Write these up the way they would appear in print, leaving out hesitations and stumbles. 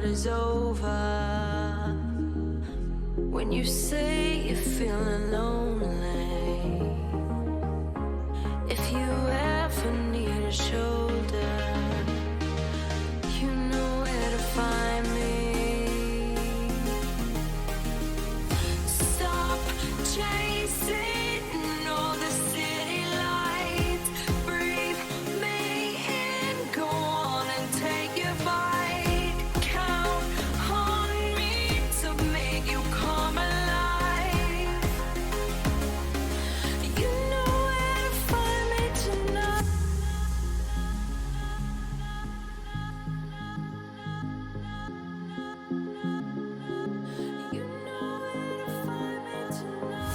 is over, when you say you're feeling lonely, if you ever need a shoulder, you know where to find me. Stop chasing all the city lights, breathe me in, go on and take your bite, count on me to make you come alive. You know where to find me tonight. You know where to find me tonight.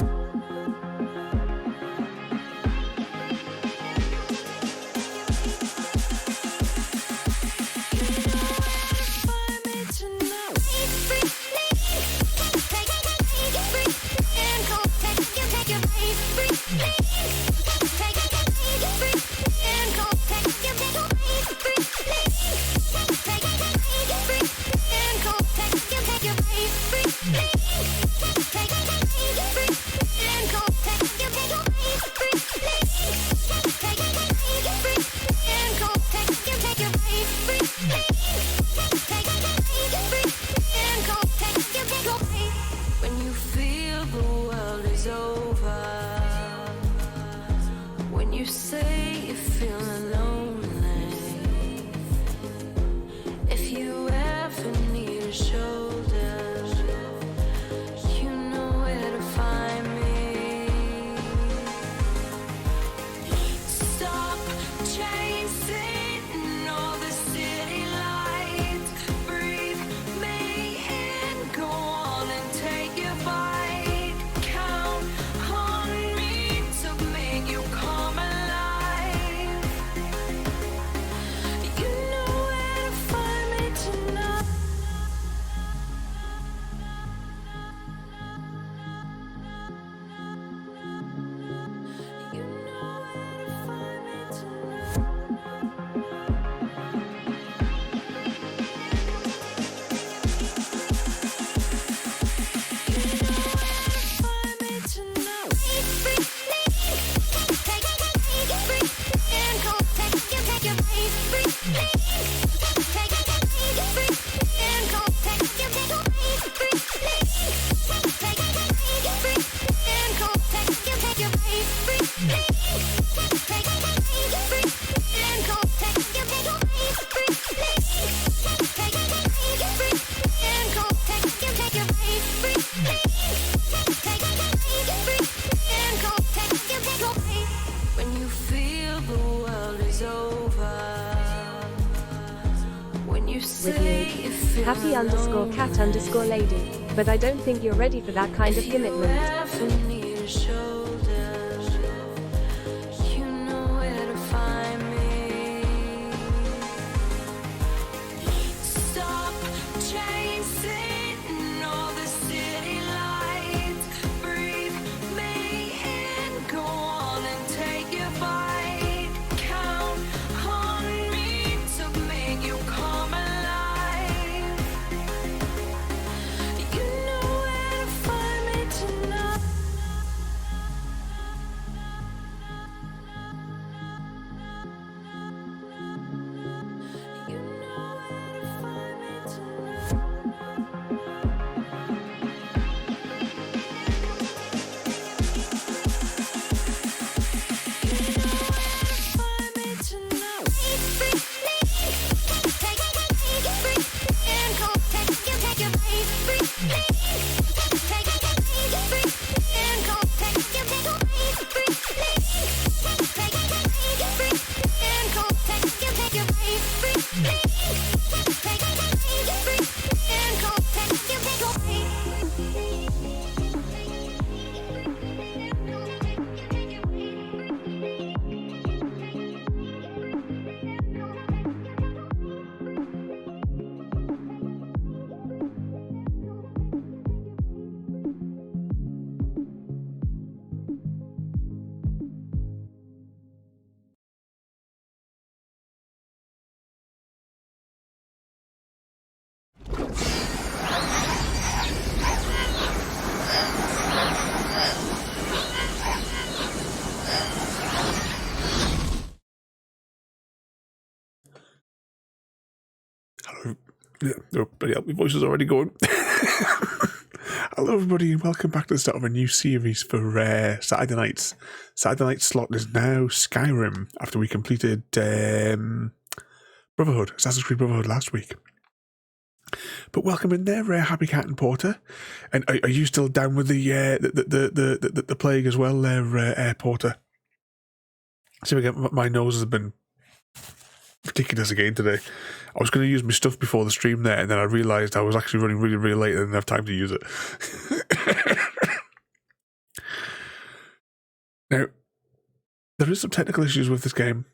When you feel the world is over, when you say you're feeling lonely, if you ever need a shoulder, you know where to find me. Stop chasing all the city lights, breathe me in, go on and take your bite, count on me to make you come alive. You know where to find me tonight. You know where to find me tonight. When you feel the world is over, when you say you feel Happy_cat_lady. But I don't think you're ready for that kind of commitment. ever need a shoulder, you know where to find me. Stop chasing all the city lights, breathe me in, go on and take your bite, count on me to make you come alive. You know where to find me tonight. Oh, but yeah, my voice is already going. Hello, everybody, and welcome back to the start of a new series for Saturday nights. Saturday night slot is now Skyrim after we completed Brotherhood, Assassin's Creed Brotherhood last week. But welcome in there, Happy Cat and Porter. And are you still down with the plague as well, there, Porter? See if I get my nose has been ridiculous again today. I was going to use my stuff before the stream there, and then I realised I was actually running really, really late and I didn't have time to use it. Now, there is some technical issues with this game.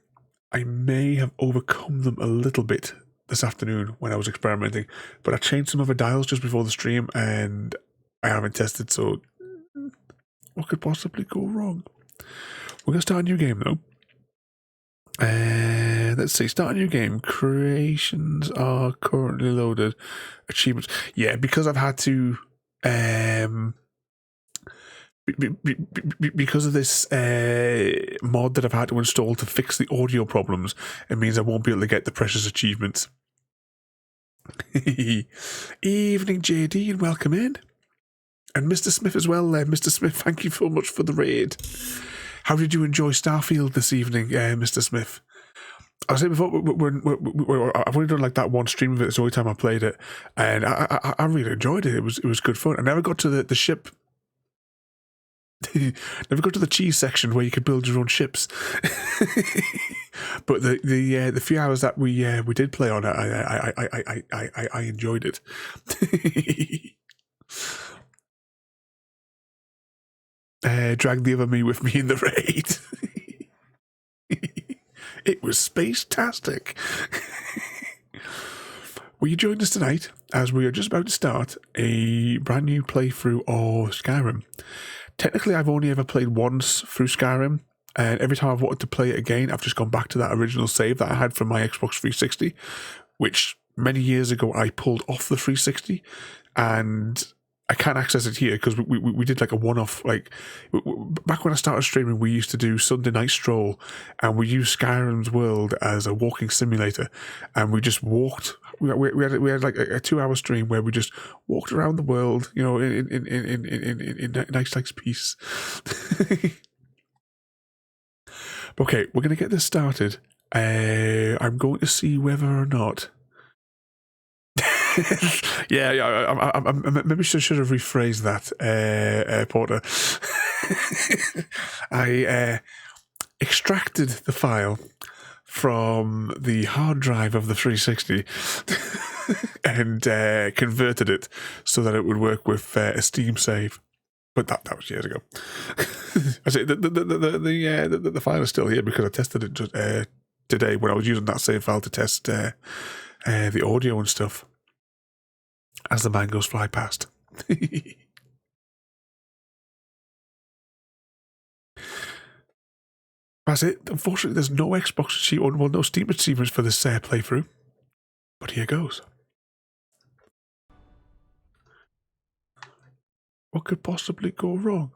I may have overcome them a little bit this afternoon when I was experimenting, but I changed some other dials just before the stream, and I haven't tested, so what could possibly go wrong? We're going to start a new game, though. Let's see, start a new game. Creations are currently loaded. Achievements. Yeah, because I've had to... because of this mod that I've had to install to fix the audio problems, it means I won't be able to get the precious achievements. Evening, JD, and welcome in. And Mr. Smith as well. Mr. Smith, thank you so much for the raid. How did you enjoy Starfield this evening, Mr. Smith? I was saying before, I've only done like that one stream of it. It's the only time I played it, and I really enjoyed it. It was good fun. I never got to the ship. Never got to the cheese section where you could build your own ships. But the few hours that we did play on it, I enjoyed it. Drag the other me with me in the raid. It was space-tastic. Will you join us tonight as we are just about to start a brand new playthrough of Skyrim? Technically, I've only ever played once through Skyrim, and every time I've wanted to play it again, I've just gone back to that original save that I had from my Xbox 360, which many years ago I pulled off the 360, and I can't access it here because we did like a one-off, like back when I started streaming, we used to do Sunday Night Stroll, and we used Skyrim's world as a walking simulator, and we just walked. We had like a 2-hour stream where we just walked around the world, you know, in nice peace. Okay, we're gonna get this started. I'm going to see whether or not. yeah. I maybe should have rephrased that, Porter. I extracted the file from the hard drive of the 360 and converted it so that it would work with a Steam save. But that was years ago. I say the file is still here because I tested it just, today when I was using that save file to test the audio and stuff. As the mangoes fly past. That's it. Unfortunately, there's no Xbox achievement, well, no Steam achievements for this playthrough. But here goes. What could possibly go wrong?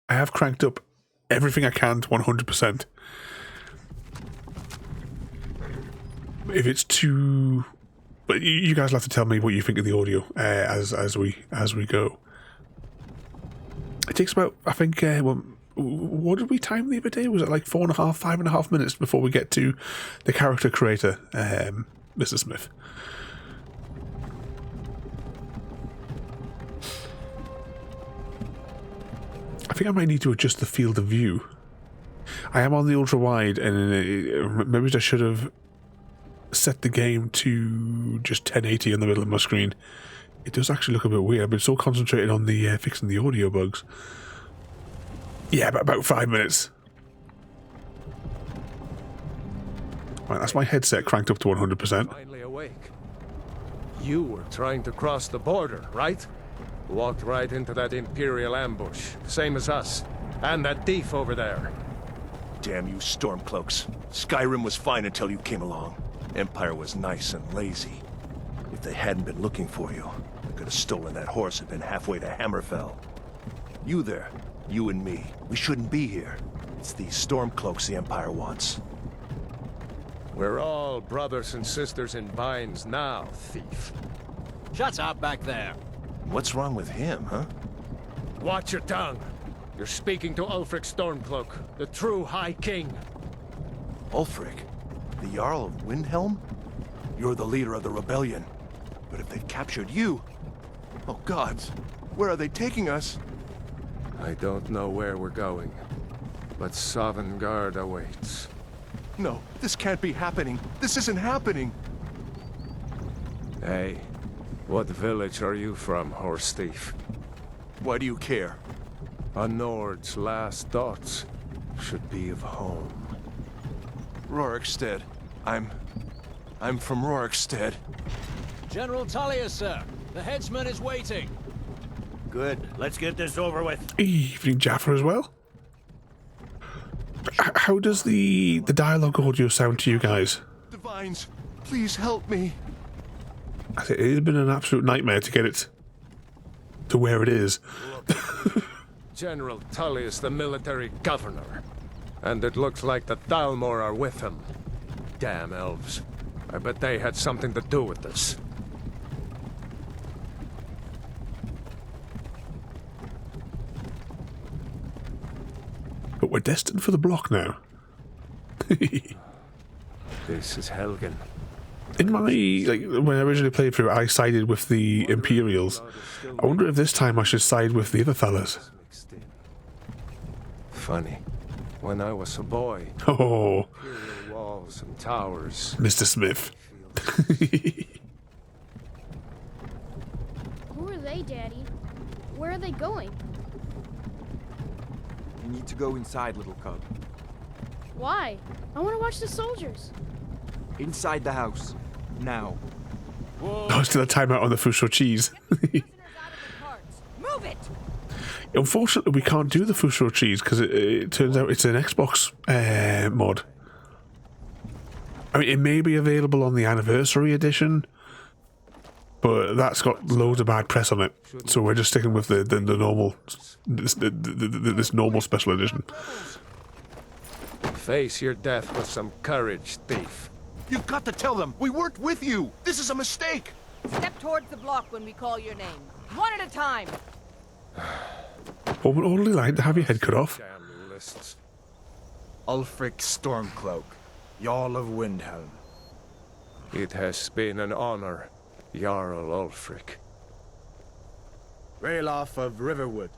I have cranked up everything I can to 100%. If it's too, but you guys will have to tell me what you think of the audio as we go. It takes about, I think, what did we time the other day? Was it like 5.5 minutes before we get to the character creator, Mr. Smith? I think I might need to adjust the field of view. I am on the ultra wide, and maybe I should have set the game to just 1080 in the middle of my screen. It does actually look a bit weird. I've been so concentrated on the fixing the audio bugs. Yeah, about 5 minutes. Right, that's my headset cranked up to 100%. Finally awake. You were trying to cross the border, right? Walked right into that Imperial ambush, same as us. And that thief over there. Damn you Stormcloaks. Skyrim was fine until you came along. Empire was nice and lazy. If they hadn't been looking for you, they could have stolen that horse and been halfway to Hammerfell. You there, you and me, we shouldn't be here. It's these Stormcloaks the Empire wants. We're all brothers and sisters in binds now, thief. Shut up back there. What's wrong with him, huh? Watch your tongue. You're speaking to Ulfric Stormcloak, the true High King. Ulfric? The Jarl of Windhelm? You're the leader of the rebellion. But if they've captured you... Oh gods, where are they taking us? I don't know where we're going, but Sovngarde awaits. No, this can't be happening. This isn't happening. Hey, what village are you from, horse thief? Why do you care? A Nord's last thoughts should be of home. Rorikstead. I'm from Rorikstead. General Tullius, sir. The headsman is waiting. Good. Let's get this over with. Evening, Jaffa, as well. How does the dialogue audio sound to you guys? Divines, please help me. I think it has been an absolute nightmare to get it to where it is. General Tullius, the military governor. And it looks like the Thalmor are with him. Damn elves. I bet they had something to do with this. But we're destined for the block now. This is Helgen. In my, when I originally played through, I sided with the Imperials. I wonder if this time I should side with the other fellas. Funny. When I was a boy, Oh, Imperial walls and towers. Mr. Smith. Who are they, Daddy? Where are they going? You need to go inside, little cub. Why? I want to watch the soldiers. Inside the house. Now. Oh, still a timeout on the Fusho cheese. Move it! Unfortunately, we can't do the Fusho cheese because it turns out it's an Xbox mod. I mean, it may be available on the anniversary edition, but that's got loads of bad press on it. So we're just sticking with the normal, this normal special edition. Face your death with some courage, thief. You've got to tell them we weren't with you. This is a mistake. Step towards the block when we call your name. One at a time. What would only like to have your head cut off? Damn lists. Ulfric Stormcloak, Jarl of Windhelm. It has been an honor, Jarl Ulfric. Ralof of Riverwood.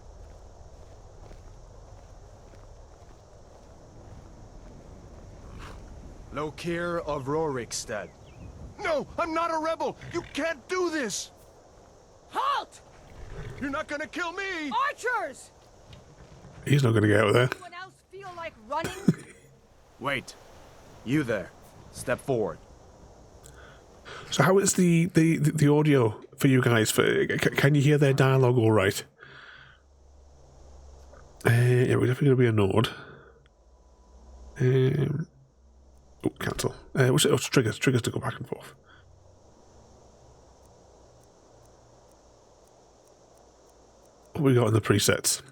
Lokir of Rorikstead. No, I'm not a rebel. You can't do this. Halt! You're not gonna kill me. Archers! He's not going to get out of there. Anyone else feel like running? Wait. You there. Step forward. So how is the audio for you guys? Can you hear their dialogue all right? Yeah, we're definitely going to be a Nord. Oh, cancel. What's it? Oh, it's triggers. Triggers to go back and forth. What we got in the presets?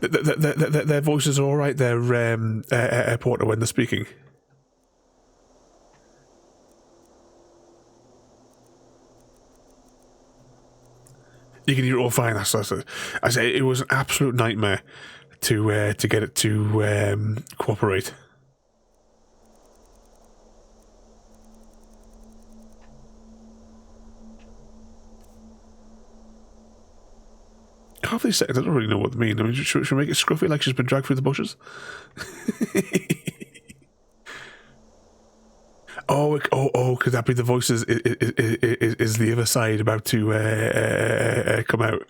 Their voices are all right. Their airport when they're speaking. You can hear it all fine. I say it was an absolute nightmare to get it to cooperate. Half these seconds, I don't really know what they mean. I mean, should we make it scruffy like she's been dragged through the bushes? Could that be the voices? Is the other side about to come out?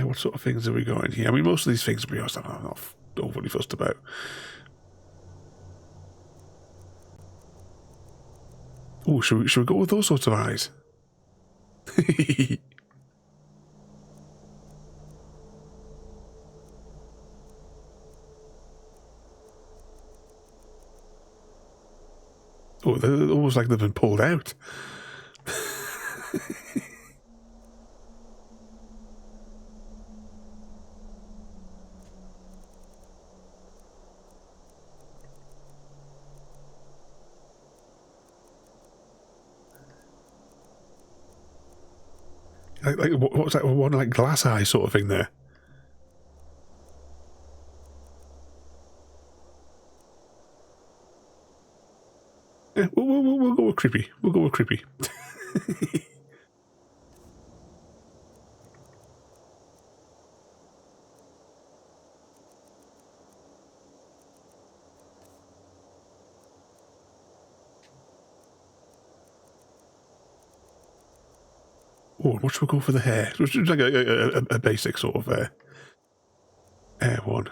What sort of things have we got in here? I mean, most of these things, to be honest, I'm not overly fussed about. Oh, should we go with those sorts of eyes? Oh, they're almost like they've been pulled out. Like what was that one, like glass eye sort of thing there? Yeah, we'll go with creepy. We'll go with creepy. Oh, what should we go for the hair? So it's just like a basic sort of hair one.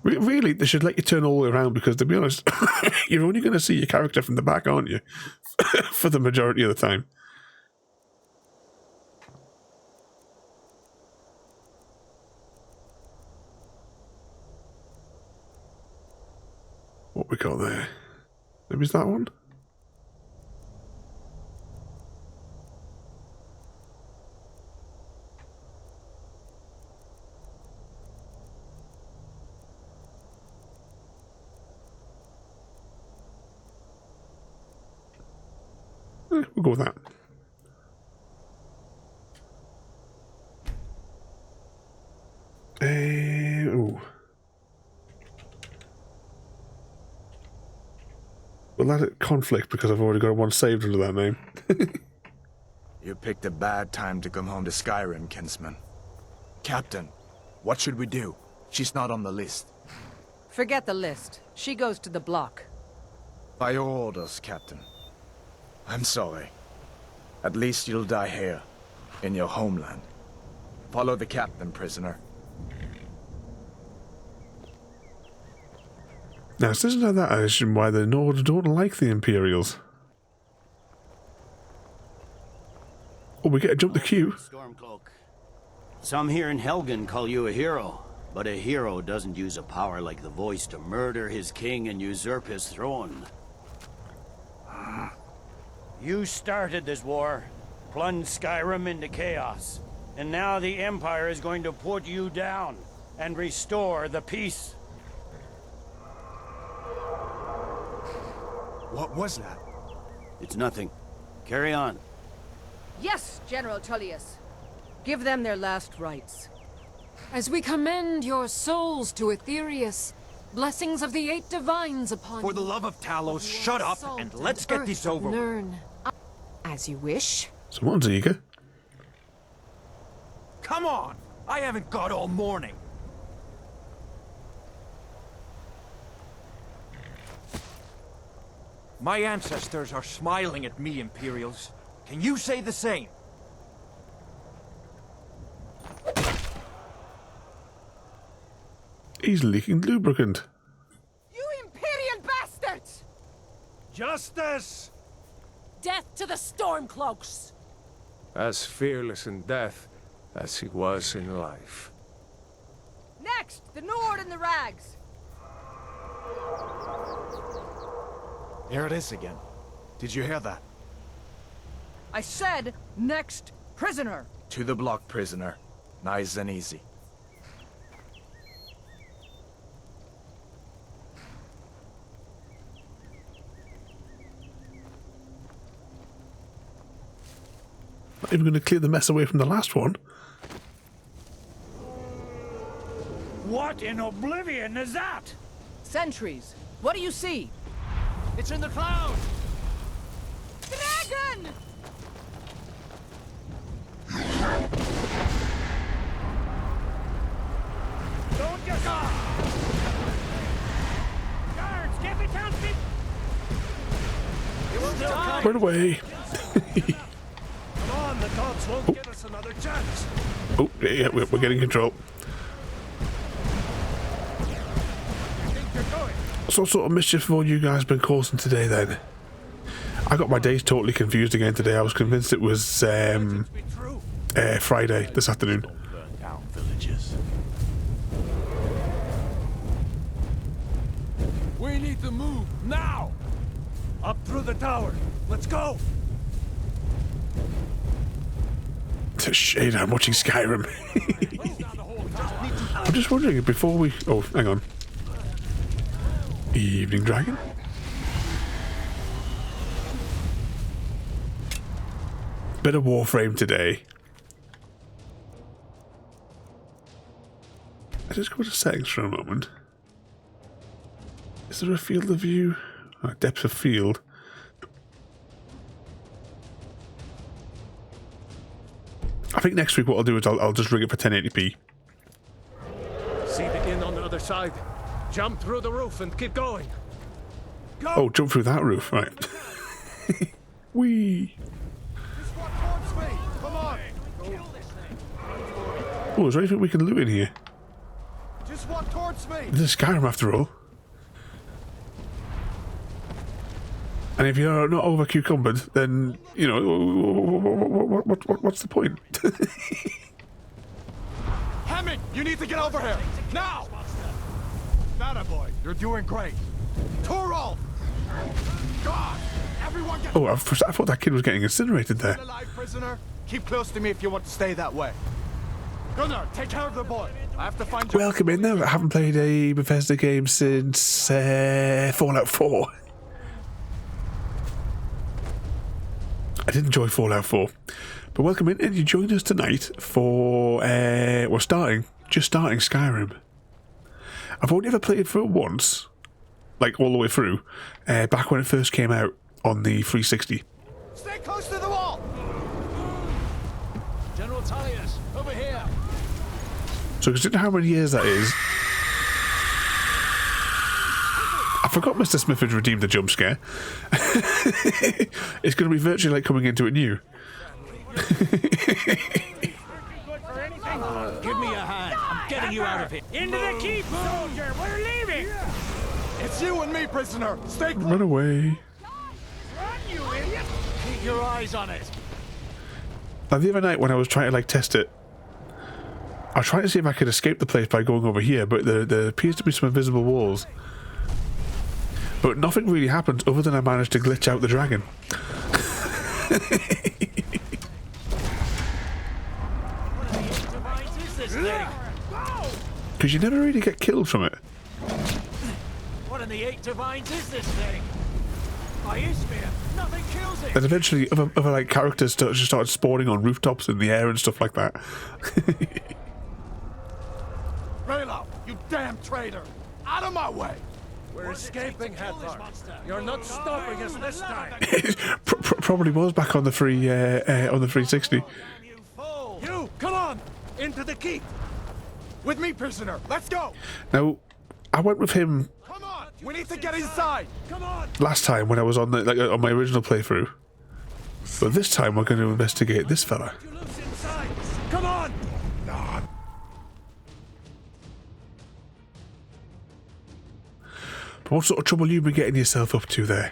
Really, they should let you turn all the way around because, to be honest, you're only going to see your character from the back, aren't you? For the majority of the time. What we got there? Maybe it's that one? We'll go with that. Ooh. Well, that conflict because I've already got one saved under that name. You picked a bad time to come home to Skyrim, kinsman. Captain, what should we do? She's not on the list. Forget the list. She goes to the block. By your orders, Captain. I'm sorry. At least you'll die here, in your homeland. Follow the captain, prisoner. Now, isn't that that reason why the Nords don't like the Imperials? Oh, we get to jump the queue. Stormcloak. Some here in Helgen call you a hero, but a hero doesn't use a power like the voice to murder his king and usurp his throne. You started this war, plunged Skyrim into chaos, and now the Empire is going to put you down and restore the peace. What was that? It's nothing. Carry on. Yes, General Tullius. Give them their last rites. As we commend your souls to Aetherius, blessings of the eight divines upon you. For the love of Talos, shut up and let's get this over with. Nern. As you wish. Someone's eager. Come on! I haven't got all morning. My ancestors are smiling at me, Imperials. Can you say the same? He's leaking lubricant. You Imperial bastards! Justice! Death to the Stormcloaks! As fearless in death as he was in life. Next, the Nord and the Rags. There it is again. Did you hear that? I said, next, prisoner. To the block, prisoner. Nice and easy. Not even going to clear the mess away from the last one. What in oblivion is that? Sentries. What do you see? It's in the clouds! Dragon! Don't get off! Guards, get me down, speed! Run away. Come on, the gods won't give us another chance. Oh, yeah, we're getting control. What sort of mischief have all you guys been causing today then? I got my days totally confused again today. I was convinced it was Friday this afternoon. Down villages. We need to move, now! Up through the tower. Let's go! It's a shame I'm watching Skyrim. I'm just wondering, before we... Oh, hang on. Evening Dragon? Bit of Warframe today. Let's just go to settings for a moment. Is there a field of view? Oh, depth of field. I think next week what I'll do is I'll just rig it for 1080p. See the inn on the other side. Jump through the roof and keep going. Go. Oh, jump through that roof, right. Whee! Come on! Oh, is there anything we can loot in here? Just walk towards me! This is Skyrim after all. And if you're not over cucumbered, then, you know, what's the point? Hammond, you need to get over here! Now! That boy, you're doing great. Torolf! God! Everyone get... Oh, I thought that kid was getting incinerated there. alive, prisoner. Keep close to me if you want to stay that way. Gunnar, take care of the boy. I have to find... Welcome in there. I haven't played a Bethesda game since Fallout 4. I did enjoy Fallout 4. But welcome in, and you joined us tonight for... we're just starting Skyrim. I've only ever played it through once, like all the way through, back when it first came out on the 360. Stay close to the wall! General Tullius, over here. So considering how many years that is... I forgot Mr. Smith had redeemed the jump scare. It's going to be virtually like coming into it new. Give me a hand. I'm getting you out of here. Into the keep, soldier. We're leaving. It's you and me, prisoner. Stay close. Run away. Run, you idiot. Keep your eyes on it. Now the other night when I was trying to like test it, I was trying to see if I could escape the place by going over here, but there appears to be some invisible walls. But nothing really happened other than I managed to glitch out the dragon. Because you never really get killed from it. What in the eight divines is this thing? By Ishmael, nothing kills it. And eventually other like characters just started spawning on rooftops in the air and stuff like that. Raylo, you damn traitor! Out of my way! We're escaping, Hathor. You're not stopping us this time. Probably was back on the 360. You, come on! Into the keep! With me, prisoner! Let's go! Now, I went with him Come on! We need to get inside! Come on! last time when I was on on my original playthrough. But this time we're going to investigate this fella. You loose inside! Come on! But what sort of trouble you been getting yourself up to there?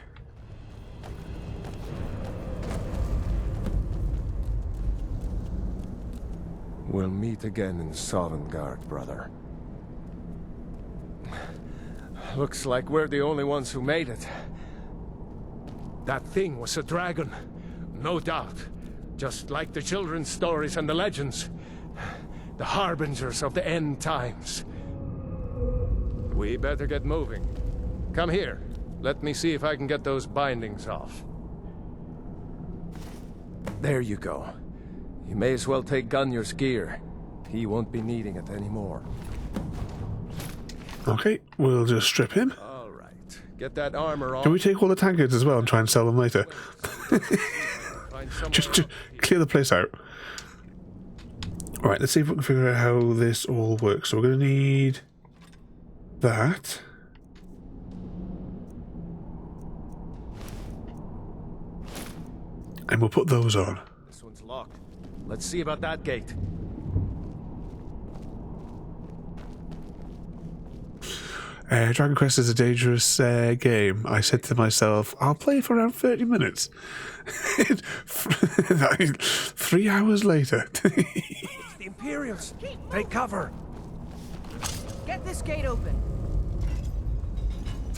We'll meet again in Sovngarde, brother. Looks like we're the only ones who made it. That thing was a dragon, no doubt. Just like the children's stories and the legends. The harbingers of the end times. We better get moving. Come here. Let me see if I can get those bindings off. There you go. You may as well take Gunnar's gear. He won't be needing it anymore. Okay, we'll just strip him. All right. Get that armor on. Can we take all the tankards as well and try and sell them later? just to clear the place out. Alright, let's see if we can figure out how this all works. So we're going to need that. And we'll put those on. This one's locked. Let's see about that gate. Dragon Quest is a dangerous game. I said to myself, I'll play for around 30 minutes. 3 hours later. The Imperials! Take cover! Get this gate open.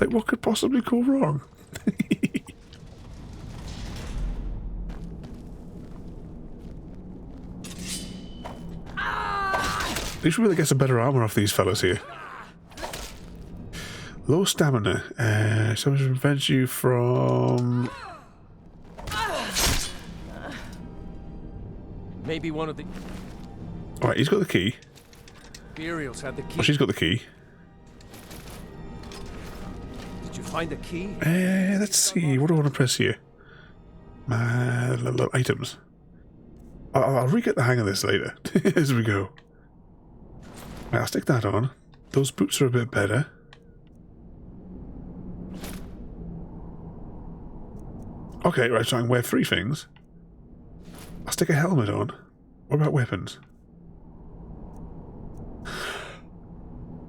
Like, what could possibly go wrong? At least we really get some better armor off these fellas here. Low stamina. Something prevents you from... Maybe one of the Alright, he's got the key. Imperials had the key. Oh, she's got the key. Did you find the key? Let's see. What do I want to press here? My little items. I'll re-get the hang of this later as we go. Right, I'll stick that on. Those boots are a bit better. Okay, right, so I can wear 3 things. I'll stick a helmet on. What about weapons?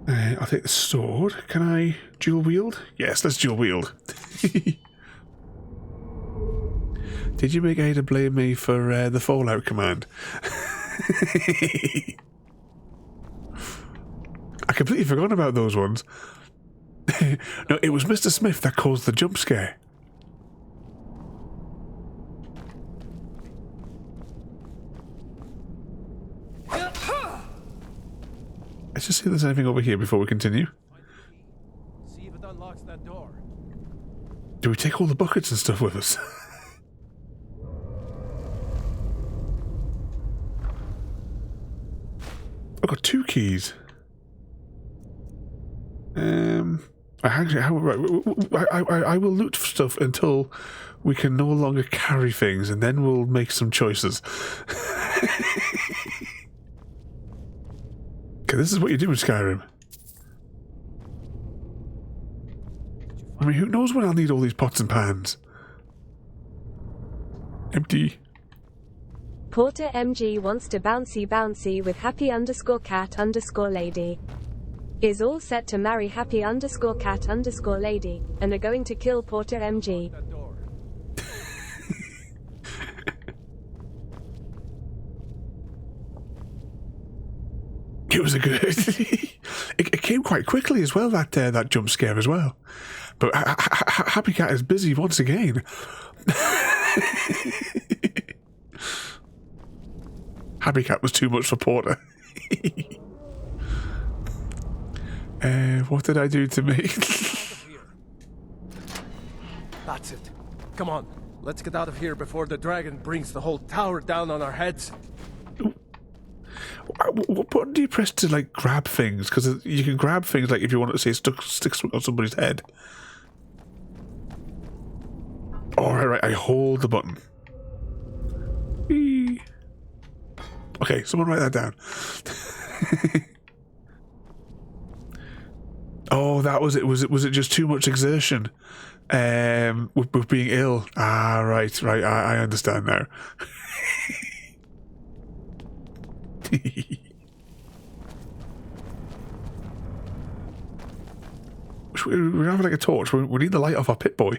I'll take the sword. Can I dual wield? Yes, let's dual wield. Did you make Ada blame me for the Fallout command? I completely forgot about those ones. No, it was Mr. Smith that caused the jump scare. Let's just see if there's anything over here before we continue. See if it unlocks that door. Do we take all the buckets and stuff with us? I've got 2 keys. I will loot stuff until we can no longer carry things, and then we'll make some choices. Okay, this is what you do in Skyrim. I mean, who knows when I'll need all these pots and pans? Empty. Porter MG wants to bouncy with happy_cat_lady. Is all set to marry happy_cat_lady, and are going to kill Porter MG. It was a good... it came quite quickly as well, that jump scare as well. But Happy Cat is busy once again. Happy Cat was too much for Porter. What did I do to me? That's it. Come on, let's get out of here before the dragon brings the whole tower down on our heads. What button do you press to, like, grab things? Because you can grab things, like, if you want to say stick on somebody's head. Oh, right, I hold the button. Whee. Okay, someone write that down. Oh, that was it. Was it just too much exertion? With being ill. Ah, right. I understand now. We have like a torch. We need the light off our Pit-Boy.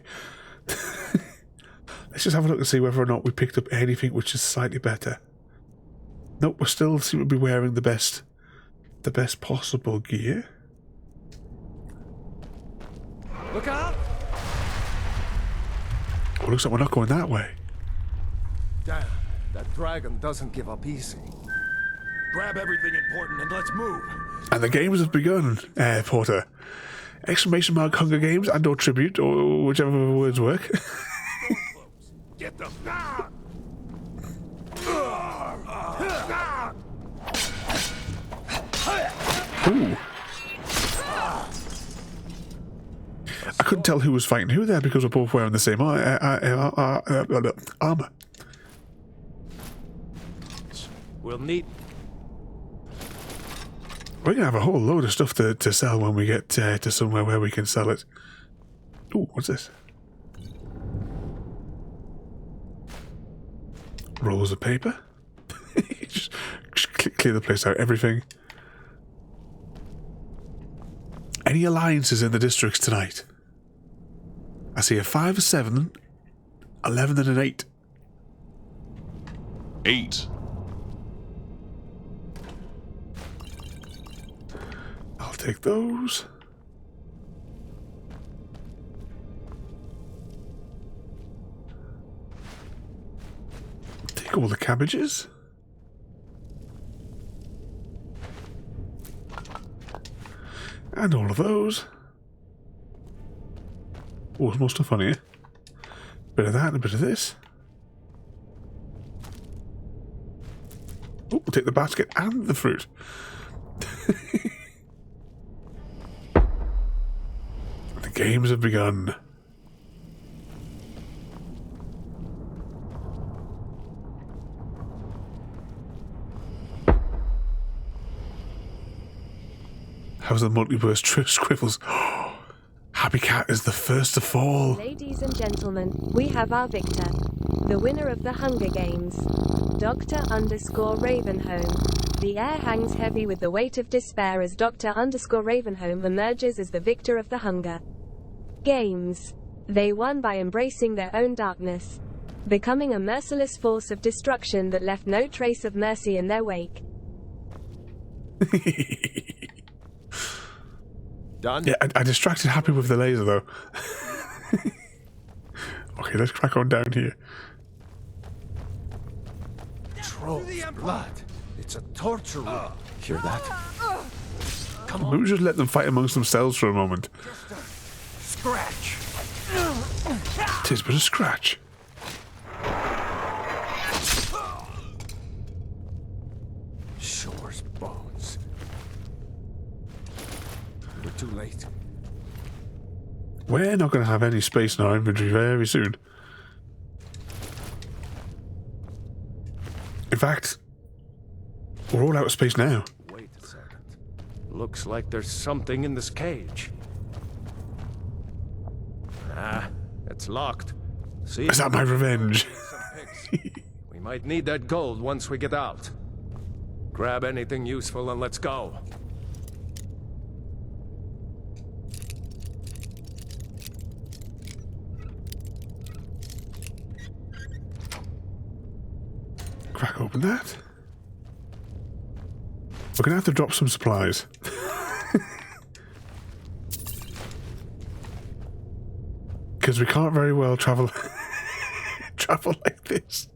Let's just have a look and see whether or not we picked up anything which is slightly better. Nope, we still seem to be wearing the best possible gear. Look out! Oh, looks like we're not going that way. Damn, that dragon doesn't give up easy. Grab everything important and let's move. And the games have begun, Porter. Exclamation mark Hunger Games and or Tribute, or whichever words work. Get them. Ooh. I couldn't tell who was fighting who there because we're both wearing the same armor. We'll need... We're going to have a whole load of stuff to sell when we get to somewhere where we can sell it. Ooh, what's this? Rolls of paper. just clear the place out, everything. Any alliances in the districts tonight? I see a 5, a 7, 11 and an 8. 8. I'll take those. take all the cabbages. And all of those. Oh, there's more stuff on here. Bit of that and a bit of this. Oh, we'll take the basket and the fruit. The games have begun. How's the multiverse scribbles? Happy Cat is the first to fall. Ladies and gentlemen, we have our victor. The winner of the Hunger Games. Dr_Ravenholm. The air hangs heavy with the weight of despair as Dr_Ravenholm emerges as the victor of the Hunger Games. They won by embracing their own darkness, becoming a merciless force of destruction that left no trace of mercy in their wake. Done? Yeah, I distracted Happy with the laser, though. Okay, let's crack on down here. Troll's blood. It's a torture room. Hear that? Come on. Maybe we just let them fight amongst themselves for a moment. Scratch. Tis but a scratch. Shore's bones. We're too late. We're not going to have any space in our inventory very soon. In fact, we're all out of space now. Wait a second. Looks like there's something in this cage. Ah, it's locked. See? Is that my revenge? We might need that gold once we get out. Grab anything useful and let's go. Crack open that. We're gonna have to drop some supplies. Because we can't very well travel travel like this.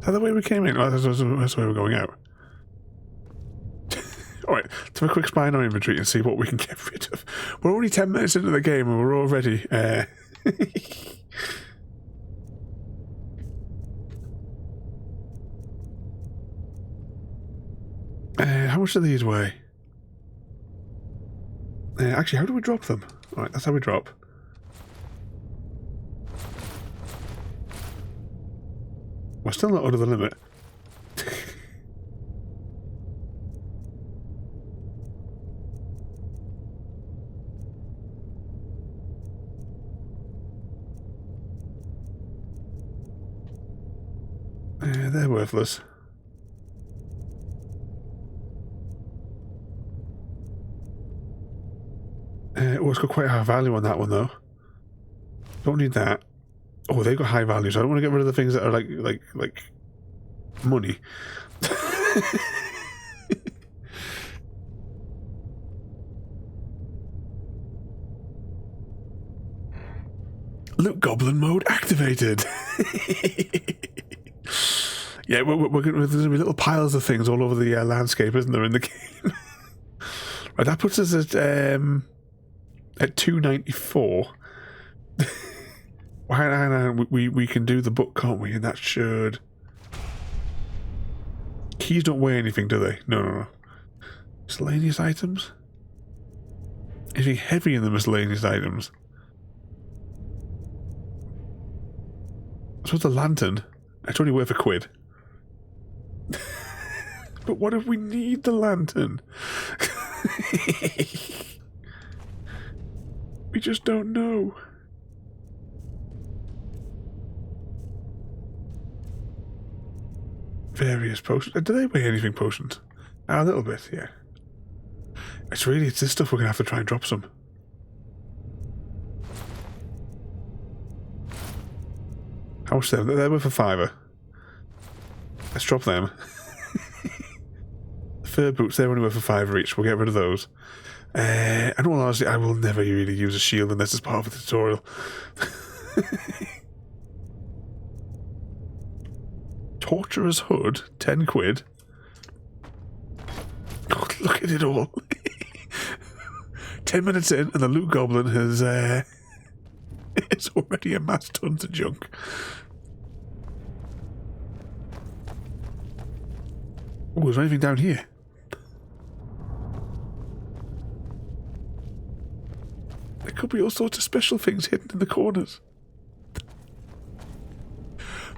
Is that the way we came in? Oh, that's the way we're going out. Alright, let's have a quick spy in our inventory and see what we can get rid of. We're only 10 minutes into the game and we're already how much do these weigh? Actually, how do we drop them? Alright, that's how we drop. We're still not under the limit. They're worthless. Oh, it's got quite a high value on that one, though. Don't need that. Oh, they've got high values. I don't want to get rid of the things that are like money. Look, Goblin mode activated. Yeah, there's going to be little piles of things all over the landscape, isn't there, in the game? Right, that puts us at 294. Well, hang on, we can do the book, can't we? And that should... Keys don't weigh anything, do they? No. Miscellaneous items? Anything heavy in the miscellaneous items? I suppose the lantern. It's only worth £1. But what if we need the lantern? We just don't know. Various potions. Do they weigh anything, potions? A little bit, yeah. It's this stuff we're going to have to try and drop some. How much are they? They're worth £5. Let's drop them. The fur boots, they're only worth £5 each. We'll get rid of those. And all honestly, I will never really use a shield unless it's part of a tutorial. Torturer's Hood, 10 quid. Oh, look at it all. 10 minutes in, and the loot goblin has it's already amassed tons of junk. Oh, there's anything down here? There could be all sorts of special things hidden in the corners.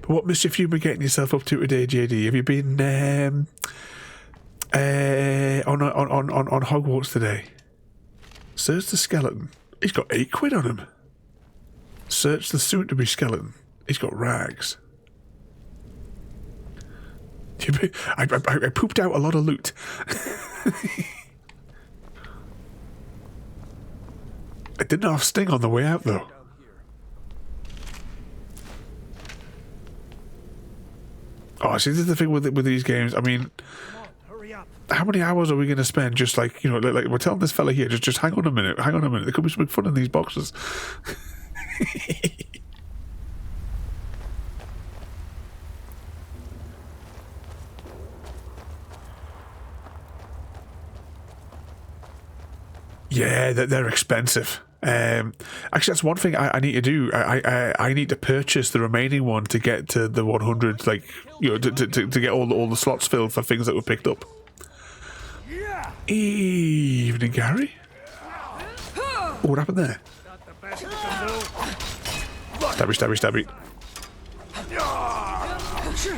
But what mischief have you been getting yourself up to today, JD? Have you been on Hogwarts today? Search the skeleton. He's got 8 quid on him. Search the soon-to-be skeleton. He's got rags. I pooped out a lot of loot. I didn't have Sting on the way out, though. Oh, see, this is the thing with these games. I mean, how many hours are we going to spend just like, you know, like we're telling this fella here, just hang on a minute, there could be something fun in these boxes. Yeah, they're expensive. Actually, that's one thing I need to do. I need to purchase the remaining one to get to the 100, like, you know, to get all the slots filled for things that were picked up. Evening, Gary. Oh, what happened there? Stabby.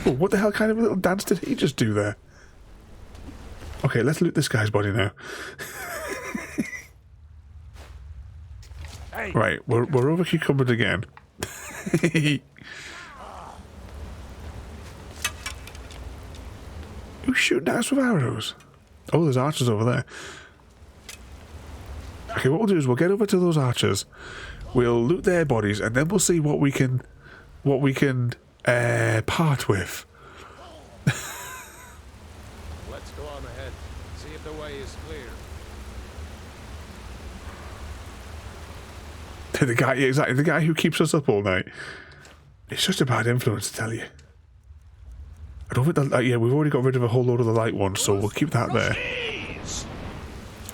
Oh, what the hell kind of little dance did he just do there? Okay, let's loot this guy's body now. Right, we're over cucumbered again. Who's shooting at us with arrows? Oh, there's archers over there. Okay, what we'll do is we'll get over to those archers. We'll loot their bodies, and then we'll see what we can part with. Let's go on ahead. See if the way is clear. The guy, yeah, exactly, the guy who keeps us up all night. It's such a bad influence, to tell you. I don't think that, yeah, we've already got rid of a whole load of the light ones, so we'll keep that there.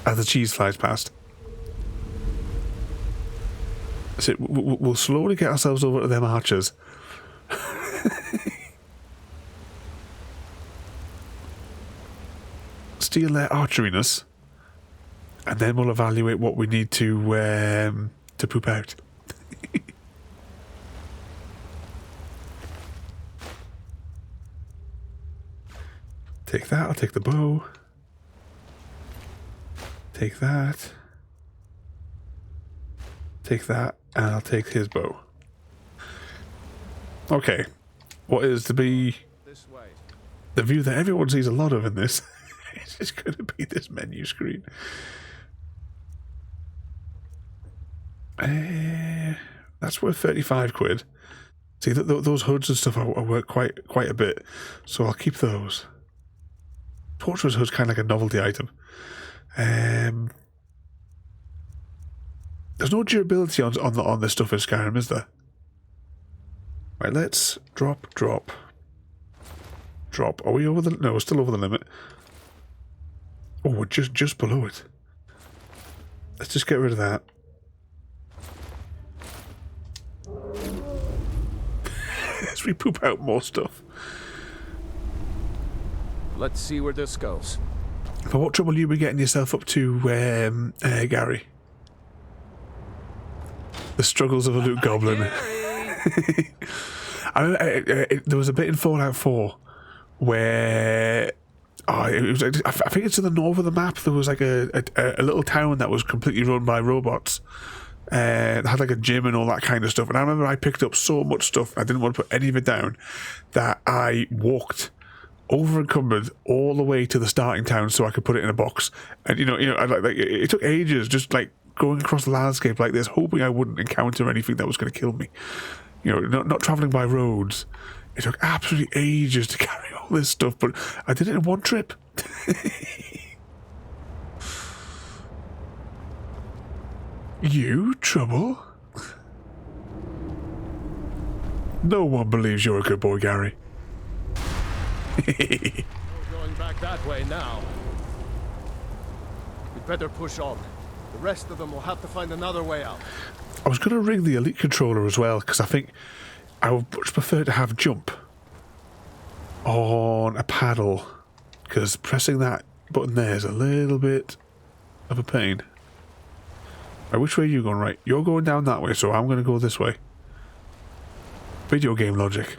As the cheese flies past. So we'll slowly get ourselves over to them archers. Steal their archeriness, and then we'll evaluate what we need to poop out. Take that, I'll take the bow. Take that. Take that, and I'll take his bow. Okay. What is to be the view that everyone sees a lot of in this? It's just going to be this menu screen. That's worth 35 quid. See, those hoods and stuff are worth quite a bit, so I'll keep those. Torturer's hood's kind of like a novelty item. There's no durability on this stuff in Skyrim, is there? Right, let's drop. Are we over the... No, we're still over the limit. Oh, we're just below it. Let's just get rid of that. As we poop out more stuff. Let's see where this goes. But what trouble you been getting yourself up to, Gary? The struggles of a loot goblin. There was a bit in Fallout 4 where... Oh, it was, I think it's to the north of the map. There was like a little town that was completely run by robots. It had like a gym and all that kind of stuff. And I remember I picked up so much stuff, I didn't want to put any of it down, that I walked over encumbered all the way to the starting town so I could put it in a box. And you know, like it took ages, just like going across the landscape like this, hoping I wouldn't encounter anything that was going to kill me. You know, not traveling by roads. It took absolutely ages to carry all this stuff, but I did it in one trip. You trouble? No one believes you're a good boy, Gary. No going back that way now. We'd better push on. The rest of them will have to find another way out. I was going to ring the elite controller as well, because I think I would much prefer to have jump on a paddle, because pressing that button there is a little bit of a pain. Right, which way are you going? Right, you're going down that way, so I'm going to go this way. Video game logic.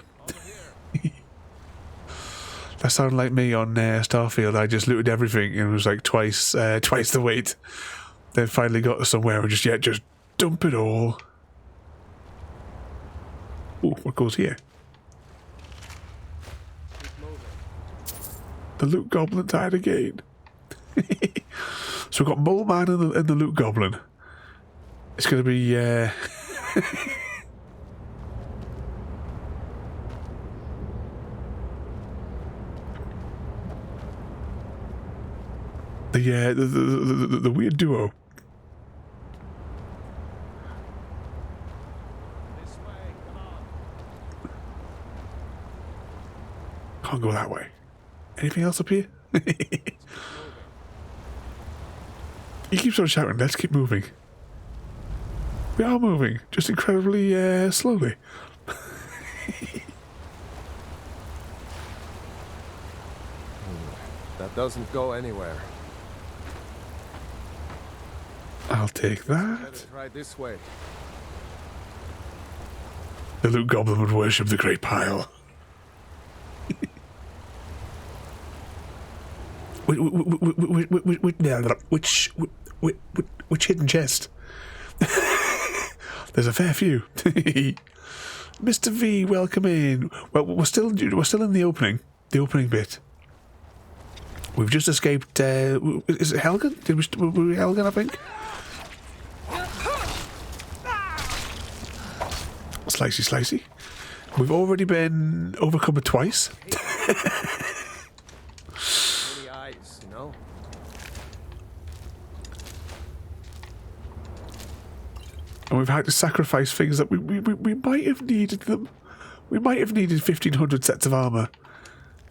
That sounded like me on Starfield. I just looted everything and it was like twice the weight. Then finally got to somewhere and just dump it all. Ooh, what goes here? The loot goblin died again. So we've got Mole Man and the loot goblin. It's going to be the weird duo. This way, come on. Can't go that way. Anything else up here? He keeps on shouting, let's keep moving. We are moving, just incredibly slowly. That doesn't go anywhere. I'll take that. Better try this way. The loot goblin would worship the great pile. Which hidden chest? There's a fair few. Mr. V, welcome in. Well, we're still in the opening bit. We've just escaped. Is it Helgen? Were we Helgen? I think. Slicey, slicey. We've already been overcome twice. Many eyes, you know. And we've had to sacrifice things that we might have needed them. We might have needed 1,500 sets of armor.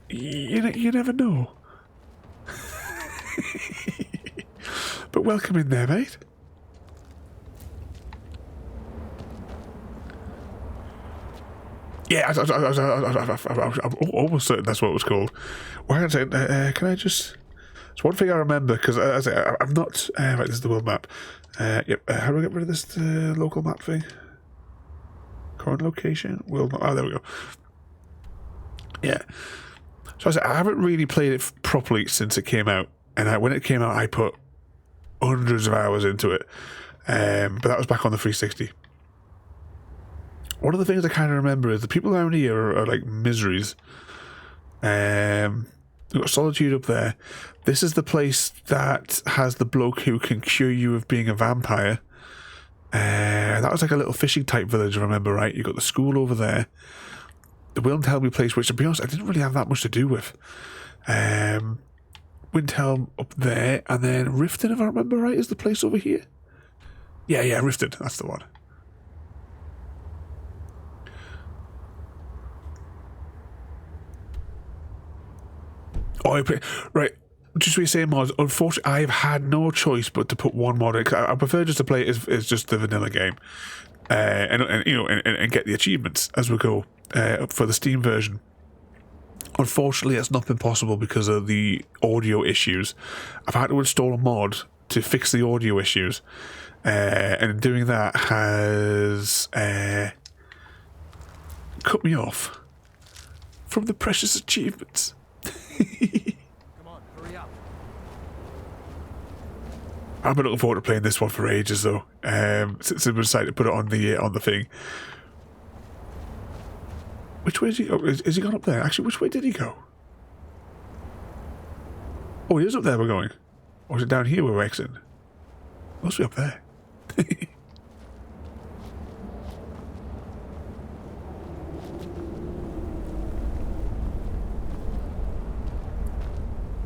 You never know. But welcome in there, mate. Yeah, I'm almost certain that's what it was called. Well, hang on a second. Can I just... It's one thing I remember, because I'm not... right, this is the world map. Yep, how do I get rid of this local map thing? Current location, world map. Oh, there we go. Yeah. So I haven't really played it properly since it came out. And when it came out, I put hundreds of hours into it. But that was back on the 360. One of the things I kind of remember is the people around here are like miseries. We've got Solitude up there. This is the place that has the bloke who can cure you of being a vampire. That was like a little fishing type village, if I remember right. You've got the school over there. The Windhelm place, which to be honest, I didn't really have that much to do with. Windhelm up there, and then Riften, if I remember right, is the place over here. Yeah, Riften, that's the one. Oh, right. Just what you're saying, mods. Unfortunately, I've had no choice but to put one mod in. I prefer just to play it as just the vanilla game, and you know, and get the achievements as we go for the Steam version. Unfortunately, it's not been possible because of the audio issues. I've had to install a mod to fix the audio issues, and doing that has cut me off from the precious achievements. Come on, hurry up. I've been looking forward to playing this one for ages, though. Since we decided to put it on the thing. Which way is he? Oh, is he gone up there? Actually, which way did he go? Oh, he is up there. We're going. Or is it down here we're exiting? Must be up there.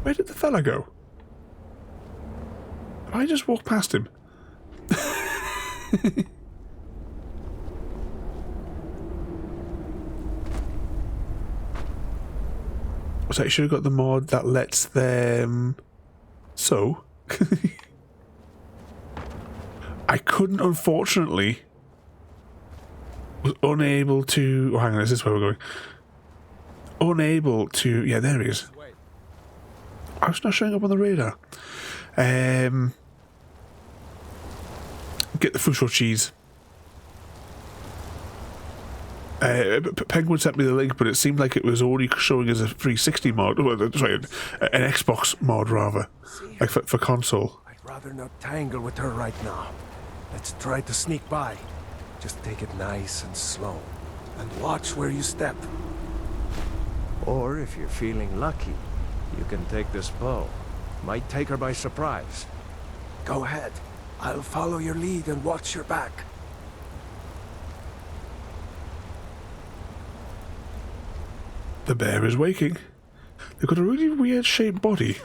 Where did the fella go? I just walked past him. So I should have got the mod that lets them... So... I couldn't, unfortunately... Was unable to... Oh, hang on, is this where we're going? Unable to... Yeah, there he is. I was not showing up on the radar. Get the Fusho cheese. Penguin sent me the link, but it seemed like it was only showing as a 360 mod. Sorry, an Xbox mod, rather. Like for console. I'd rather not tangle with her right now. Let's try to sneak by. Just take it nice and slow. And watch where you step. Or if you're feeling lucky, you can take this bow. Might take her by surprise. Go ahead. I'll follow your lead and watch your back. The bear is waking. They've got a really weird shaped body.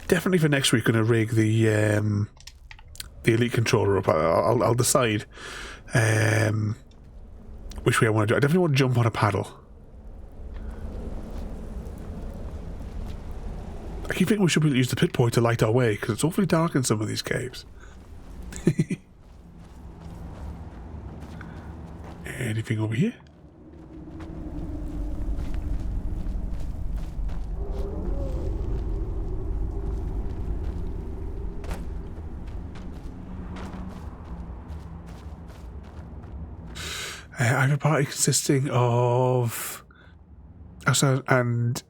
Definitely for next week, going to rig the elite controller up. I'll decide which way I want to do. I definitely want to jump on a paddle. I keep thinking we should use the pit point to light our way, because it's awfully dark in some of these caves. Anything over here? I have a party consisting of and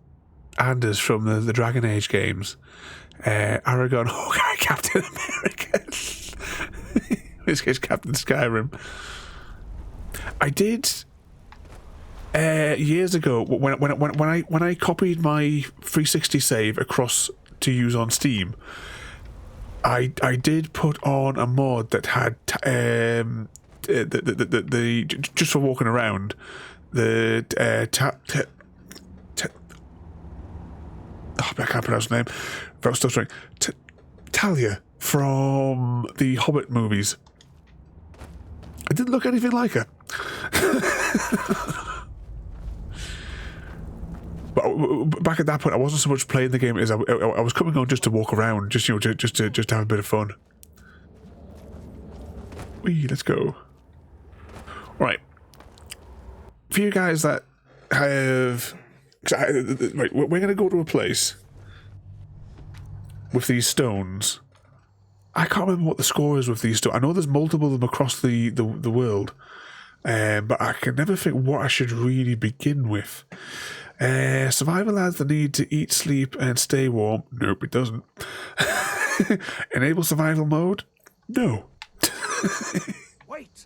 Anders from the Dragon Age games, Aragon, Hawkeye, Captain America. In this case, Captain Skyrim. I did years ago when I copied my 360 save across to use on Steam. I did put on a mod that had the just for walking around the I can't pronounce the name. But I was still trying. Talia from the Hobbit movies. I didn't look anything like her. But back at that point, I wasn't so much playing the game as I was coming on just to walk around, just to have a bit of fun. Wee, let's go. Right. For you guys that have... Right, we're going to go to a place with these stones. I can't remember what the score is with these stones. I know there's multiple of them across the world, but I can never think what I should really begin with. Survival adds the need to eat, sleep, and stay warm. Nope, it doesn't. Enable survival mode? No. Wait!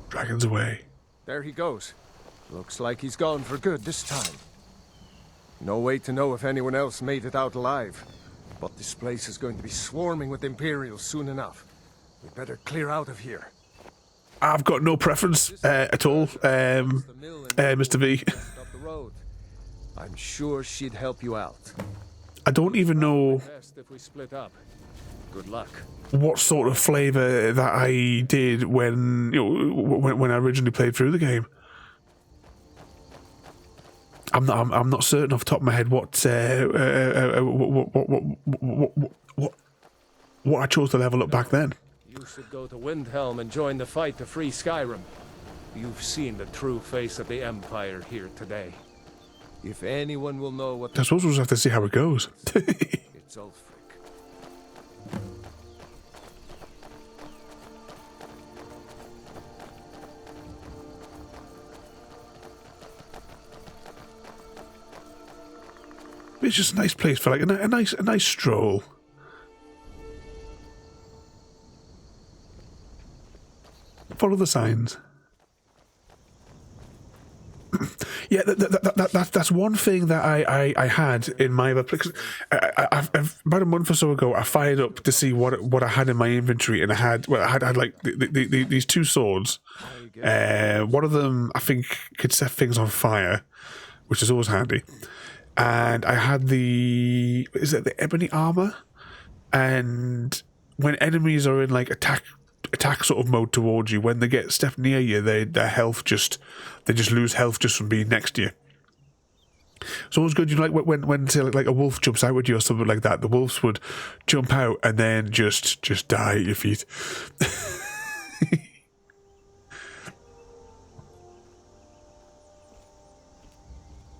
Dragon's away. There he goes. Looks like he's gone for good this time. No way to know if anyone else made it out alive. But this place is going to be swarming with Imperials soon enough. We better clear out of here. I've got no preference at all, Mr. V. Up the road. I'm sure she'd help you out. I don't even know Best if we split up. Good luck. what sort of flavour that I did when when I originally played through the game. I'm not certain off the top of my head what I chose to level up back then. You should go to Windhelm and join the fight to free Skyrim. You've seen the true face of the Empire here today. If anyone will know what... I suppose we'll just have to see how it goes. It's Ulfric. It's just a nice place for like a nice stroll. Follow the signs. Yeah, that's one thing that I had in my... I've about a month or so ago, I fired up to see what I had in my inventory, and I had like these two swords. One of them, I think, could set things on fire, which is always handy. and I had the ebony armor, and when enemies are in like attack sort of mode towards you, when they get step near you, their health just lose health just from being next to you. It's always good, you know, like when say like a wolf jumps out at you or something like that. The wolves would jump out and then just die at your feet.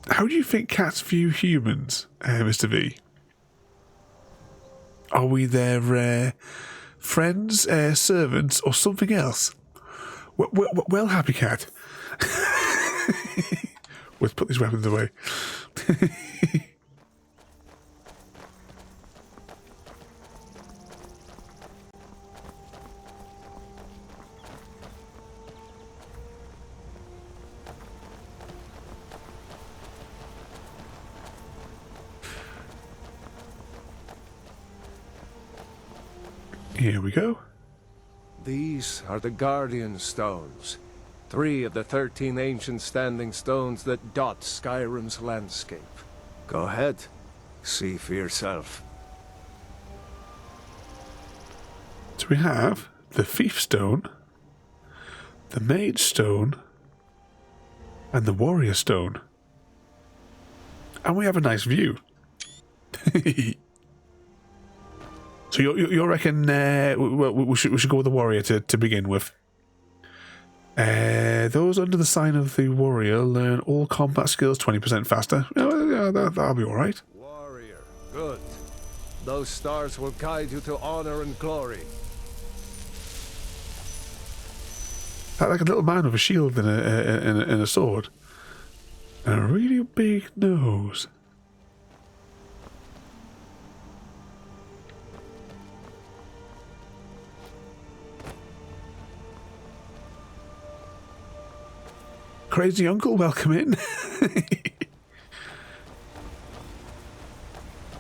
How do you think cats view humans, Mr. V? Are we their friends, servants, or something else? Well, Happy Cat. Let's put these weapons away. Here we go. These are the Guardian Stones. 3 of the 13 ancient standing stones that dot Skyrim's landscape. Go ahead. See for yourself. So we have the Thief Stone, the Mage Stone, and the Warrior Stone. And we have a nice view. So you reckon we should go with the Warrior to begin with? Those under the sign of the Warrior learn all combat skills 20% faster. Yeah, that'll be alright. Warrior, good. Those stars will guide you to honor and glory. Like a little man with a shield and a sword. And a really big nose. Crazy Uncle, welcome in.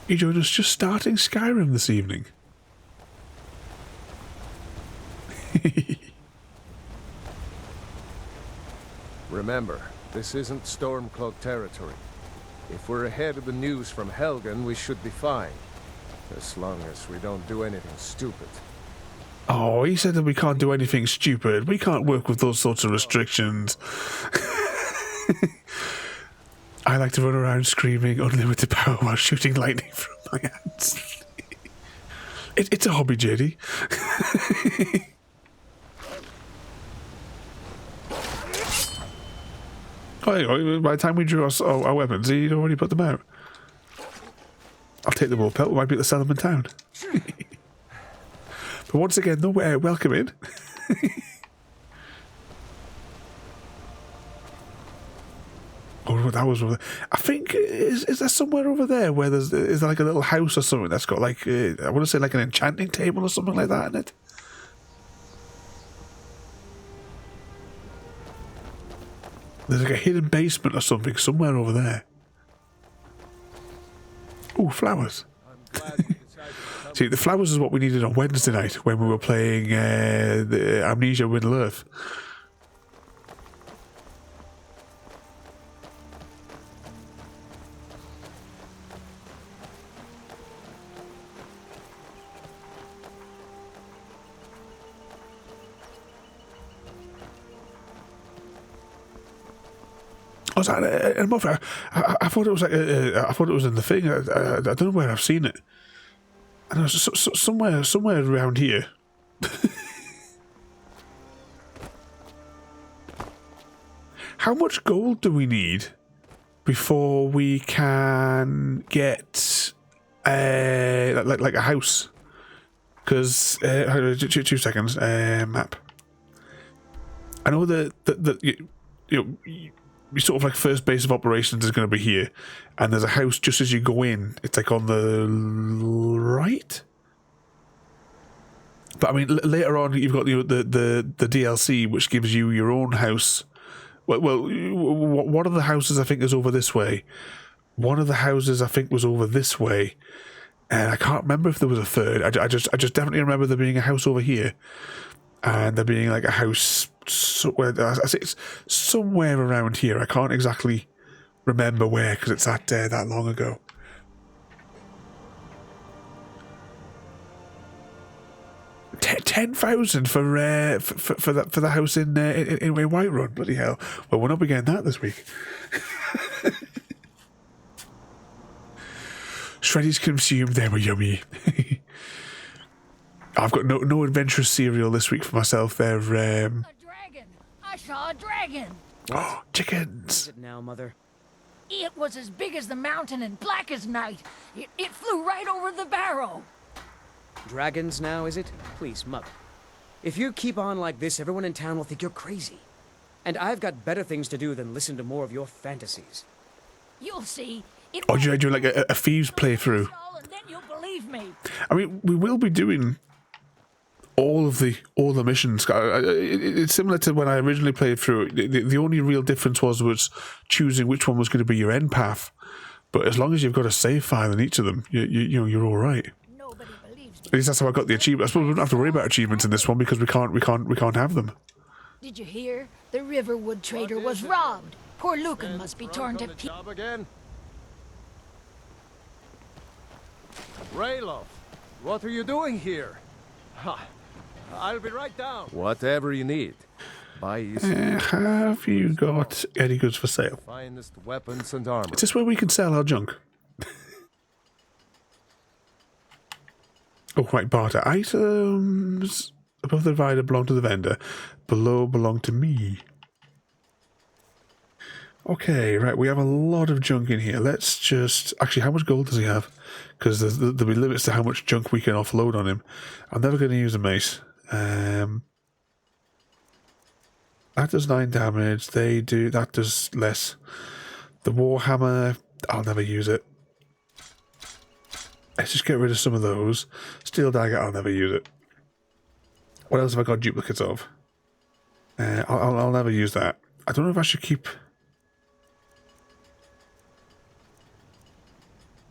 You joined us just starting Skyrim this evening. Remember, this isn't Stormcloak territory. If we're ahead of the news from Helgen, we should be fine. As long as we don't do anything stupid. Oh, he said that we can't do anything stupid. We can't work with those sorts of restrictions. I like to run around screaming unlimited power while shooting lightning from my hands. It's a hobby, JD. Oh, by the time we drew our weapons, he'd already put them out. I'll take the wool pelt. We might be able to sell them in town. But once again, no, welcome in. Oh, that was. I think is there somewhere over there where is there like a little house or something that's got like I want to say like an enchanting table or something like that in it. There's like a hidden basement or something somewhere over there. Ooh, flowers. See, the flowers is what we needed on Wednesday night when we were playing the Amnesia Middle Earth. I thought it was like I thought it was in the thing. I don't know where I've seen it. And it was somewhere around here. How much gold do we need before we can get like a house? Because 2 seconds. Map. I know that you your sort of like first base of operations is going to be here, and there's a house just as you go in. It's like on the right. But I mean, later on you've got the DLC, which gives you your own house. Well, one of the houses I think is over this way. One of the houses I think was over this way, and I can't remember if there was a third. I just definitely remember there being a house over here, and there being like a house somewhere. I say it's somewhere around here. I can't exactly remember where because it's that long ago. $10,000 for the house in Whiterun. Bloody hell! Well, we're not be getting that this week. Shreddies consumed. They were yummy. I've got no adventurous cereal this week for myself. They're A dragon! I saw a dragon! oh, chickens. What is it now, Mother? It was as big as the mountain and black as night. It flew right over the barrow. Dragons now, is it? Please, Mother. If you keep on like this, everyone in town will think you're crazy. And I've got better things to do than listen to more of your fantasies. You'll see. It Or do you do like a thieves playthrough? and then you'll believe me. I mean, we will be doing all the missions. It's similar to when I originally played through. The only real difference was choosing which one was going to be your end path. But as long as you've got a save file in each of them, you're all right. Nobody believes me. At least that's how I got the achievement. I suppose we don't have to worry about achievements in this one because we can't have them. Did you hear? The Riverwood trader was robbed. Poor Lucan must be torn to pieces. Job again. Rayloff, what are you doing here? Ha, I'll be right down. Whatever you need. Buy easy. Have you got any goods for sale? Finest weapons and armor. Is this where we can sell our junk? Oh, right, barter. Items above the divider belong to the vendor. Below belong to me. Okay, right, we have a lot of junk in here. Let's just... Actually, how much gold does he have? Because there'll be limits to how much junk we can offload on him. I'm never going to use a mace. That does 9 damage. That does less. The Warhammer, I'll never use it. Let's just get rid of some of those. Steel Dagger, I'll never use it. What else have I got duplicates of? I'll never use that. I don't know if I should keep...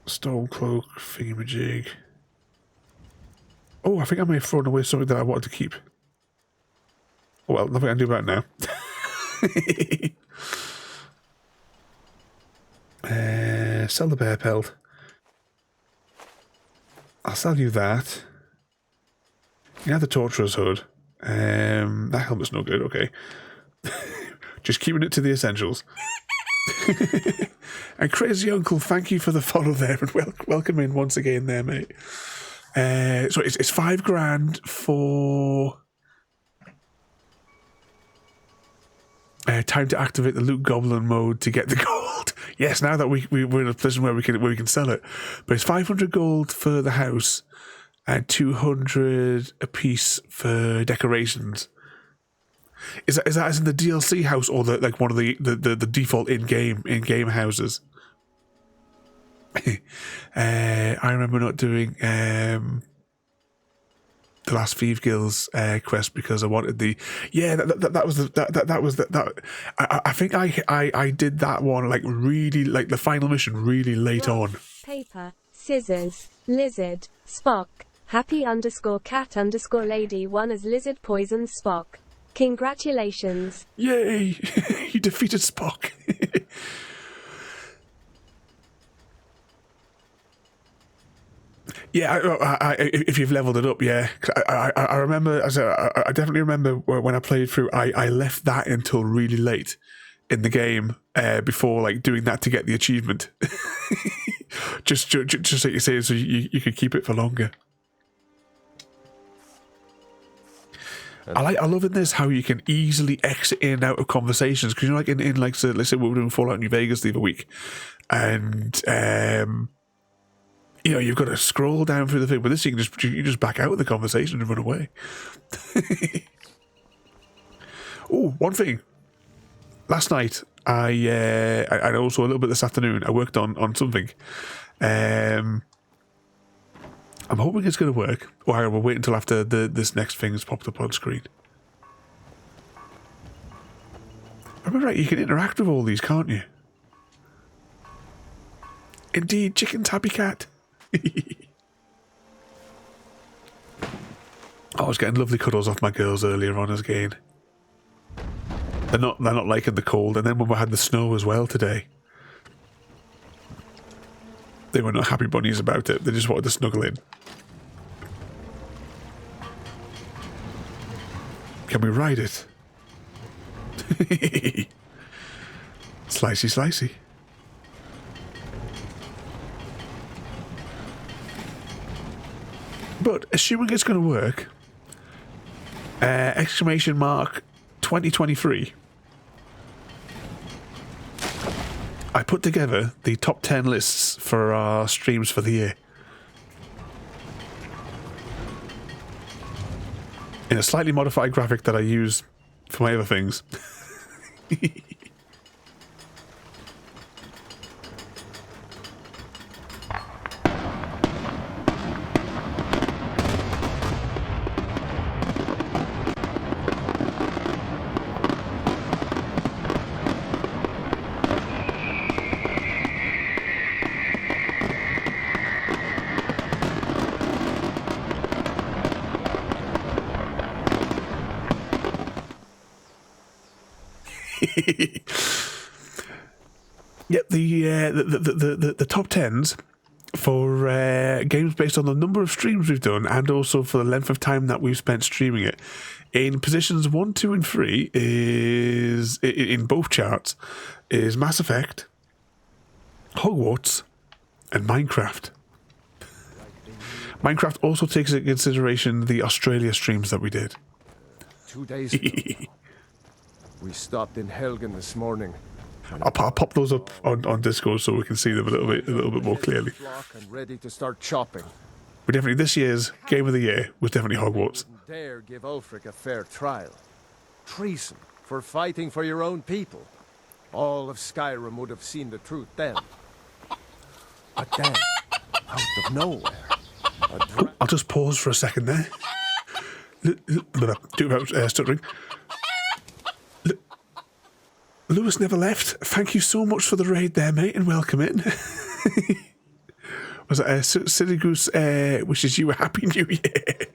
Stone Cloak, Thingamajig. Oh, I think I may have thrown away something that I wanted to keep. Oh, well, nothing I can do about it now. Sell the bear pelt. I'll sell you that. You have the Torturer's Hood. That helmet's no good, okay. Just keeping it to the essentials. And Crazy Uncle, thank you for the follow there and welcome in once again there, mate. So it's $5,000 for time to activate the Loot Goblin mode to get the gold. Yes, now that we're in a position where we can sell it. But it's 500 gold for the house and 200 a piece for decorations. Is that as in the DLC house or like one of the default in-game houses? I remember not doing the last Thief Guild's quest because I wanted the I think I did that one like really like the final mission really late on. Paper, scissors, lizard, Spock. Happy_cat_lady won as lizard poisons Spock. Congratulations. Yay! You defeated Spock. Yeah, if you've leveled it up, yeah. I remember, I definitely remember when I played through, I left that until really late in the game before like doing that to get the achievement. just like you say, so you could keep it for longer. I love in this how you can easily exit in and out of conversations because like in like so let's say we were doing Fallout New Vegas the other week, and you've got to scroll down through the thing, but this you just back out of the conversation and run away. Oh, one thing. Last night and also a little bit this afternoon I worked on something. I'm hoping it's going to work, or I will wait until after this next thing has popped up on screen. Remember, right, you can interact with all these, can't you? Indeed, chicken tabby cat. I was getting lovely cuddles off my girls earlier on again. They're not liking the cold, and then when we had the snow as well today, They were not happy bunnies about it. They just wanted to snuggle in. Can we ride it? Slicey, slicey. But assuming it's going to work, exclamation mark 2023. I put together the top 10 lists for our streams for the year. In a slightly modified graphic that I use for my other things. Yep, the top 10s for games based on the number of streams we've done and also for the length of time that we've spent streaming it. In positions 1, 2, and 3 is in both charts is Mass Effect, Hogwarts, and Minecraft. Minecraft also takes into consideration the Australia streams that we did. 2 days ago, we stopped in Helgen this morning. I'll pop those up on Discord so we can see them a little bit more clearly. And ready to start chopping. But definitely this year's Game of the Year was definitely Hogwarts. Wouldn't dare give Ulfric a fair trial. Treason for fighting for your own people. All of Skyrim would have seen the truth then. But then, out of nowhere, I'll just pause for a second there. Do about stuttering. Lewis never left. Thank you so much for the raid there, mate, and welcome in. Was it Silly Goose wishes you a happy new year?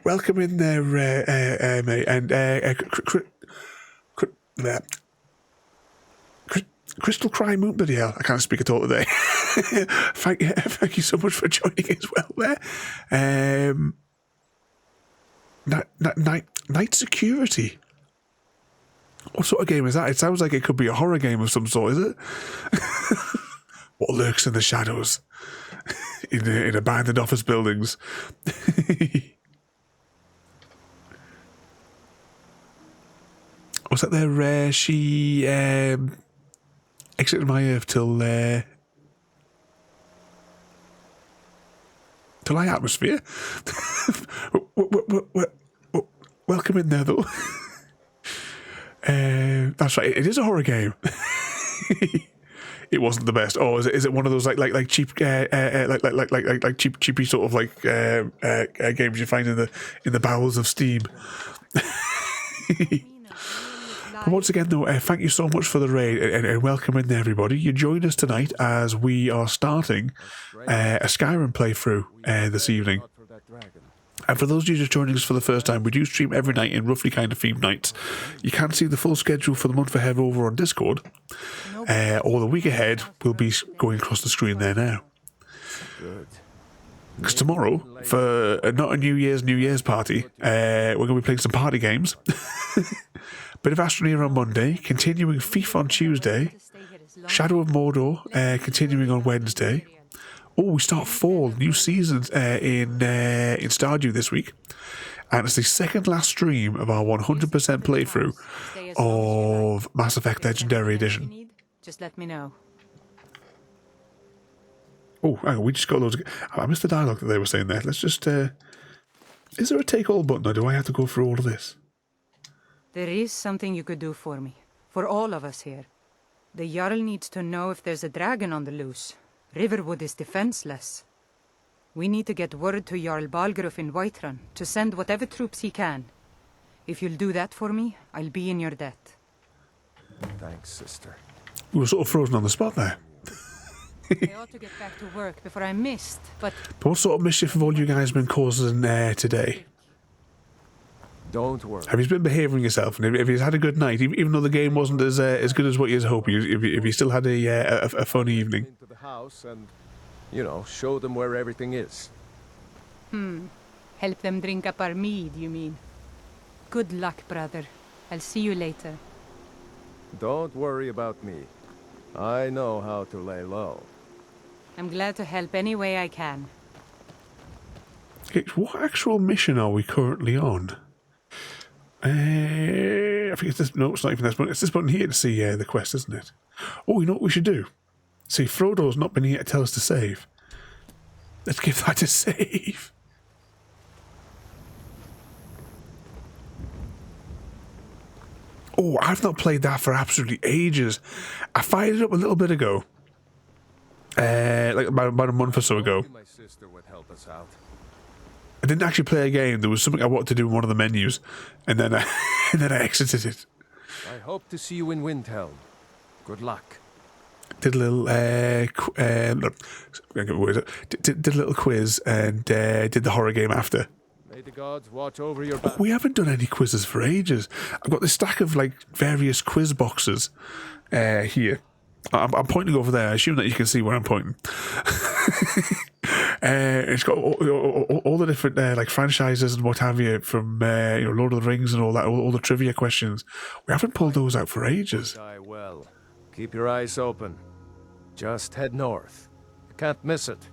Welcome in there, mate. And Crystal Cry Moon, bloody hell, I can't speak at all today. Thank you so much for joining as well there. Night Security. What sort of game is that? It sounds like it could be a horror game of some sort, is it? What lurks in the shadows? in abandoned office buildings. Was that there? She exited my earth till high atmosphere. Welcome in there, though. That's right. It is a horror game. It wasn't the best. Oh, is it one of those like cheap like cheapy sort of like games you find in the bowels of Steam? But once again, though, thank you so much for the raid and welcome in there, everybody. You join us tonight as we are starting a Skyrim playthrough this evening. And for those of you just joining us for the first time, we do stream every night in roughly kind of themed nights. You can see the full schedule for the month ahead over on Discord, or the week ahead will be going across the screen there now. Because tomorrow, for not a New Year's party, we're going to be playing some party games. Bit of Astroneer on Monday, continuing Thief on Tuesday, Shadow of Mordor continuing on Wednesday. Oh, we start fall, new seasons in Stardew this week. And it's the second last stream of our 100% playthrough of Mass Effect Legendary Edition. Just let me know. Oh, hang on, we just got loads of... I missed the dialogue that they were saying there. Let's just... is there a take all button, or do I have to go through all of this? There is something you could do for me. For all of us here. The Jarl needs to know if there's a dragon on the loose. Riverwood is defenseless. We need to get word to Jarl Balgruuf in Whiterun to send whatever troops he can. If you'll do that for me, I'll be in your debt. Thanks, sister. We were sort of frozen on the spot there. I ought to get back to work before I missed, but what sort of mischief have all you guys been causing today? Don't worry. Have you been behaving yourself? And if he's had a good night, even though the game wasn't as good as what you was hoping, if you still had a fun evening. Into the house and You know, show them where everything is. Help them drink up our mead, you mean? Good luck, brother. I'll see you later. Don't worry about me. I know how to lay low. I'm glad to help any way I can. Okay, what actual mission are we currently on? I think it's this. No, it's not even this button. It's this button here to see the quest, isn't it? Oh, you know what we should do? See, Frodo's not been here to tell us to save. Let's give that a save. Oh, I've not played that for absolutely ages. I fired it up a little bit ago. Like about a month or so ago. My sister would help us out. I didn't actually play a game. There was something I wanted to do in one of the menus, and then I exited it. I hope to see you in Windhelm. Good luck. Did a little did a little quiz and did the horror game after. May the gods watch over your back. We haven't done any quizzes for ages. I've got this stack of like various quiz boxes here. I'm pointing over there. I assume that you can see where I'm pointing. It's got all the different like franchises and what have you from Lord of the Rings and all that, all the trivia questions. We haven't pulled those out for ages. Die well. Keep your eyes open. Just head north. You can't miss it.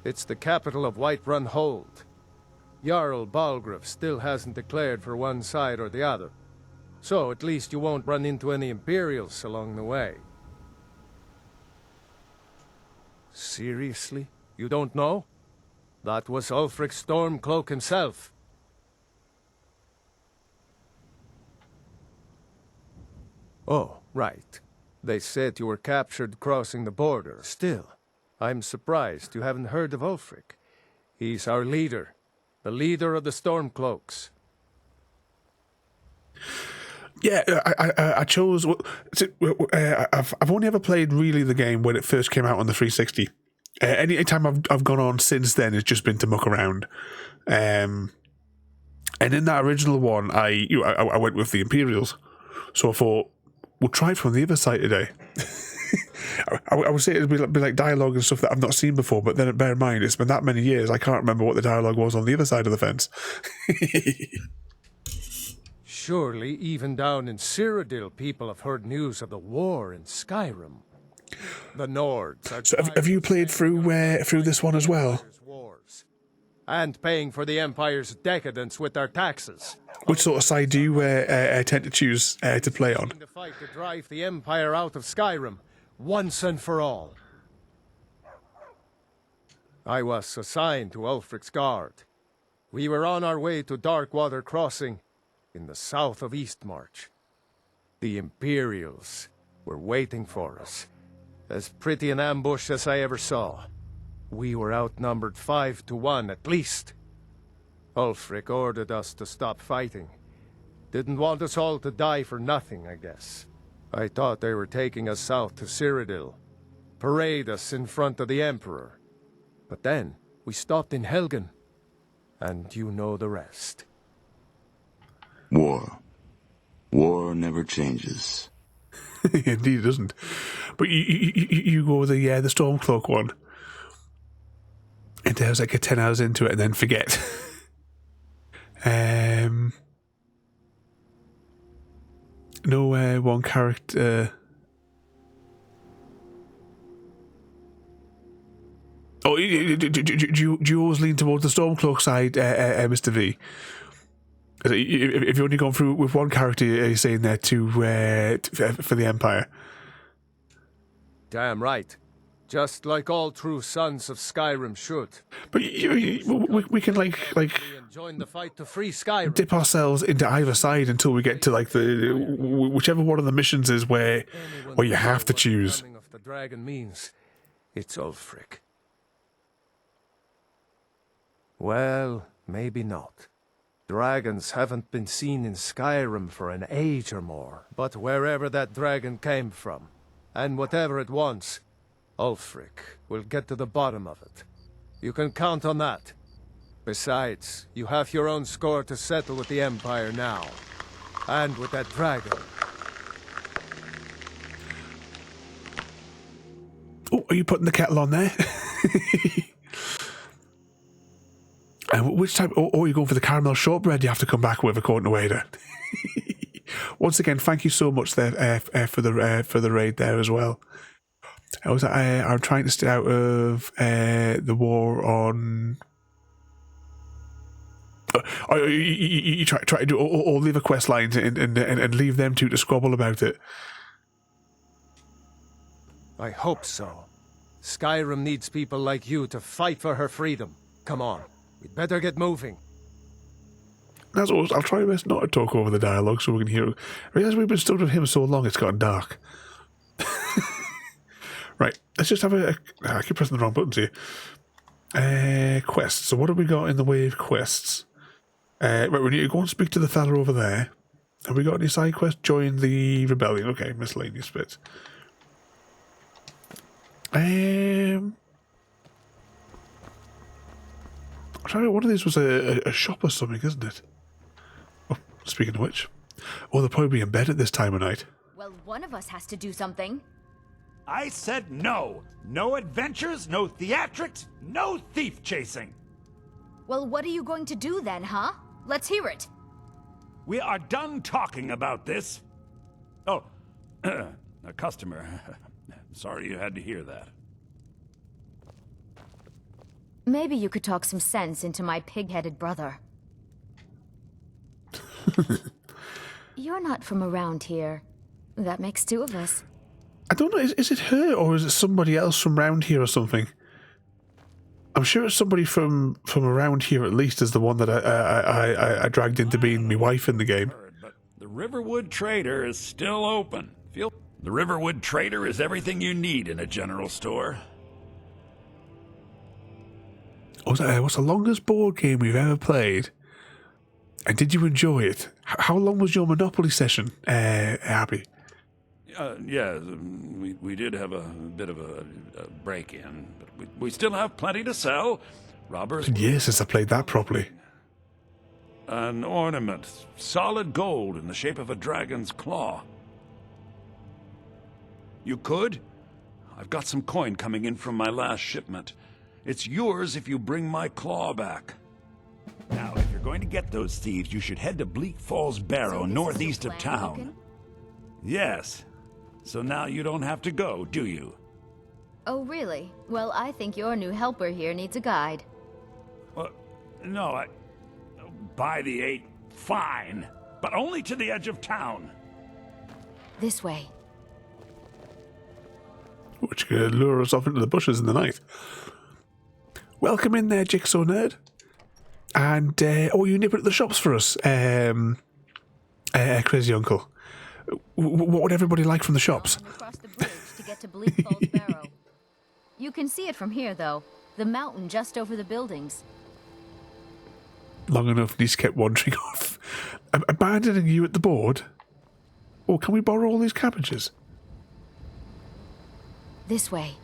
It's the capital of Whiterun Hold. Jarl Balgruuf still hasn't declared for one side or the other. So at least you won't run into any Imperials along the way. Seriously? You don't know? That was Ulfric Stormcloak himself. Oh, right. They said you were captured crossing the border. Still, I'm surprised you haven't heard of Ulfric. He's our leader. The leader of the Stormcloaks. Yeah, I chose. I've only ever played really the game when it first came out on the 360. Any time I've gone on since then, it's just been to muck around. And in that original one, I went with the Imperials. So I thought we'll try it from the other side today. I would say it'd be like dialogue and stuff that I've not seen before, but then bear in mind it's been that many years I can't remember what the dialogue was on the other side of the fence. Surely, even down in Cyrodiil, people have heard news of the war in Skyrim. The Nords are... So have you played through this one as well? Wars, and paying for the Empire's decadence with their taxes. Which sort of side do you tend to choose to play on? The fight to drive the Empire out of Skyrim, once and for all. I was assigned to Ulfric's guard. We were on our way to Darkwater Crossing, in the south of Eastmarch. The Imperials were waiting for us. As pretty an ambush as I ever saw. We were outnumbered 5 to 1 at least. Ulfric ordered us to stop fighting. Didn't want us all to die for nothing, I guess. I thought they were taking us south to Cyrodiil. Parade us in front of the Emperor. But then, we stopped in Helgen. And you know the rest. War. War never changes. Indeed it doesn't. But you go with the Stormcloak one. And there's like a 10 hours into it and then forget. No one character... Oh, do you always lean towards the Stormcloak side, Mr. V? If you've only gone through with one character, you're saying there for the Empire. Damn right. Just like all true sons of Skyrim should. But we can like join the fight to free Skyrim. Dip ourselves into either side until we get to like the whichever one of the missions is where you have to choose. Of the dragon means it's Ulfric. Well, maybe not. Dragons haven't been seen in Skyrim for an age or more. But wherever that dragon came from, and whatever it wants, Ulfric will get to the bottom of it. You can count on that. Besides, you have your own score to settle with the Empire now. And with that dragon. Oh, are you putting the kettle on there? And which type? Oh, you're going for the caramel shortbread you have to come back with, according to Wader. Once again, thank you so much there for the raid there as well. I'm trying to stay out of the war on. You try to do all the other quest lines and leave them two to squabble about it. I hope so. Skyrim needs people like you to fight for her freedom. Come on, we'd better get moving. As always, I'll try my best not to talk over the dialogue so we can hear it. I realise we've been stuck with him so long it's gotten dark. Right, let's just have I keep pressing the wrong buttons here. Quests. So what have we got in the way of quests? Right, we need to go and speak to the fella over there. Have we got any side quests? Join the rebellion. Okay, miscellaneous bits. I'm trying to, one of these was a shop or something, isn't it? Oh, speaking of which. Oh, they'll probably be in bed at this time of night. Well, one of us has to do something. I said no. No adventures, no theatrics, no thief chasing. Well, what are you going to do then, huh? Let's hear it. We are done talking about this. Oh, a customer. Sorry you had to hear that. Maybe you could talk some sense into my pig-headed brother. You're not from around here. That makes two of us. I don't know, is it her or is it somebody else from around here or something? I'm sure it's somebody from around here at least is the one that I dragged into being my wife in the game. But the Riverwood Trader is still open. The Riverwood Trader is everything you need in a general store. What's the longest board game we've ever played? And did you enjoy it? How long was your Monopoly session, Abby? Yeah, we did have a bit of a break-in, but we still have plenty to sell. Robbers. It's been years since I played that properly. An ornament, solid gold in the shape of a dragon's claw. You could? I've got some coin coming in from my last shipment. It's yours if you bring my claw back. Now, if you're going to get those thieves, you should head to Bleak Falls Barrow, northeast of town. Yes. So now you don't have to go, do you? Oh, really? Well, I think your new helper here needs a guide. Well, no, by the 8, fine. But only to the edge of town. This way. Which could lure us off into the bushes in the night. Welcome in there, Jigsaw Nerd. And, you nip at the shops for us, Crazy Uncle. What would everybody like from the shops? Across the bridge to get to Bleak Falls Barrow. You can see it from here, though. The mountain just over the buildings. Long enough, Niece kept wandering off. Abandoning you at the board? Oh, can we borrow all these cabbages? This way.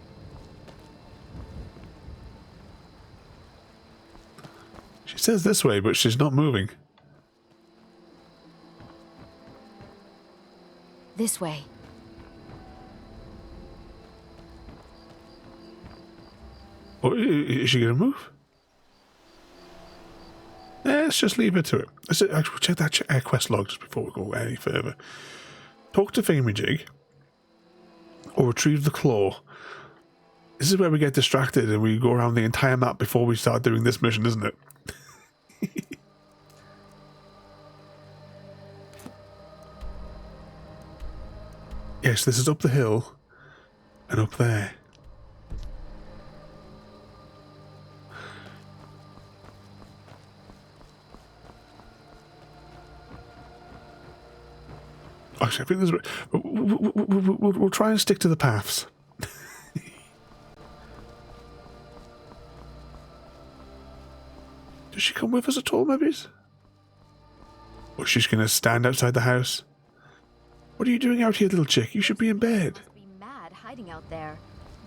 She says this way, but she's not moving. This way. Oh, is she going to move? Let's just leave her to it. Let's actually check that quest log just before we go any further. Talk to Thingamajig. Or retrieve the claw. This is where we get distracted and we go around the entire map before we start doing this mission, isn't it? Yes, this is up the hill and up there. Actually, I think there's... We'll try and stick to the paths. Does she come with us at all, maybe? Or she's going to stand outside the house? What are you doing out here, little chick? You should be in bed. Must be mad hiding out there.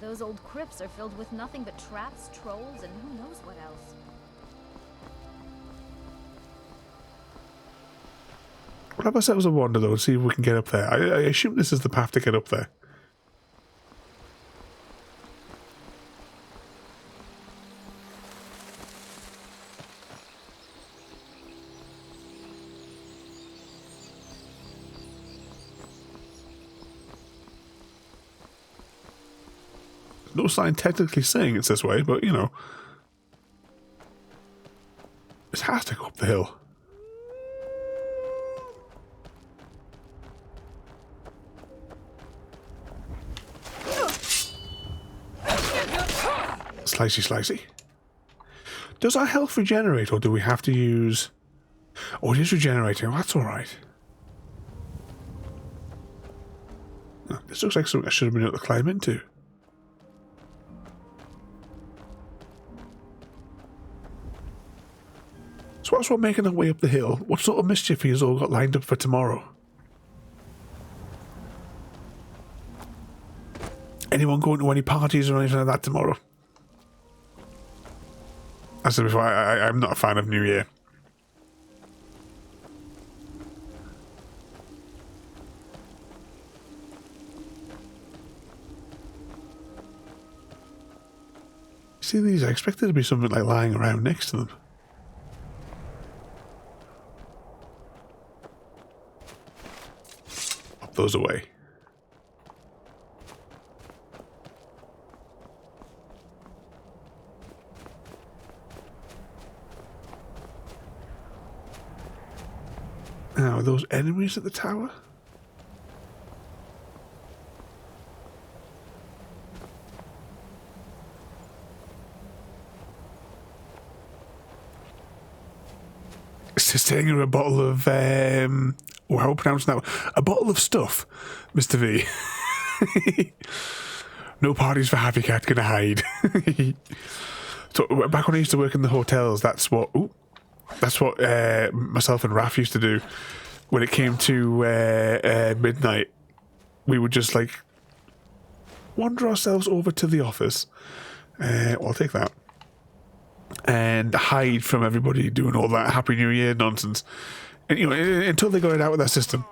Those old crypts are filled with nothing but traps, trolls, and who knows what else. We'll have ourselves a wander, though, and see if we can get up there. I assume this is the path to get up there. no sign technically saying it's this way, but you know. It has to go up the hill. Slicey, slicey. Does our health regenerate, or do we have to use... Oh, it is regenerating. Oh, that's alright. Oh, this looks like something I should have been able to climb into. So whilst we're making our way up the hill, what sort of mischief have you all got lined up for tomorrow? Anyone going to any parties or anything like that tomorrow? As I said before, I'm not a fan of New Year. See these? I expected there to be something like lying around next to them. Pop those away. Now, are those enemies at the tower? It's just taking a bottle of, how pronounced now? A bottle of stuff, Mr. V. No parties for Happy Cat, gonna hide. So, back when I used to work in the hotels, that's what myself and Raph used to do. When it came to midnight, we would just like wander ourselves over to the office. I'll take that. And hide from everybody doing all that Happy New Year nonsense. And, you know, until they got it out of their system.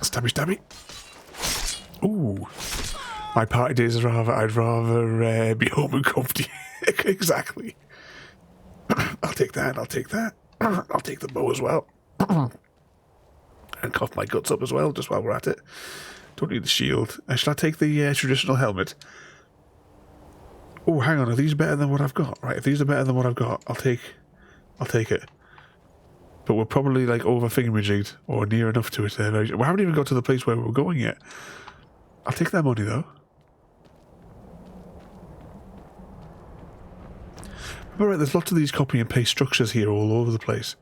Stabby, stabby. Ooh. My party days are I'd rather be home and comfy. Exactly. I'll take that, I'll take that. I'll take the bow as well. And cough my guts up as well, just while we're at it. Don't need the shield. Shall I take the traditional helmet? Oh, hang on, are these better than what I've got? Right, if these are better than what I've got, I'll take it. But we're probably like over thingamajiged, or near enough to it. We haven't even got to the place where we're going yet. I'll take that money though. Alright, there's lots of these copy and paste structures here all over the place.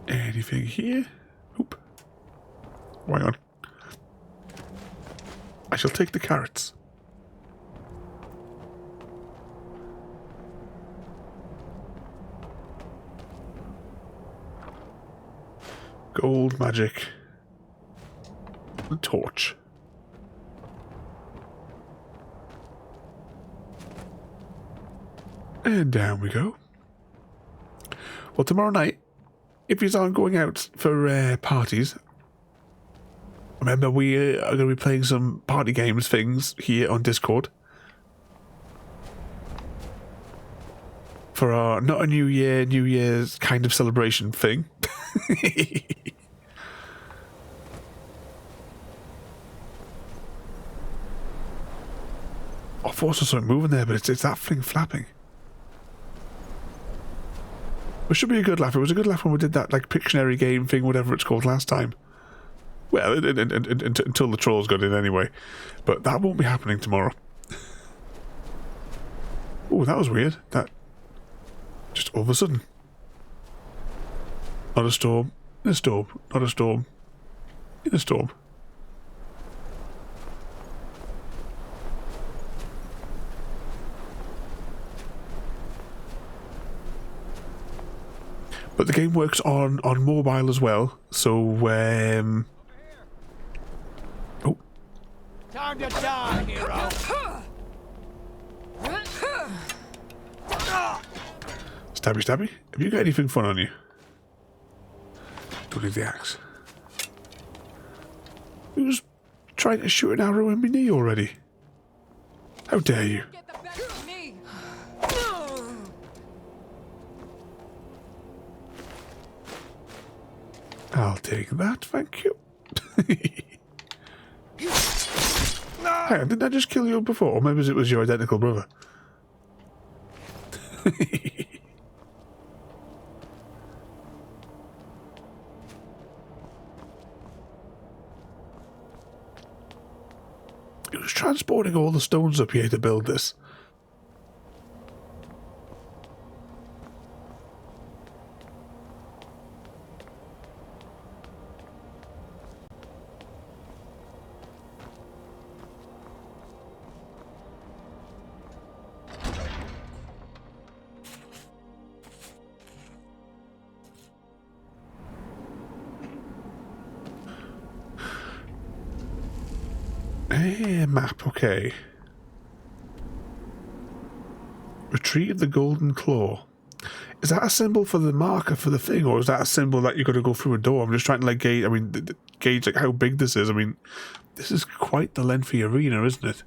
Anything here? Oop. Hang on. I shall take the carrots. Gold, magic, and torch. And down we go. Well, tomorrow night, if you aren't going out for parties, remember we are going to be playing some party games things here on Discord. For our, not a New Year's kind of celebration thing. I thought I saw something moving there, but it's that thing flapping. It should be a good laugh. It was a good laugh when we did that like Pictionary game thing, whatever it's called last time. Well, until the trolls got in anyway. But that won't be happening tomorrow. Oh, that was weird. That just all of a sudden. Not a storm. In a storm. Not a storm. In a storm. But the game works on mobile as well, so oh. Time to die, hero. Stabby stabby. Have you got anything fun on you? Don't need the axe. Who's trying to shoot an arrow in my knee already? How dare you? I'll take that, thank you. Hang on, didn't I just kill you before? Or maybe it was your identical brother. He was transporting all the stones up here to build this. Map, okay. Retrieve the golden claw. Is that a symbol for the marker for the thing, or is that a symbol that you've got to go through a door? I'm just trying to like gauge. I mean, gauge like how big this is. I mean, this is quite the lengthy arena, isn't it?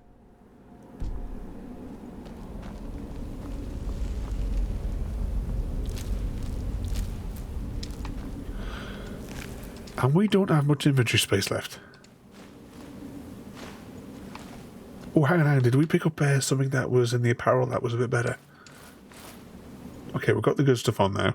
And we don't have much inventory space left. Oh, hang on, did we pick up something that was in the apparel that was a bit better? Okay, we've got the good stuff on now.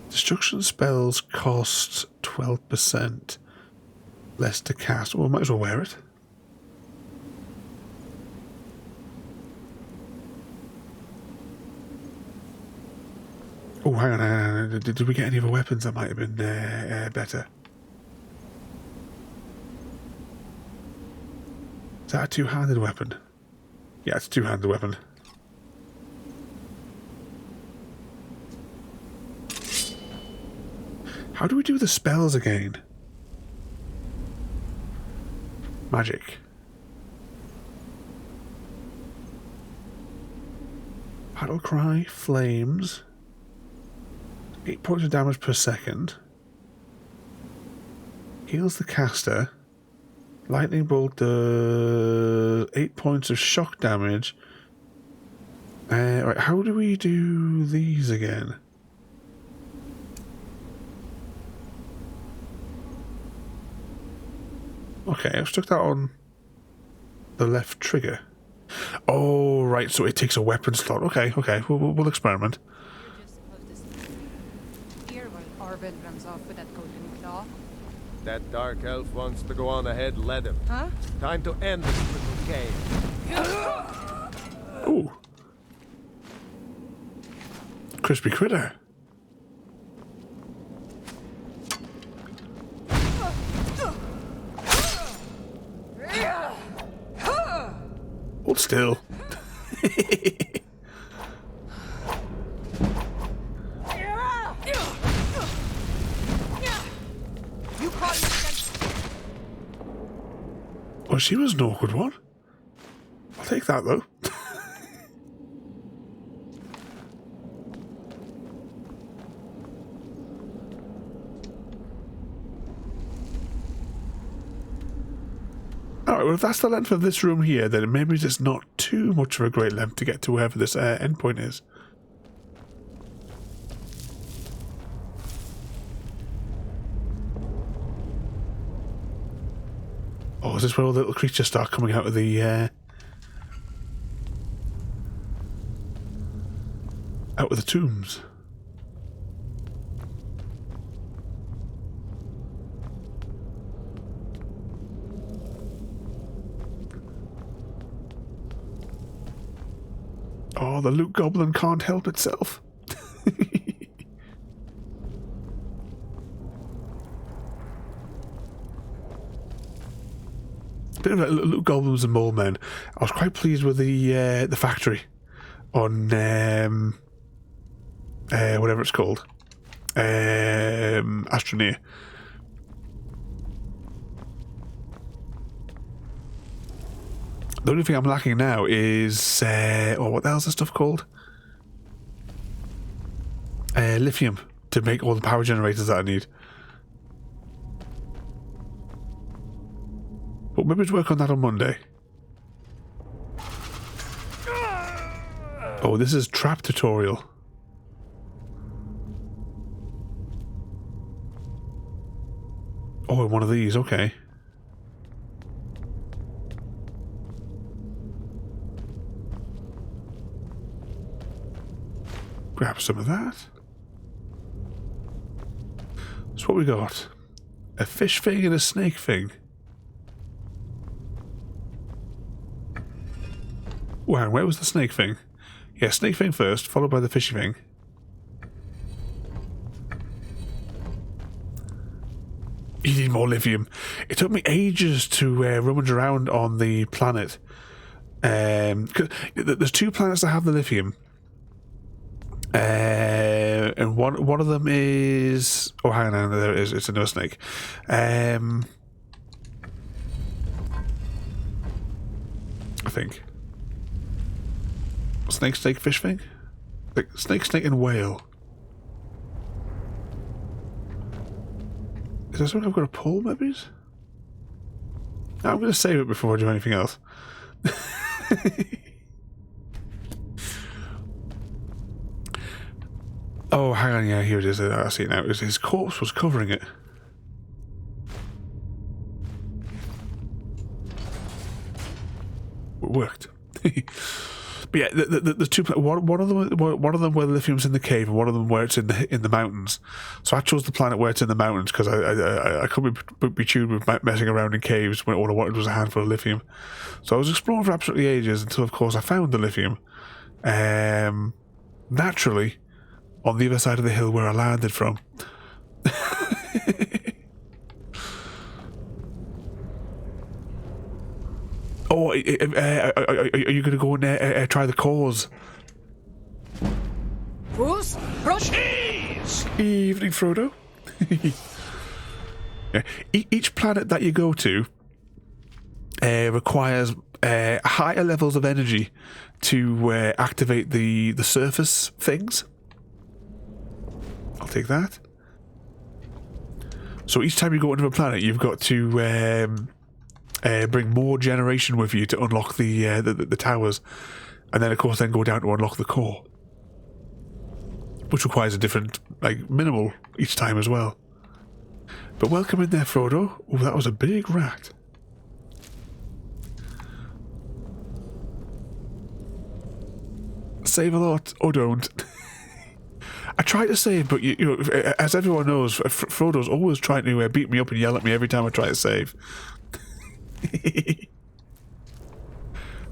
Destruction spells cost 12% less to cast. Well, might as well wear it. Oh, hang on. Did we get any other weapons that might have been better? Is that a two-handed weapon? Yeah, it's a two-handed weapon. How do we do the spells again? Magic. Battle cry, flames. 8 points of damage per second. Heals the caster. Lightning bolt does 8 points of shock damage. Right, how do we do these again? Okay, I've stuck that on the left trigger. Oh, right, so it takes a weapon slot. Okay, we'll experiment. Runs off with that golden claw. That dark elf wants to go on ahead, let him. Huh? Time to end this little game. Ooh. Crispy critter. Hold still. Oh, she was an awkward one. I'll take that, though. Alright, well, if that's the length of this room here, then maybe it's not too much of a great length to get to wherever this endpoint is. Oh, is this where all the little creatures start coming out of the tombs? Oh, the loot goblin can't help itself. Bit of like loot goblins and mole men. I was quite pleased with the factory on whatever it's called, Astroneer. The only thing I'm lacking now is what the hell's this stuff called? Lithium to make all the power generators that I need. But maybe we'll work on that on Monday. Oh, this is trap tutorial. Oh, one of these, okay. Grab some of that. So what we got? A fish thing and a snake thing. Wow, where was the snake thing? Yeah, snake thing first, followed by the fishy thing. You need more lithium. It took me ages to rummage around on the planet. 'Cause there's 2 planets that have the lithium. And one of them is... Oh, hang on, there it is. It's another snake. I think. Snake, fish thing? Like, snake, and whale. Is there something I've got to pull, maybe? No, I'm going to save it before I do anything else. Oh, hang on, yeah, here it is. I see it now. His corpse was covering it. It worked. But yeah, the 2. One of them where the lithium's in the cave, and one of them where it's in the mountains. So I chose the planet where it's in the mountains because I couldn't be tuned with messing around in caves when all I wanted was a handful of lithium. So I was exploring for absolutely ages until, of course, I found the lithium. Naturally, on the other side of the hill where I landed from. Oh, are you going to go and try the cause? Evening, Frodo. Yeah. Each planet that you go to requires higher levels of energy to activate the surface things. I'll take that. So each time you go into a planet, you've got to bring more generation with you to unlock the towers, and then of course go down to unlock the core, which requires a different minimal each time as well. But welcome in there, Frodo. Oh, that was a big rat. Save a lot or don't. I try to save, but you know, as everyone knows, Frodo's always trying to beat me up and yell at me every time I try to save.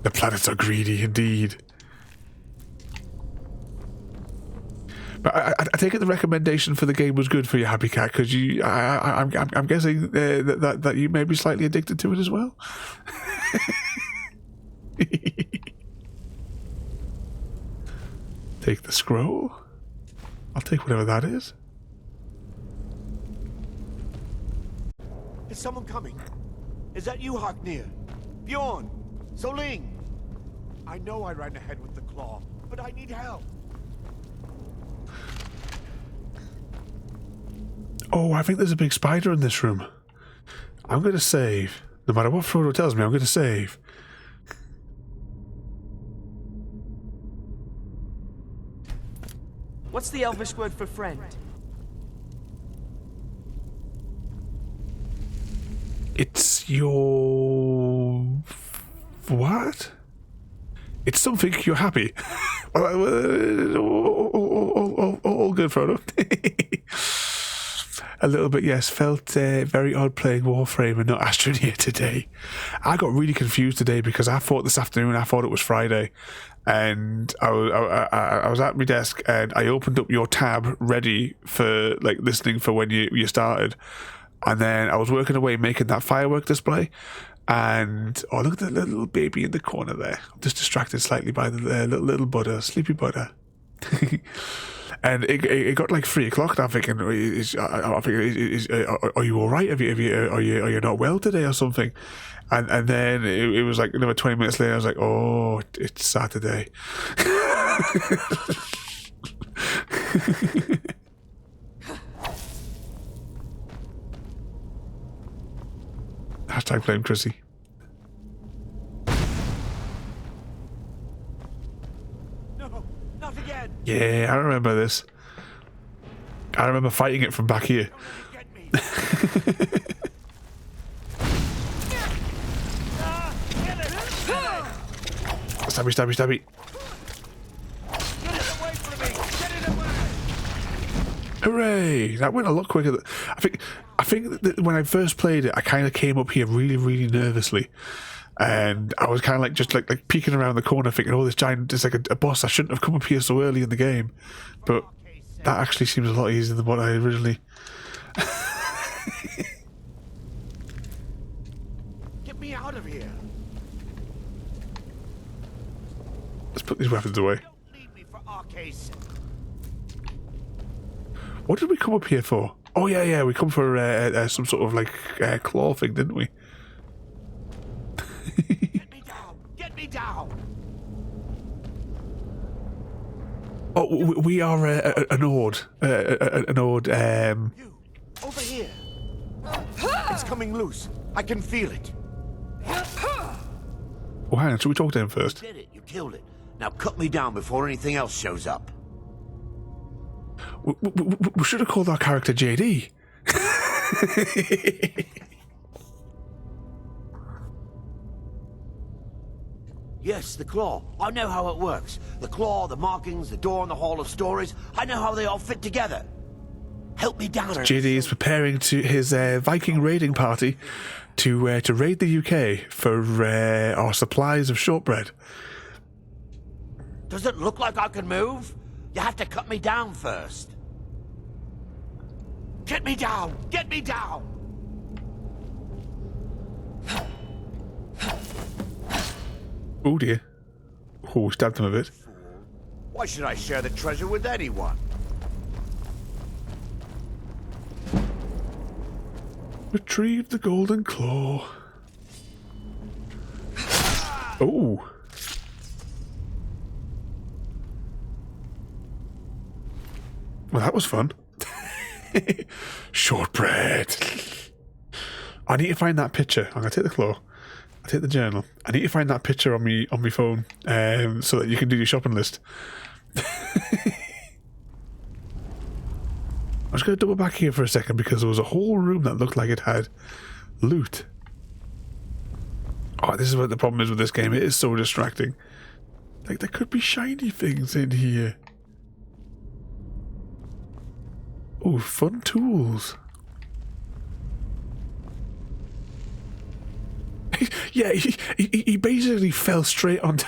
The planets are greedy indeed. But I take it the recommendation for the game was good for you, Happy Cat, because I'm guessing that you may be slightly addicted to it as well. Take the scroll. I'll take whatever that is. Is someone coming? Is that you, Haknir? Bjorn? Soling? I know I ran ahead with the claw, but I need help. Oh, I think there's a big spider in this room. I'm going to save. No matter what Frodo tells me, I'm going to save. What's the Elvish word for friend? It's your... what? It's something you're happy. All good, Frodo. A little bit, yes. Felt very odd playing Warframe and not Astrid here today. I got really confused today because I thought this afternoon, I thought it was Friday. And I was at my desk and I opened up your tab ready for listening for when you started. And then I was working away making that firework display. And oh, look at the little baby in the corner there. I'm just distracted slightly by the little Buddha, sleepy Buddha. And it got 3 o'clock, and I'm thinking, are you all right? Are you not well today or something? And then it was another 20 minutes later. I was like, oh, it's Saturday. Hashtag blame Chrissy. No, not again. Yeah, I remember this. I remember fighting it from back here. Stabby, stabby, stabby. Hooray! That went a lot quicker. I think that when I first played it, I kind of came up here really, really nervously, and I was kind of like just like peeking around the corner, thinking, "Oh, this giant is like a boss. I shouldn't have come up here so early in the game." But that actually seems a lot easier than what I originally. Get me out of here. Let's put these weapons away. What did we come up here for? Oh yeah, we come for some sort of like claw thing, didn't we? Get me down! Get me down! Oh, we are an Ord. An Ord. Over here. It's coming loose. I can feel it. Oh, hang on. Should we talk to him first? You did it. You killed it. Now cut me down before anything else shows up. We should have called our character JD. Yes, the claw. I know how it works. The claw, the markings, the door in the Hall of Stories. I know how they all fit together. Help me down. JD is preparing to his Viking raiding party to raid the UK for our supplies of shortbread. Does it look like I can move? You have to cut me down first. Get me down! Get me down! Oh dear. Oh, stabbed him a bit. Why should I share the treasure with anyone? Retrieve the golden claw. Oh. Well, that was fun. Shortbread. I need to find that picture. I'm gonna take the claw. I take the journal. I need to find that picture on me phone, so that you can do your shopping list. I'm just gonna double back here for a second because there was a whole room that looked like it had loot. Oh, this is what the problem is with this game. It is so distracting. Like there could be shiny things in here. Oh, fun tools. Yeah, he basically fell straight onto.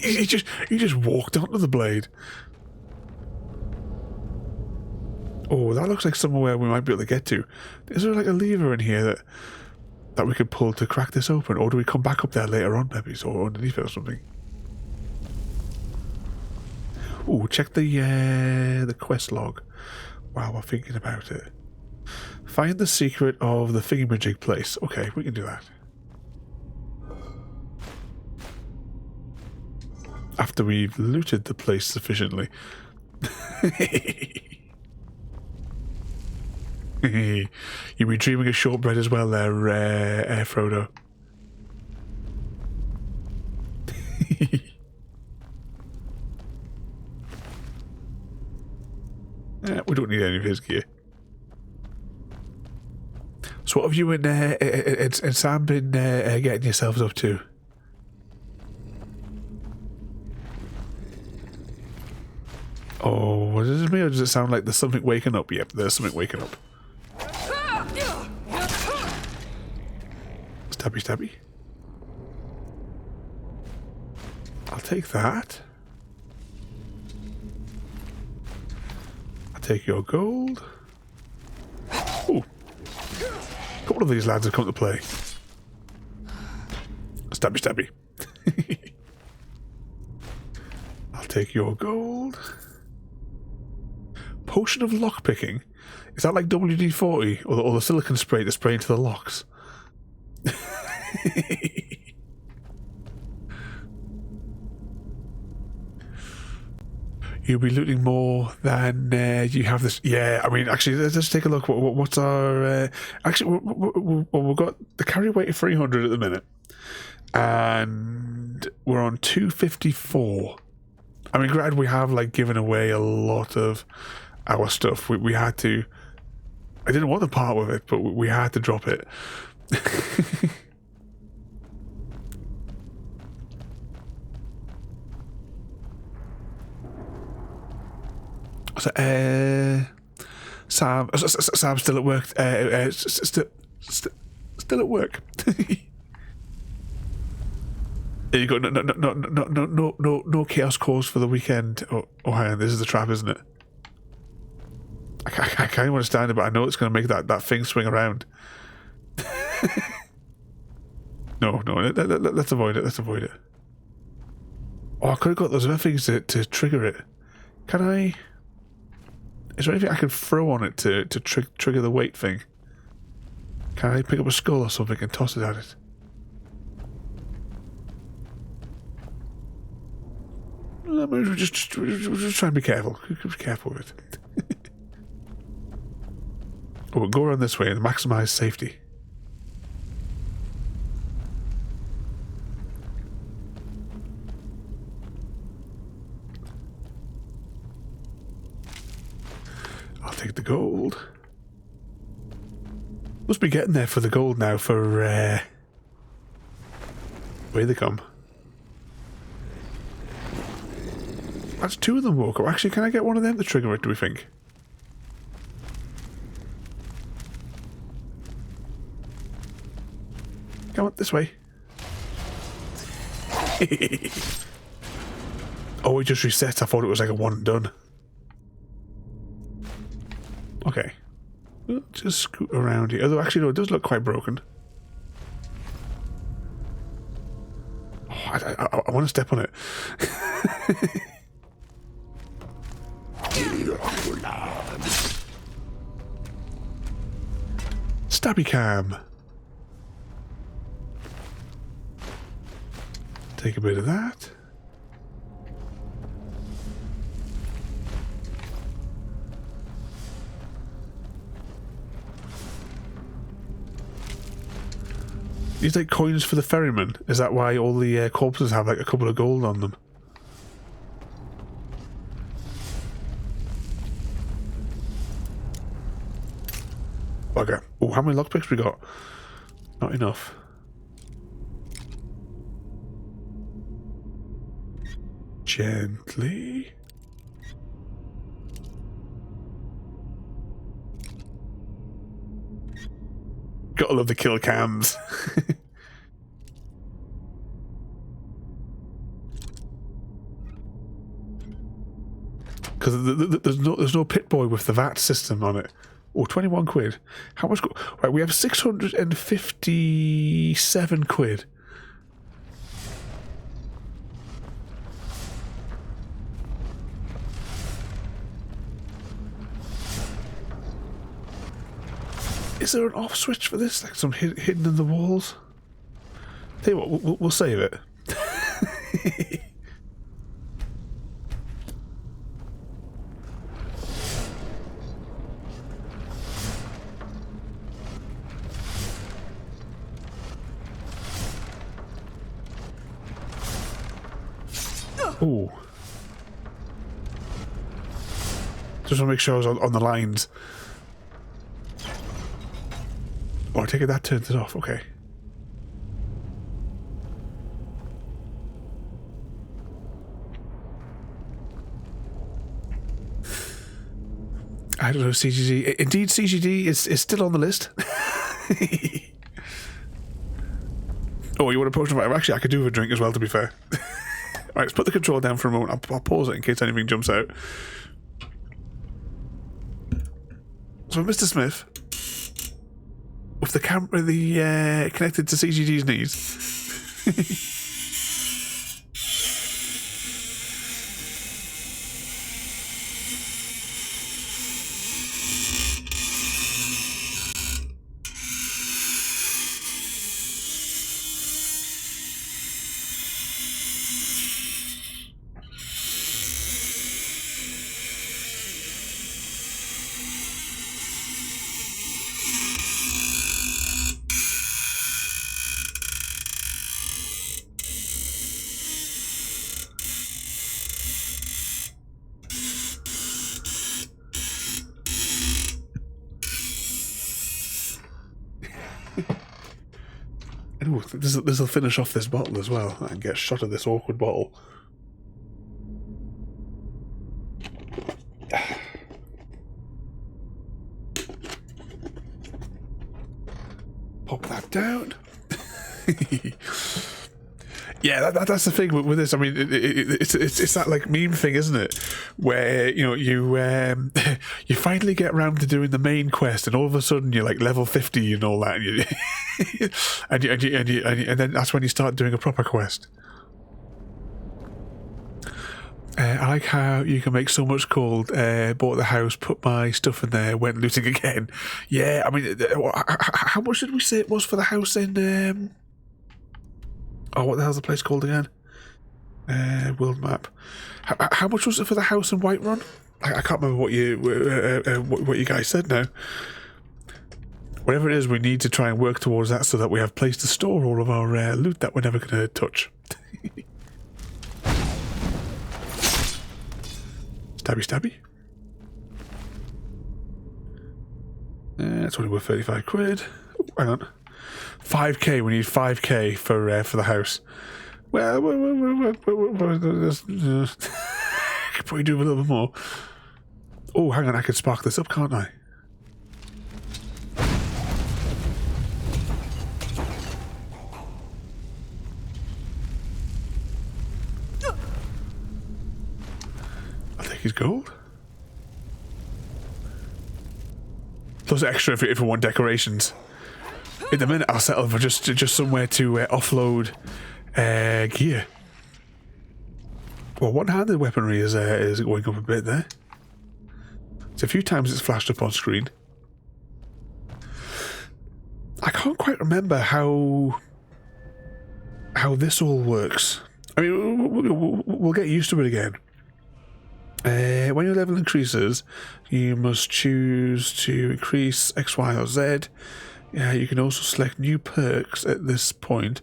he just walked onto the blade. Oh, that looks like somewhere we might be able to get to. Is there like a lever in here that we could pull to crack this open, or do we come back up there later on, maybe, or underneath it or something? Oh, check the quest log. Wow, we're thinking about it. Find the secret of the thingamajig place. Okay, we can do that. After we've looted the place sufficiently. You'll be dreaming of shortbread as well there, Frodo. We don't need any of his gear. So what have you and Sam been getting yourselves up to? Oh, is it me or does it sound like there's something waking up? Yep, there's something waking up. Stabby, stabby. I'll take that. I'll take your gold. Ooh. A couple of these lads have come to play. Stabby, stabby. I'll take your gold. Potion of lockpicking. Is that like WD-40 or the silicon spray to spray into the locks? You'll be looting more than you have this. Yeah, I mean, actually, let's take a look. What's our... actually, we've got the carry weight of 300 at the minute. And we're on 254. I mean, granted, we have like given away a lot of our stuff. We had to... I didn't want to part with it, but we had to drop it. Sam's still at work. Still at work. There you go. No chaos calls for the weekend. Oh, hang on. This is the trap, isn't it? I can't even understand it, but I know it's going to make that thing swing around. No. Let's avoid it. Let's avoid it. Oh, I could have got those other things to trigger it. Can I? Is there anything I can throw on it to trigger the weight thing? Can I pick up a skull or something and toss it at it? Just try and be careful. Be careful with it. Oh, we'll go around this way and maximize safety. I'll take the gold. Must be getting there for the gold now for where they come. That's two of them woke up. Actually, can I get one of them to trigger it, do we think? Come on, this way. Oh, it just resets. I thought it was like a one and done. Okay. We'll just scoot around here. Although, actually, no, it does look quite broken. Oh, I want to step on it. Stabby cam. Take a bit of that. These like coins for the ferryman. Is that why all the corpses have like a couple of gold on them? Bugger. Oh, how many lockpicks we got? Not enough. Gently. Gotta love the kill cams. Because there's no pit boy with the VAT system on it. Oh, 21 quid. How much? Right, we have 657 quid. Is there an off switch for this? Like some hidden in the walls? Tell you what, we'll save it. Ooh. Just want to make sure I was on the lines. Oh, I take it that turns it off. Okay. I don't know, CGD. Indeed, CGD is still on the list. Oh, you want a potion of... Actually, I could do with a drink as well, to be fair. Alright, let's put the control down for a moment. I'll pause it in case anything jumps out. So, Mr. Smith, with the camera connected to CGD's knees. Ooh, this will finish off this bottle as well and get a shot of this awkward bottle. down. Yeah, that's the thing with this. I mean, it's that like meme thing, isn't it? Where you finally get around to doing the main quest, and all of a sudden you're like level 50 and all that, and then that's when you start doing a proper quest. I like how you can make so much gold. Bought the house, put my stuff in there, went looting again. Yeah, I mean, how much did we say it was for the house in? Oh, what the hell's the place called again? World map. How much was it for the house in Whiterun? I can't remember what you guys said now. Whatever it is, we need to try and work towards that so that we have place to store all of our loot that we're never going to touch. Stabby, stabby. It's only worth 35 quid. Oh, hang on. 5k, we need 5k for the house. Well, could probably do a little bit more. Oh, hang on, I can spark this up, can't I? I'll take his gold. Plus extra if you want decorations. In the minute, I'll settle for just somewhere to offload gear. Well, one-handed weaponry is going up a bit there. It's a few times it's flashed up on screen. I can't quite remember how this all works. I mean, we'll get used to it again. When your level increases, you must choose to increase X, Y, or Z. Yeah, you can also select new perks at this point,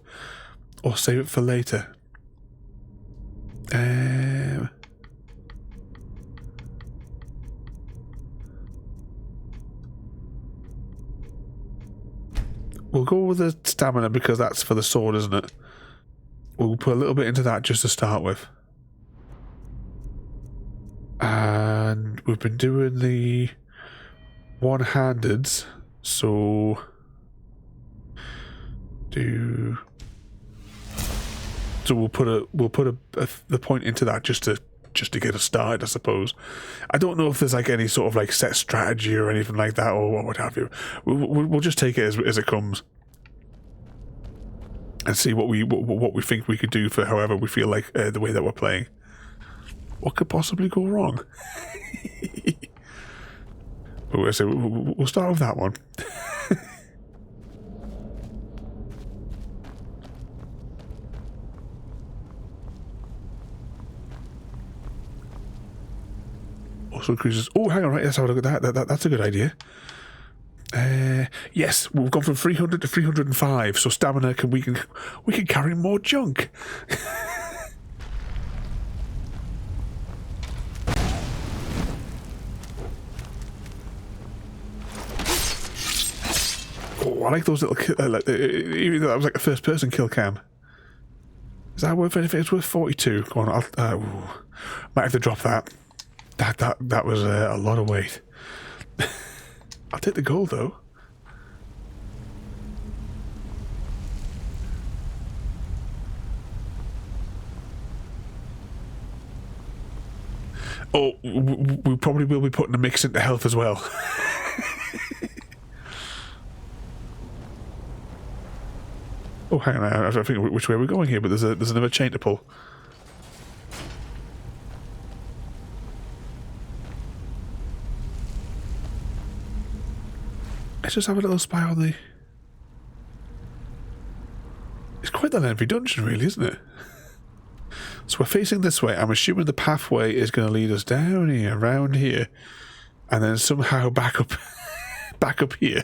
or save it for later. We'll go with the stamina because that's for the sword, isn't it? We'll put a little bit into that just to start with. And we've been doing the one-handeds, so we'll put the point into that just to get us started, I suppose. I don't know if there's like any sort of like set strategy or anything like that, or what have you. We'll just take it as it comes, and see what we think we could do for however we feel like the way that we're playing. What could possibly go wrong? So we'll start with that one. Also increases. Oh, hang on, right. Let's have a look at that. That's a good idea. Yes, we've gone from 300 to 305. So stamina we can carry more junk. Oh, I like those little. Even though that was like a first-person kill cam. Is that worth anything? It's worth 42. Go on, might have to drop that. That was a lot of weight. I'll take the gold though. Oh, we probably will be putting a mix into health as well. Oh, hang on, I don't think which way we're going here, but there's another chain to pull. Let's just have a little spy on the... It's quite the lengthy dungeon, really, isn't it? So we're facing this way. I'm assuming the pathway is going to lead us down here, around here, and then somehow back up, back up here.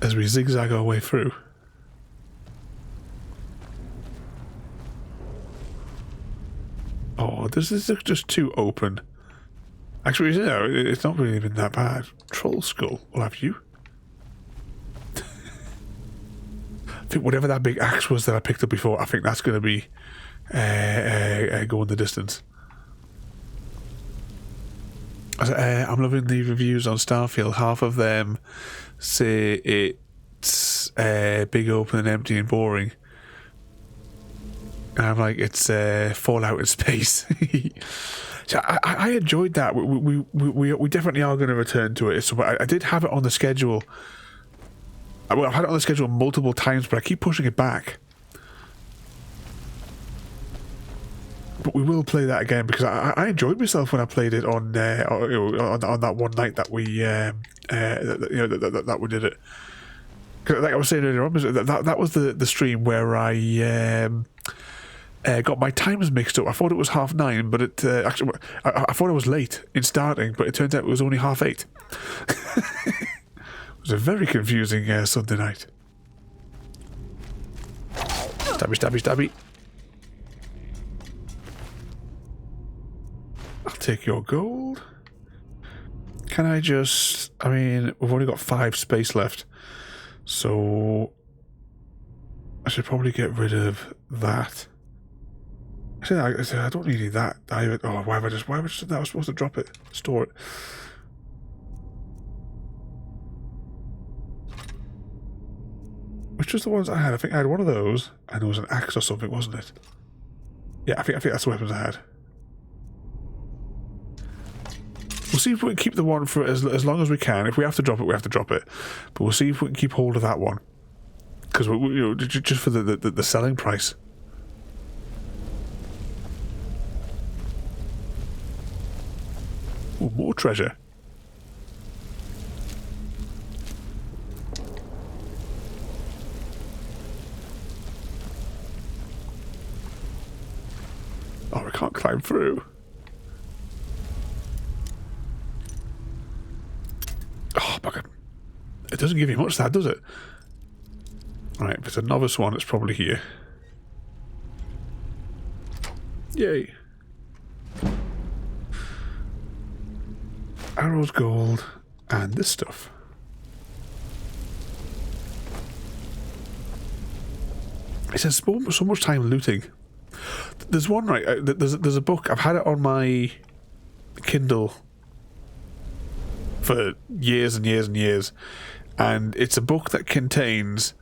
As we zigzag our way through. Oh, this is just too open. Actually, no, it's not really even that bad. Troll skull. We'll have you. I think whatever that big axe was that I picked up before, I think that's going to be going the distance. I'm loving the reviews on Starfield. Half of them say it's big, open, and empty and boring. And I'm like, it's Fallout in space. So I enjoyed that. We definitely are going to return to it. So I did have it on the schedule. Well, I've had it on the schedule multiple times, but I keep pushing it back. But we will play that again because I enjoyed myself when I played it on that one night that we that we did it. Like I was saying earlier on, that was the stream where I got my times mixed up. I thought it was 9:30, but it actually I thought I was late in starting, but it turns out it was only 8:30. It was a very confusing Sunday night. Stabby, stabby, stabby. I'll take your gold. Can I just... I mean, we've only got 5 space left. So... I should probably get rid of that. I don't really need that. Why have I just done that? I was supposed to drop it. Store it. Which was the ones I had? I think I had one of those, and there was an axe or something, wasn't it? Yeah, I think that's the weapons I had. We'll see if we can keep the one for as long as we can. If we have to drop it, we have to drop it. But we'll see if we can keep hold of that one, because just for the selling price. Ooh, more treasure. Oh, we can't climb through. Oh, bugger. It doesn't give you much, that, does it? Right, if it's a novice one, it's probably here. Yay. Arrows, gold, and this stuff. It says so much time looting. There's one, right, there's a book. I've had it on my Kindle for years and years and years, and it's a book that contains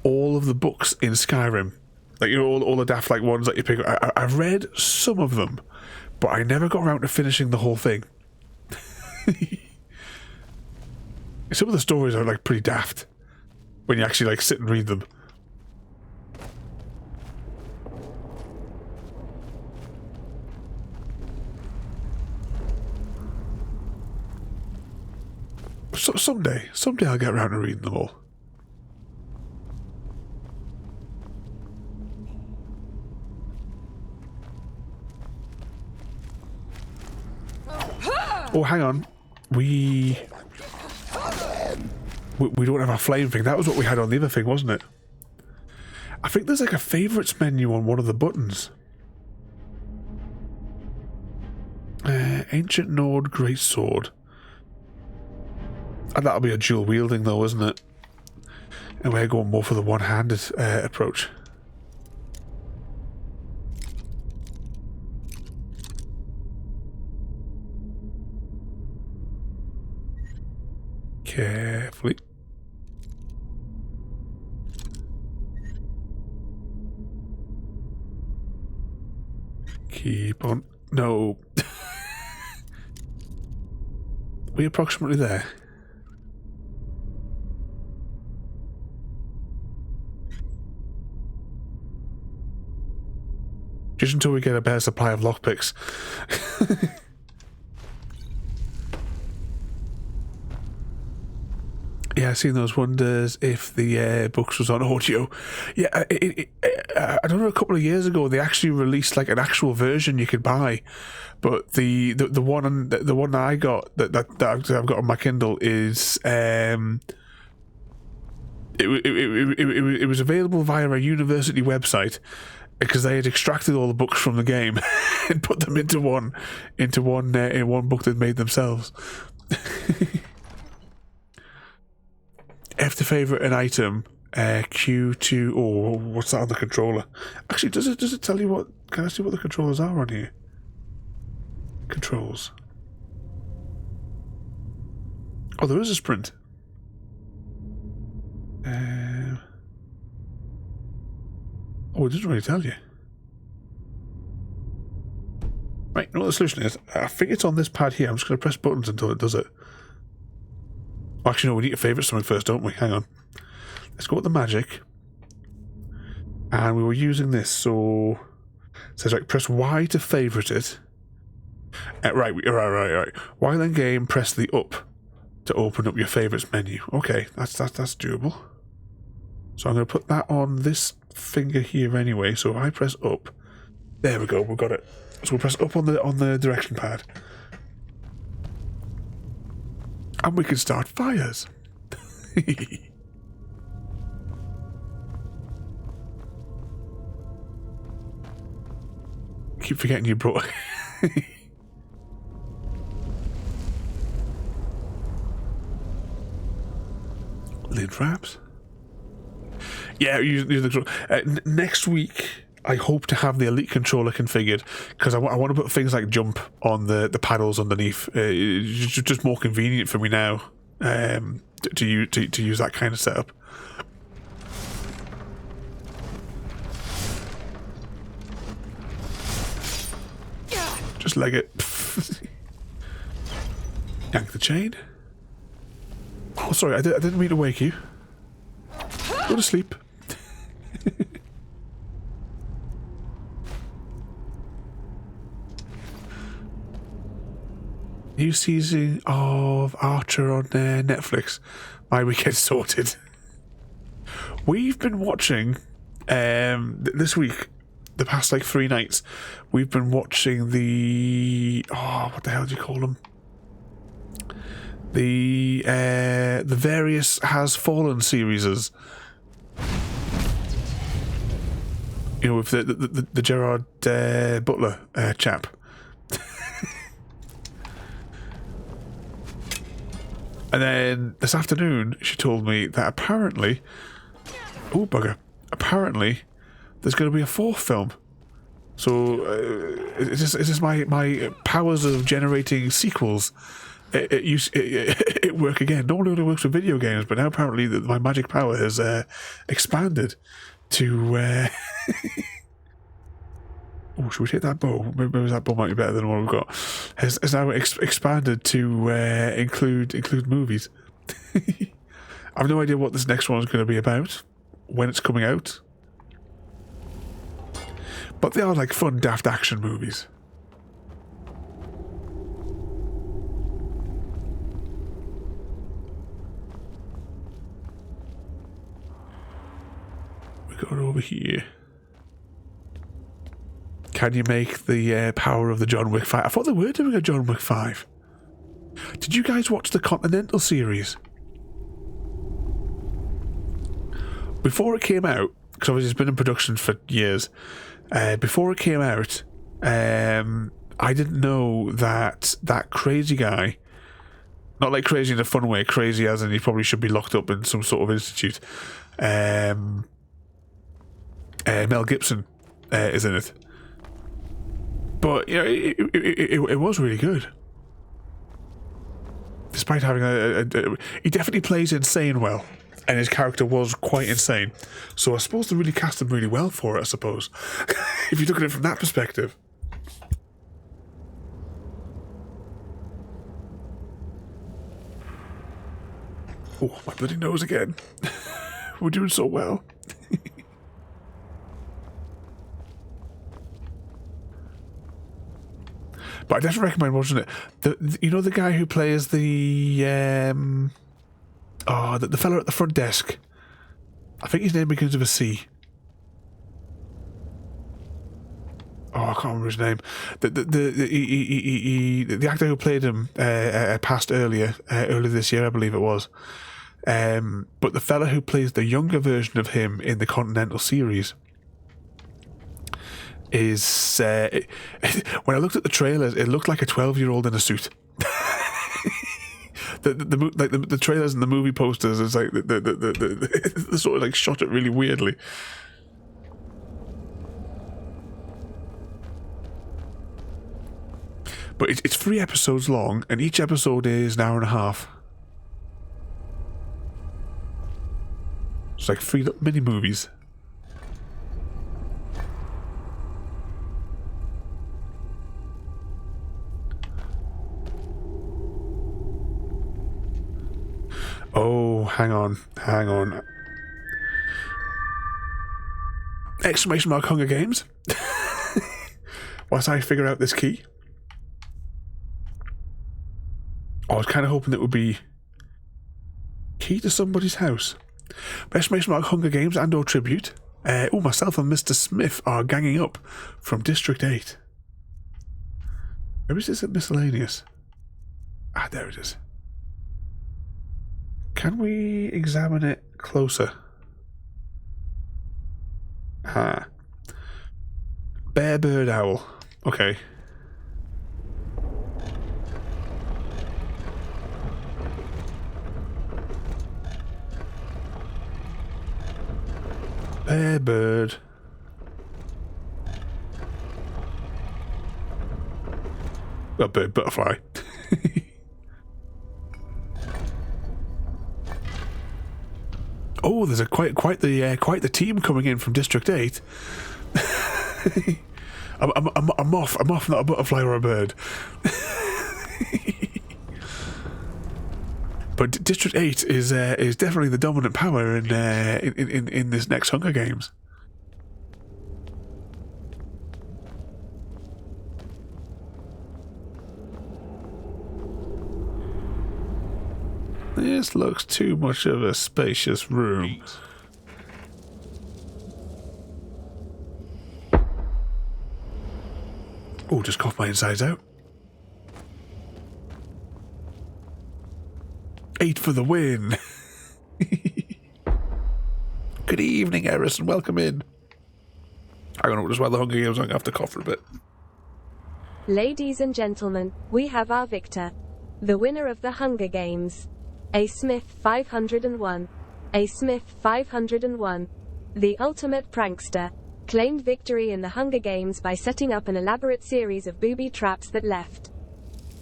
all of the books in Skyrim, like, you know, all the daft like ones that you pick up. I've read some of them, but I never got around to finishing the whole thing. Some of the stories are like pretty daft when you actually like sit and read them. Someday I'll get around to reading them all. Oh, hang on. We don't have our flame thing. That was what we had on the other thing, wasn't it? I think there's like a favourites menu on one of the buttons. Ancient Nord Greatsword. And that'll be a dual wielding though, isn't it? And we're going more for the one-handed approach. Carefully. Keep on. No. We're approximately there. Just until we get a better supply of lockpicks. Yeah, I've seen those wonders if the books was on audio. Yeah, I don't know, a couple of years ago they actually released like an actual version you could buy, but the one that I got that I've got on my Kindle is it was available via a university website because they had extracted all the books from the game and put them into one book they'd made themselves. F to favourite an item, Q to... Oh, what's that on the controller? Actually, does it tell you what... Can I see what the controllers are on here? Controls. Oh, there is a sprint. Oh, it doesn't really tell you. Right, you know what the solution is? I think it's on this pad here. I'm just going to press buttons until it does it. Actually, no, we need to favourite something first, don't we? Hang on. Let's go with the magic. And we were using this, so... It says, like, press Y to favourite it. Right. While in game, press the up to open up your favourites menu. Okay, that's doable. So I'm going to put that on this finger here anyway. So if I press up, there we go, we've got it. So we'll press up on the direction pad, and we can start fires. Keep forgetting you brought. Lid wraps. Yeah, next week I hope to have the Elite controller configured, because I want to put things like jump on the paddles underneath. It's just more convenient for me now to use that kind of setup. Just leg it. Yank the chain. Oh, sorry, I didn't mean to wake you. Go to sleep. New season of Archer on Netflix. My weekend sorted. We've been watching this week, the past like 3 nights. We've been watching the what the hell do you call them? The various Has Fallen series. You know, with the Gerard Butler chap. And then this afternoon, she told me that apparently... Oh, bugger. Apparently, there's going to be a 4th film. So, is this my powers of generating sequels? It work again. Normally only works with video games, but now apparently my magic power has expanded to... Oh, should we take that bow? Maybe that bow might be better than what we've got. Has now expanded to include movies. I've no idea what this next one is going to be about, when it's coming out. But they are like fun, daft action movies. We got it over here. Can you make the power of the John Wick 5? I thought they were doing a John Wick 5. Did you guys watch the Continental series? Before it came out, because obviously it's been in production for years, before it came out, I didn't know that crazy guy, not like crazy in a fun way, crazy as in he probably should be locked up in some sort of institute, Mel Gibson is in it. But, you know, it was really good. Despite having he definitely plays insane well. And his character was quite insane. So I suppose they really cast him really well for it, I suppose. If you look at it from that perspective. Oh, my bloody nose again. We're doing so well. But I definitely recommend watching it. You know the guy who plays the fella at the front desk. I think his name begins with a C. Oh, I can't remember his name. The actor who played him passed earlier this year, I believe it was. But the fella who plays the younger version of him in the Continental series is when I looked at the trailers, it looked like a 12-year-old in a suit. the trailers and the movie posters is like the sort of like shot it really weirdly. But it's 3 episodes long, and each episode is an hour and a half. It's like 3 mini movies. Oh, hang on. Exclamation mark Hunger Games. Whilst I figure out this key. I was kind of hoping it would be key to somebody's house. Exclamation mark Hunger Games and or tribute. Myself and Mr. Smith are ganging up from District 8. Where is this at miscellaneous? Ah, there it is. Can we examine it closer? Ah. Bear, bird, owl. Okay. Bear, bird. A bird, butterfly. Oh, there's quite the team coming in from District 8. I'm off, not a butterfly or a bird. But District 8 is definitely the dominant power in this next Hunger Games. This looks too much of a spacious room. Oh, just coughed my insides out. 8 for the win. Good evening, Eris, and welcome in. Hang on, just while the Hunger Games, I'm going to have to cough for a bit. Ladies and gentlemen, we have our victor. The winner of the Hunger Games. A Smith 501. A Smith 501. The ultimate prankster. Claimed victory in the Hunger Games by setting up an elaborate series of booby traps that left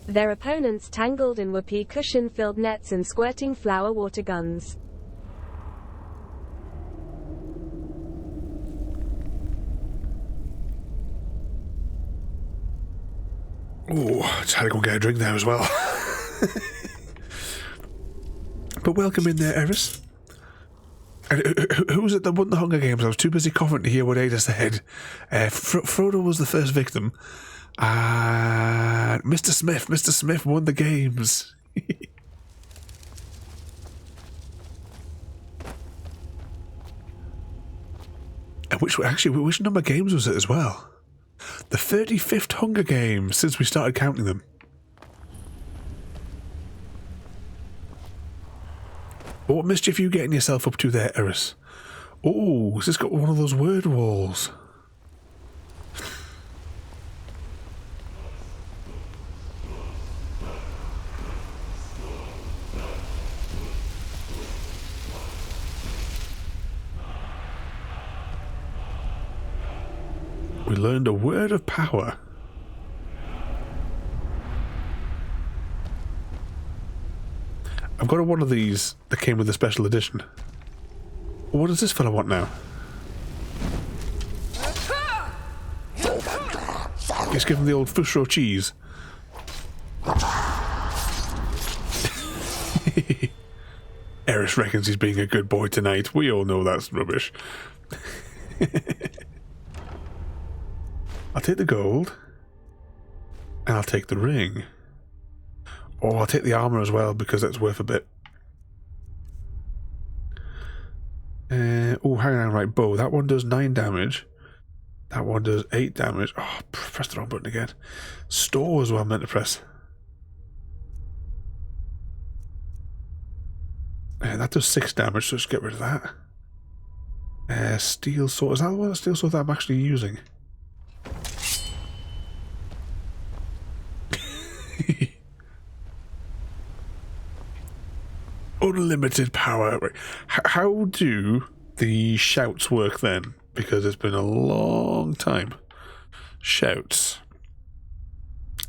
their opponents tangled in whoopee cushion-filled nets and squirting flower water guns. Oh, just had to go and get a drink there as well. But welcome in there, Eris. Who was it that won the Hunger Games? I was too busy coughing to hear what Ada said. Frodo was the first victim. And Mr. Smith won the games. And which number games was it as well? The 35th Hunger Games since we started counting them. What mischief are you getting yourself up to there, Eris? Oh, has this got one of those word walls? We learned a word of power. I've got one of these that came with the special edition. What does this fella want now? Let's give him the old Fusro cheese. Eris reckons he's being a good boy tonight. We all know that's rubbish. I'll take the gold. And I'll take the ring. Oh, I'll take the armor as well because that's worth a bit. Oh, hang on, right, bow. That one does 9 damage. That one does 8 damage. Oh, press the wrong button again. Store as well, I meant to press. That does 6 damage, so let's get rid of that. Steel sword. Is that the one steel sword that I'm actually using? Unlimited power. How do the shouts work then? Because it's been a long time. Shouts.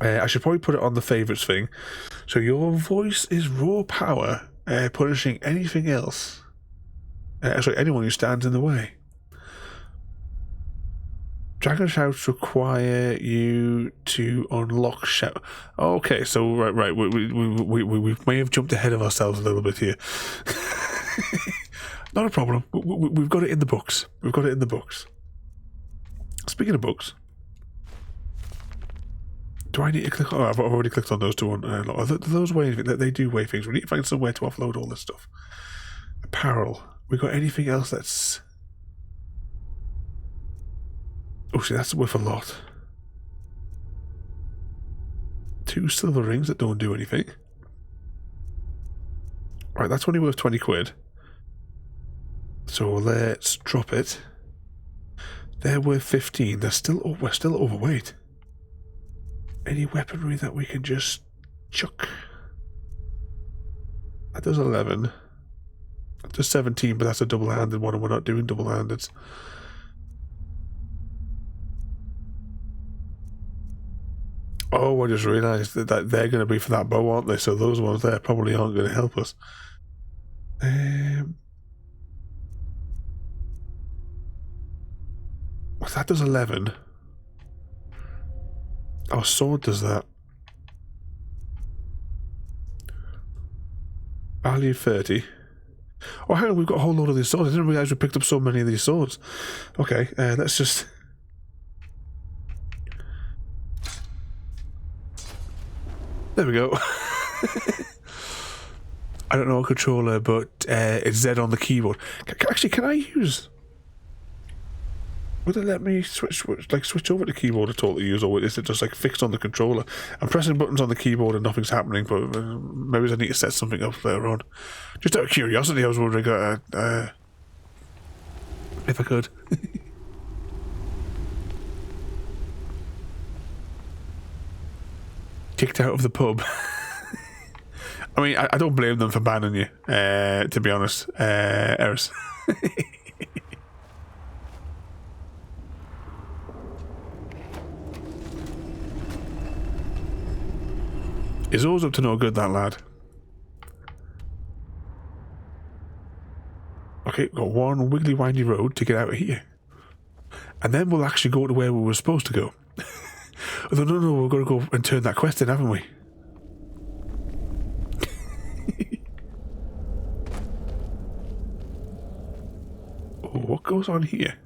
I should probably put it on the favourites thing. So your voice is raw power, punishing anything else Sorry, anyone who stands in the way. Dragon shouts require you to unlock shout. Okay, so right, we may have jumped ahead of ourselves a little bit here. Not a problem. We've got it in the books. We've got it in the books. Speaking of books, do I need to click on? Oh, I've already clicked on those two. Are those way they do weigh things? We need to find somewhere to offload all this stuff. Apparel. We got anything else that's? Oh, see, that's worth a lot. 2 silver rings that don't do anything. Right, that's only worth 20 quid. So let's drop it. They're worth 15. We're still overweight. Any weaponry that we can just chuck? That does 11. That does 17, but that's a double-handed one, and we're not doing double-handeds. Oh, I just realised that they're going to be for that bow, aren't they? So those ones there probably aren't going to help us. Well, that does 11. Our sword does that. Value 30. Oh, hang on, we've got a whole load of these swords. I didn't realise we picked up so many of these swords. Okay, let's just... There we go. I don't know a controller, but it's Z on the keyboard. Actually, can I use... Would it let me switch over to keyboard at all to use, or is it just like fixed on the controller? I'm pressing buttons on the keyboard and nothing's happening, but maybe I need to set something up later on. Just out of curiosity, I was wondering if I could. Kicked out of the pub. I mean, I don't blame them for banning you, to be honest, Eris. He's always up to no good, that lad. Okay, got one wiggly windy road to get out of here. And then we'll actually go to where we were supposed to go. Although, no, we've got to go and turn that quest in, haven't we? Oh, what goes on here?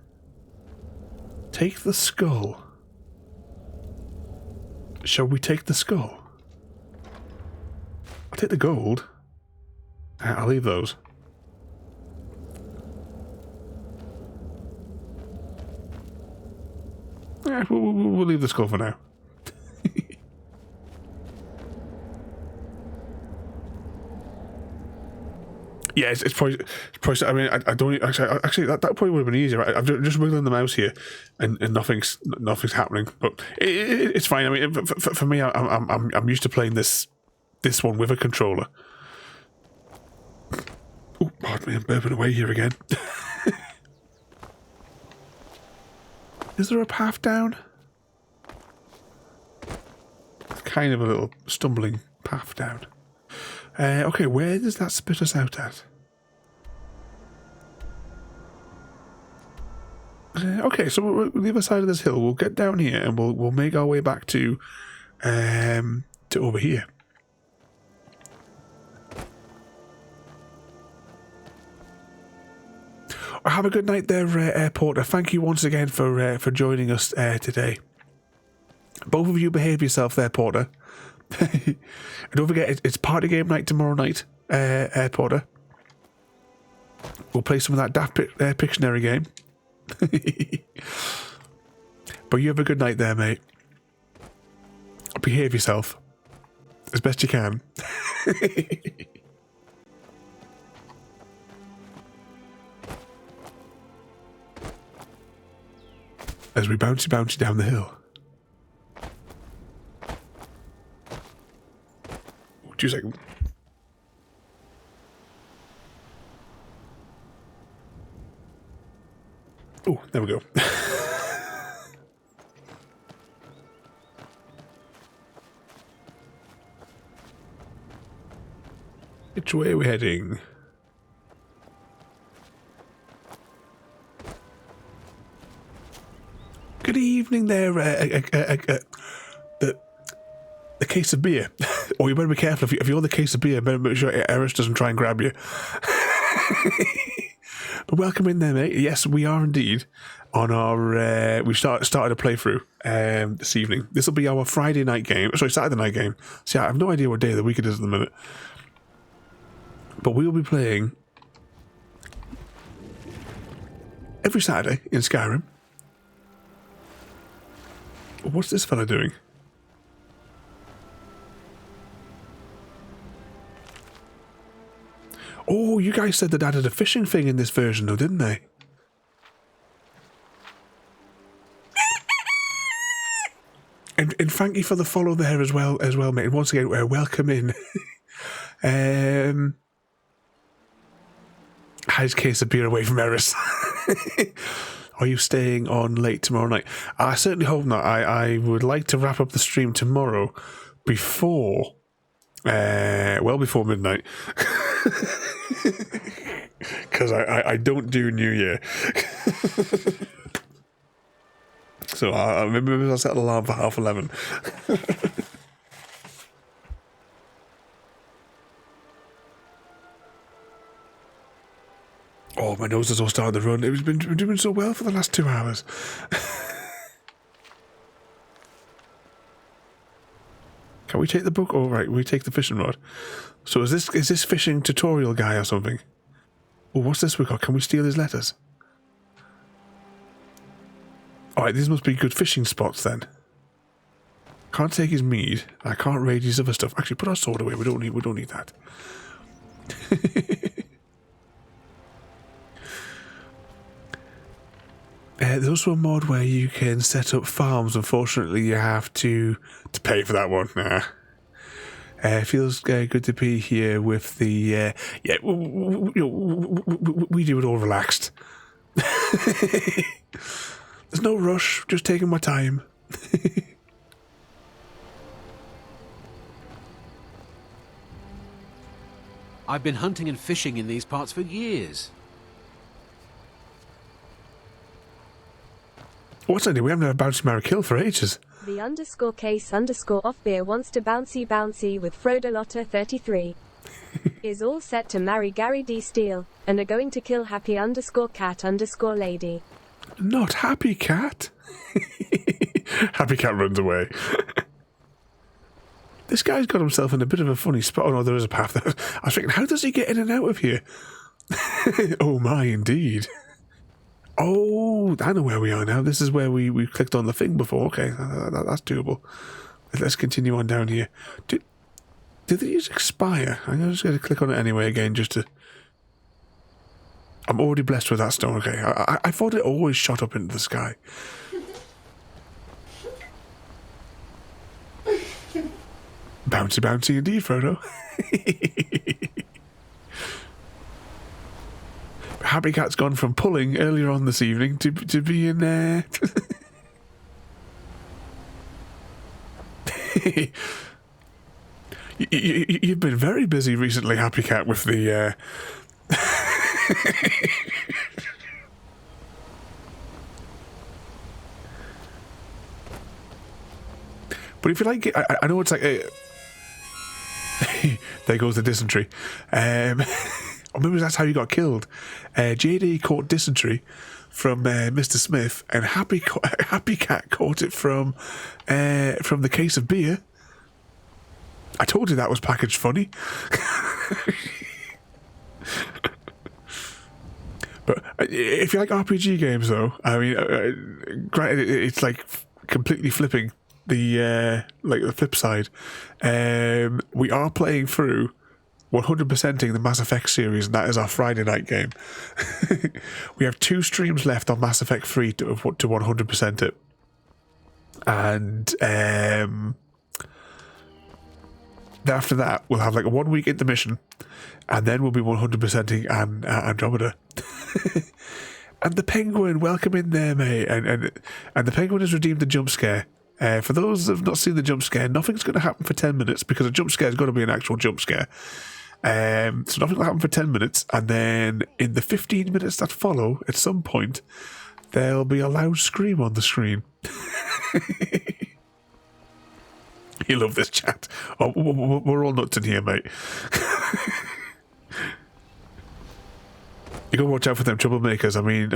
Take the skull. Shall we take the skull? I'll take the gold. I'll leave those. Yeah, we'll leave the skull for now. Yeah, it's probably. I mean, I don't actually. That probably would have been easier. I'm just wiggling the mouse here, and nothing's happening. But it's fine. I mean, for me, I'm used to playing this one with a controller. Oh, pardon me, I'm burping away here again. Is there a path down? Kind of a little stumbling path down. Okay, where does that spit us out at? Okay, so we're on the other side of this hill. We'll get down here and we'll make our way back to over here. Have a good night there, Airporter. Thank you once again for joining us today. Both of you behave yourself there, Porter. And don't forget, it's party game night tomorrow night, Porter. We'll play some of that Daft Pictionary game. But you have a good night there, mate. Behave yourself as best you can. As we bouncy down the hill. 2 seconds. Oh, there we go. Which way are we heading? Good evening there, the case of beer. Oh, you better be careful. If you're the case of beer, better make sure Eris doesn't try and grab you. But welcome in there, mate. Yes, we are indeed on our... we started a playthrough this evening. This will be our Friday night game. Sorry, Saturday night game. See, I have no idea what day of the week it is at the minute. But we will be playing every Saturday in Skyrim. What's this fella doing? Oh, you guys said that added a fishing thing in this version, though, didn't they? And thank you for the follow there as well, mate. And once again, welcome in. How's case of beer away from Eris? Are you staying on late tomorrow night? I certainly hope not. I would like to wrap up the stream tomorrow before, well before midnight. Because I don't do New Year. So maybe I'll set an alarm for 11:30. Oh, my nose is all starting to run. It's been doing so well for the last 2 hours. Can we take the book? Oh, right, we take the fishing rod. So is this fishing tutorial guy or something? Oh, what's this we got? Can we steal his letters? Alright, these must be good fishing spots then. Can't take his mead. I can't raid his other stuff. Actually, put our sword away. We don't need that. There's also a mod where you can set up farms. Unfortunately, you have to pay for that one. Nah. Feels good to be here with the... yeah, we do it all relaxed. There's no rush, just taking my time. I've been hunting and fishing in these parts for years. What's that? We haven't had a bouncy marry kill for ages. The _case_off-beer wants to bouncy with Frodolotta 33. Is all set to marry Gary D. Steele, and are going to kill happy_cat_lady. Not Happy Cat. Happy Cat runs away. This guy's got himself in a bit of a funny spot. Oh no, there is a path there. I was thinking, how does he get in and out of here? Oh my, indeed. Oh, I know where we are now. This is where we clicked on the thing before. Okay, that's doable. Let's continue on down here. Did these expire? I'm just going to click on it anyway again just to... I'm already blessed with that stone. Okay, I thought it always shot up into the sky. Bouncy indeed, Frodo. Happy Cat's gone from pulling earlier on this evening to being you've been very busy recently, Happy Cat, with the but if you like, I know it's like there goes the dysentery. Or maybe that's how you got killed. JD caught dysentery from Mr. Smith, and Happy Cat caught it from the case of beer. I told you that was packaged funny. But if you like RPG games, though, I mean, granted, it's like completely flipping the the flip side. We are playing through 100%ing the Mass Effect series, and that is our Friday night game. We have 2 streams left on Mass Effect 3 to 100% it. And after that, we'll have like a 1 week intermission, and then we'll be 100%ing Andromeda. And the Penguin, welcome in there, mate. And the Penguin has redeemed the jump scare. For those that have not seen the jump scare, nothing's going to happen for 10 minutes, because a jump scare has got to be an actual jump scare. So nothing will happen for 10 minutes, and then in the 15 minutes that follow, at some point, there'll be a loud scream on the screen. You love this chat. Oh, we're all nuts in here, mate. You gotta watch out for them troublemakers. I mean,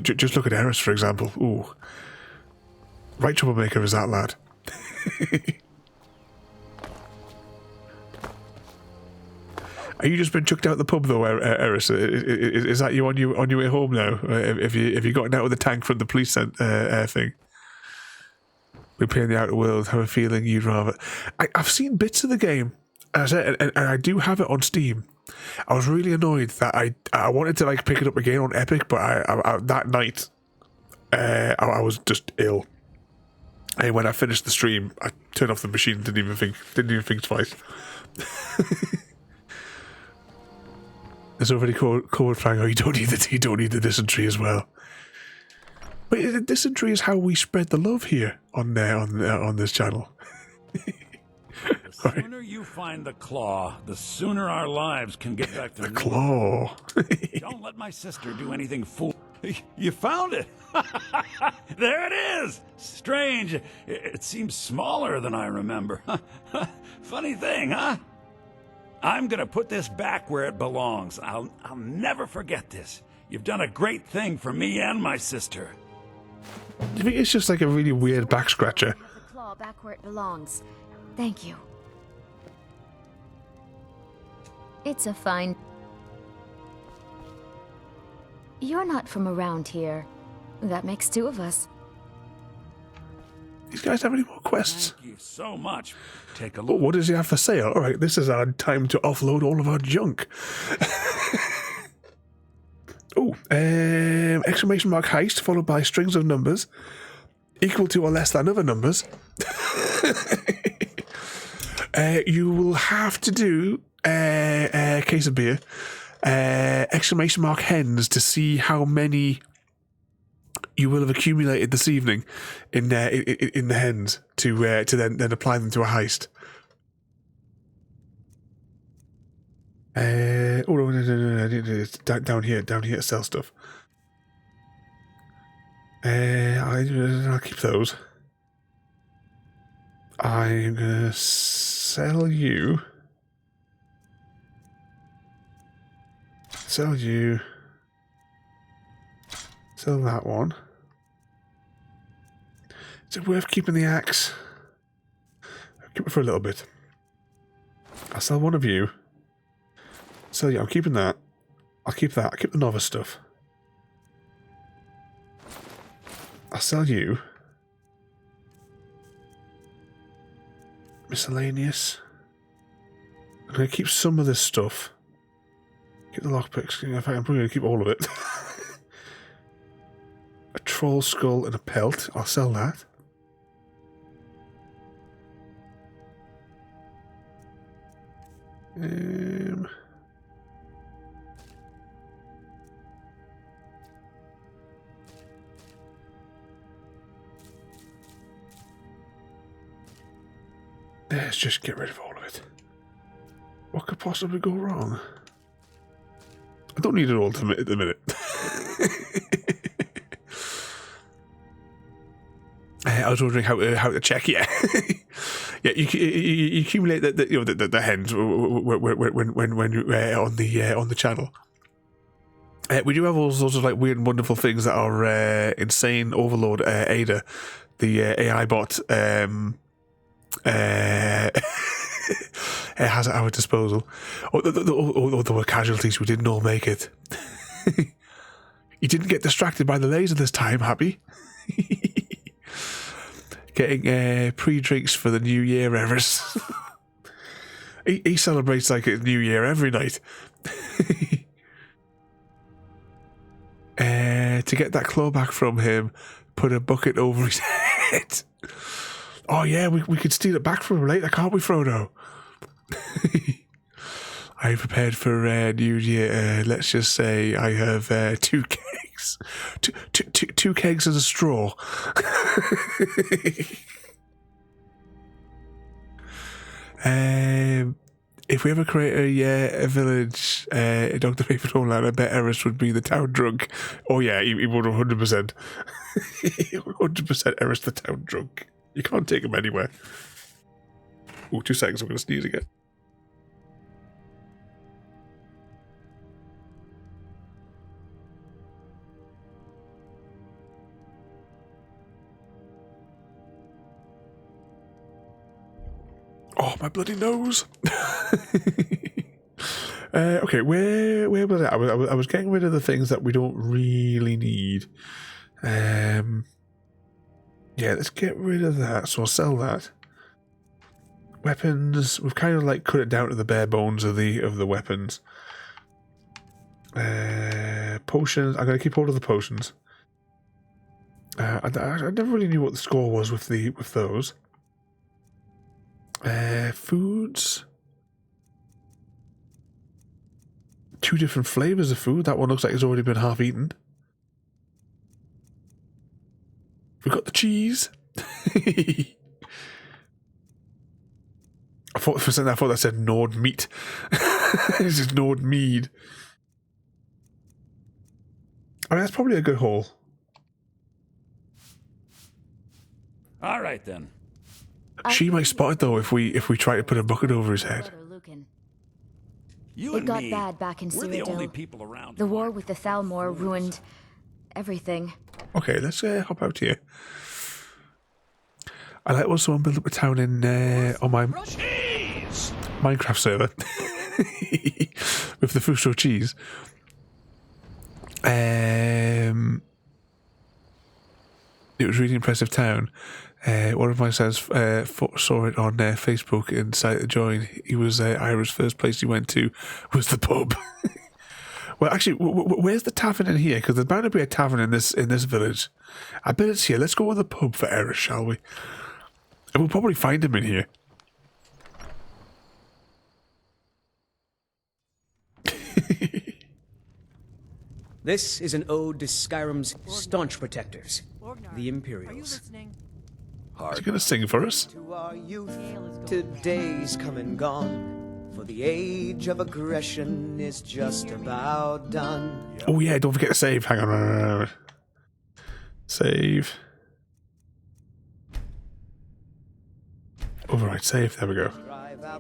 just look at Eris, for example. Ooh, right troublemaker is that lad. Are you just been chucked out the pub though, Eris? Is that you on your way home now? Have you gotten out of the tank from the police thing? We play in the outer world. Have a feeling you'd rather. I've seen bits of the game, as I said, and I do have it on Steam. I was really annoyed that I wanted to like pick it up again on Epic, but I that night I was just ill. And when I finished the stream, I turned off the machine. Didn't even think twice. There's already code flag. Oh, you don't need the dysentery as well. But the dysentery is how we spread the love here on this channel. The sooner you find the claw, the sooner our lives can get back to the claw. Don't let my sister do anything fool. You found it. There it is. Strange. It seems smaller than I remember. Funny thing, huh? I'm gonna put this back where it belongs. I'll never forget this. You've done a great thing for me and my sister. Do you think it's just like a really weird back scratcher? The claw back where it belongs. Thank you. It's a fine... You're not from around here. That makes two of us. These guys have any more quests? Thank you so much. Take a Oh, look. what does he have for sale? All right, this is our time to offload all of our junk. Oh, exclamation mark heist followed by strings of numbers equal to or less than other numbers. You will have to do a case of beer. Exclamation mark hens to see how many you will have accumulated this evening in the hens to then apply them to a heist. Oh no, it's down here sell stuff. I'll keep those. I'm gonna sell you. Sell that one. Is it worth keeping the axe? I'll keep it for a little bit. I'll sell one of you. So yeah, I'm keeping that. I'll keep that. I'll keep the novice stuff. I'll sell you. Miscellaneous. I'm going to keep some of this stuff. Keep the lockpicks. In fact, I'm probably going to keep all of it. A troll skull and a pelt. I'll sell that. Let's just get rid of all of it. What could possibly go wrong? I don't need it all at the minute. I was wondering how to check. Yeah, yeah. You accumulate the hens when you're on the channel. We do have all sorts of like weird and wonderful things that are insane. Overlord Ada, the AI bot, has at our disposal. Although there were casualties, we didn't all make it. You didn't get distracted by the laser this time, happy? Getting pre-drinks for the New Year, Everest. He celebrates like a New Year every night. To get that claw back from him, put a bucket over his head. Oh yeah, we could steal it back from him later, can't we, Frodo? I prepared for New Year. Let's just say I have 2 kegs, two kegs and a straw. If we ever create a village, Dr. Ravenholm, I bet Eris would be the town drunk. Oh yeah, he would 100%. 100% Eris the town drunk. You can't take him anywhere. Oh, 2 seconds, I'm going to sneeze again. Oh, my bloody nose! Okay, where was it? I was getting rid of the things that we don't really need. Yeah, let's get rid of that. So I'll sell that. Weapons. We've kind of like cut it down to the bare bones of the weapons. Potions. I'm gonna keep hold of the potions. I never really knew what the score was with those. Foods. 2 different flavors of food. That one looks like it's already been half eaten. We've got the cheese. I thought for a second that said Nord meat. This is Nord mead. I mean, that's probably a good haul. All right then. She might spot it though if we try to put a bucket over his head. It got bad back in we're the only Cyrodiil. people around. The war with the Thalmor ruined everything. Okay, let's hop out here. I like when someone built up a town in on my Minecraft server with the Fuso cheese. It was a really impressive town. One of my sons saw it on Facebook and decided to join. He was Ira's first place he went to was the pub. Well, actually, where's the tavern in here? Because there's bound to be a tavern in this village. I bet it's here. Let's go with the pub for Ira, shall we? And we'll probably find him in here. This is an ode to Skyrim's staunch protectors, the Imperials. He's going to sing for us. To our youth, today's come and gone, for the age of aggression is just about done. Oh yeah, don't forget to save. Hang on. Save. Override save. There we go.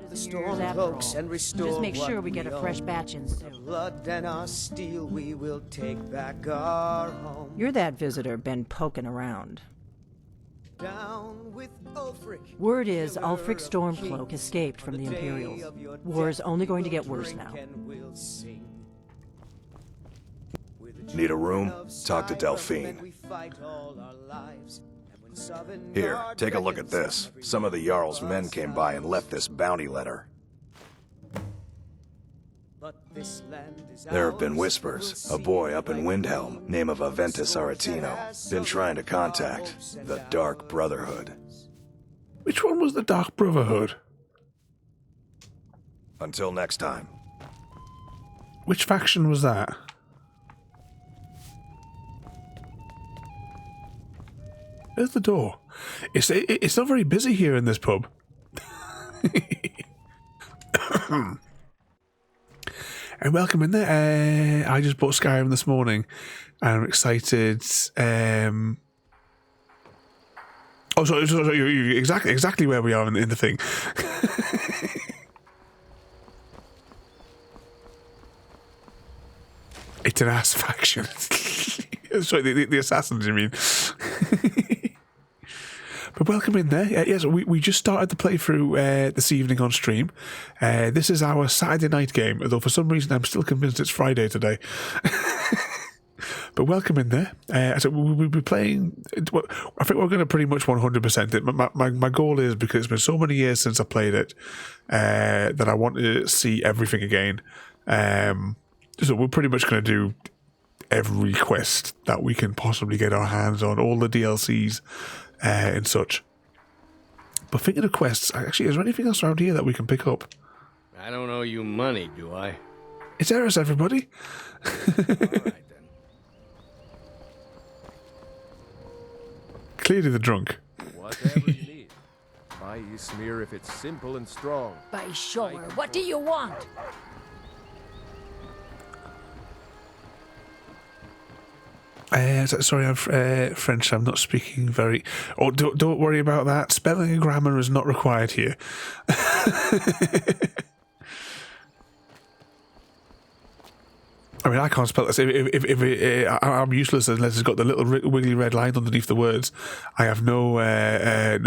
Just make sure we get a fresh batch in soon. Blood and our steel, we will take back our home. You're that visitor been poking around. Down with Ulfric. Word is Ulfric Stormcloak escaped from the Imperials. War's only going to get worse now. Need a room? Talk to Delphine. Here, take a look at this. Some of the Jarl's men came by and left this bounty letter. There have been whispers. A boy up in Windhelm, name of Aventus Aretino, been trying to contact the Dark Brotherhood. Which one was the Dark Brotherhood? Until next time. Which faction was that? There's the door. It's not very busy here in this pub. And welcome in there. I just bought Skyrim this morning, and I'm excited. Sorry, exactly where we are in the thing. It's an ass faction. Sorry, the assassins, you mean? But welcome in there. Yes, we just started the playthrough this evening on stream. This is our Saturday night game, although for some reason I'm still convinced it's Friday today. But welcome in there. So we'll be playing. I think we're going to pretty much 100% it. My goal is, because it's been so many years since I played it, that I want to see everything again. So we're pretty much going to do every quest that we can possibly get our hands on, all the DLCs and such. But thinking of quests, actually, is there anything else around here that we can pick up? I don't owe you money, do I? It's Eris, everybody. Clearly the drunk. Whatever you need. Why you smear if it's simple and strong? By sure. What do you want? Sorry, I'm French. I'm not speaking very. Oh, don't worry about that. Spelling and grammar is not required here. I mean, I can't spell this. I'm useless unless it's got the little wiggly red line underneath the words. I have no idea.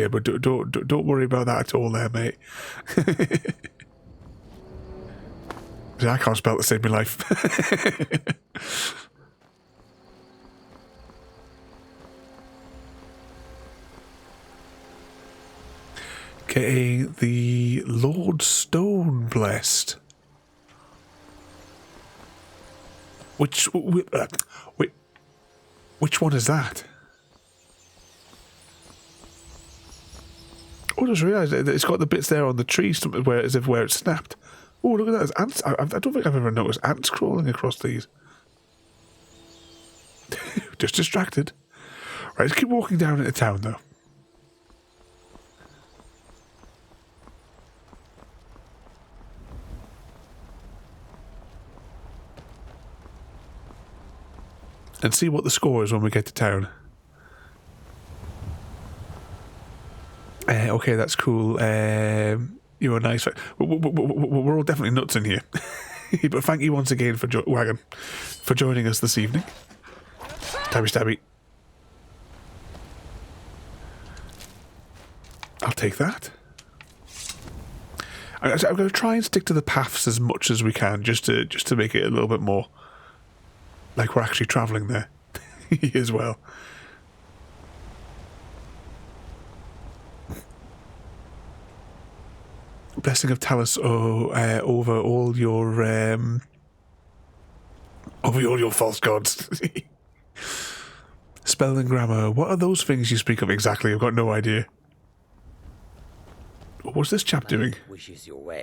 But don't worry about that at all, there, mate. I can't spell to save my life. Getting the Lord Stone blessed. Which one is that? Oh, I just realised that it's got the bits there on the tree where as if where it's snapped. Oh, look at that! There's ants. I don't think I've ever noticed ants crawling across these. Just distracted. Right, let's keep walking down into town though. And see what the score is when we get to town. Okay, that's cool. You were nice. We're all definitely nuts in here. But thank you once again for Wagon for joining us this evening. Stabby stabby. I'll take that. I'm going to try and stick to the paths as much as we can, just to make it a little bit more like we're actually travelling there as well. Blessing of Talus over all your false gods. Spell and grammar. What are those things you speak of exactly? I've got no idea. What's this chap doing? Wishes you well.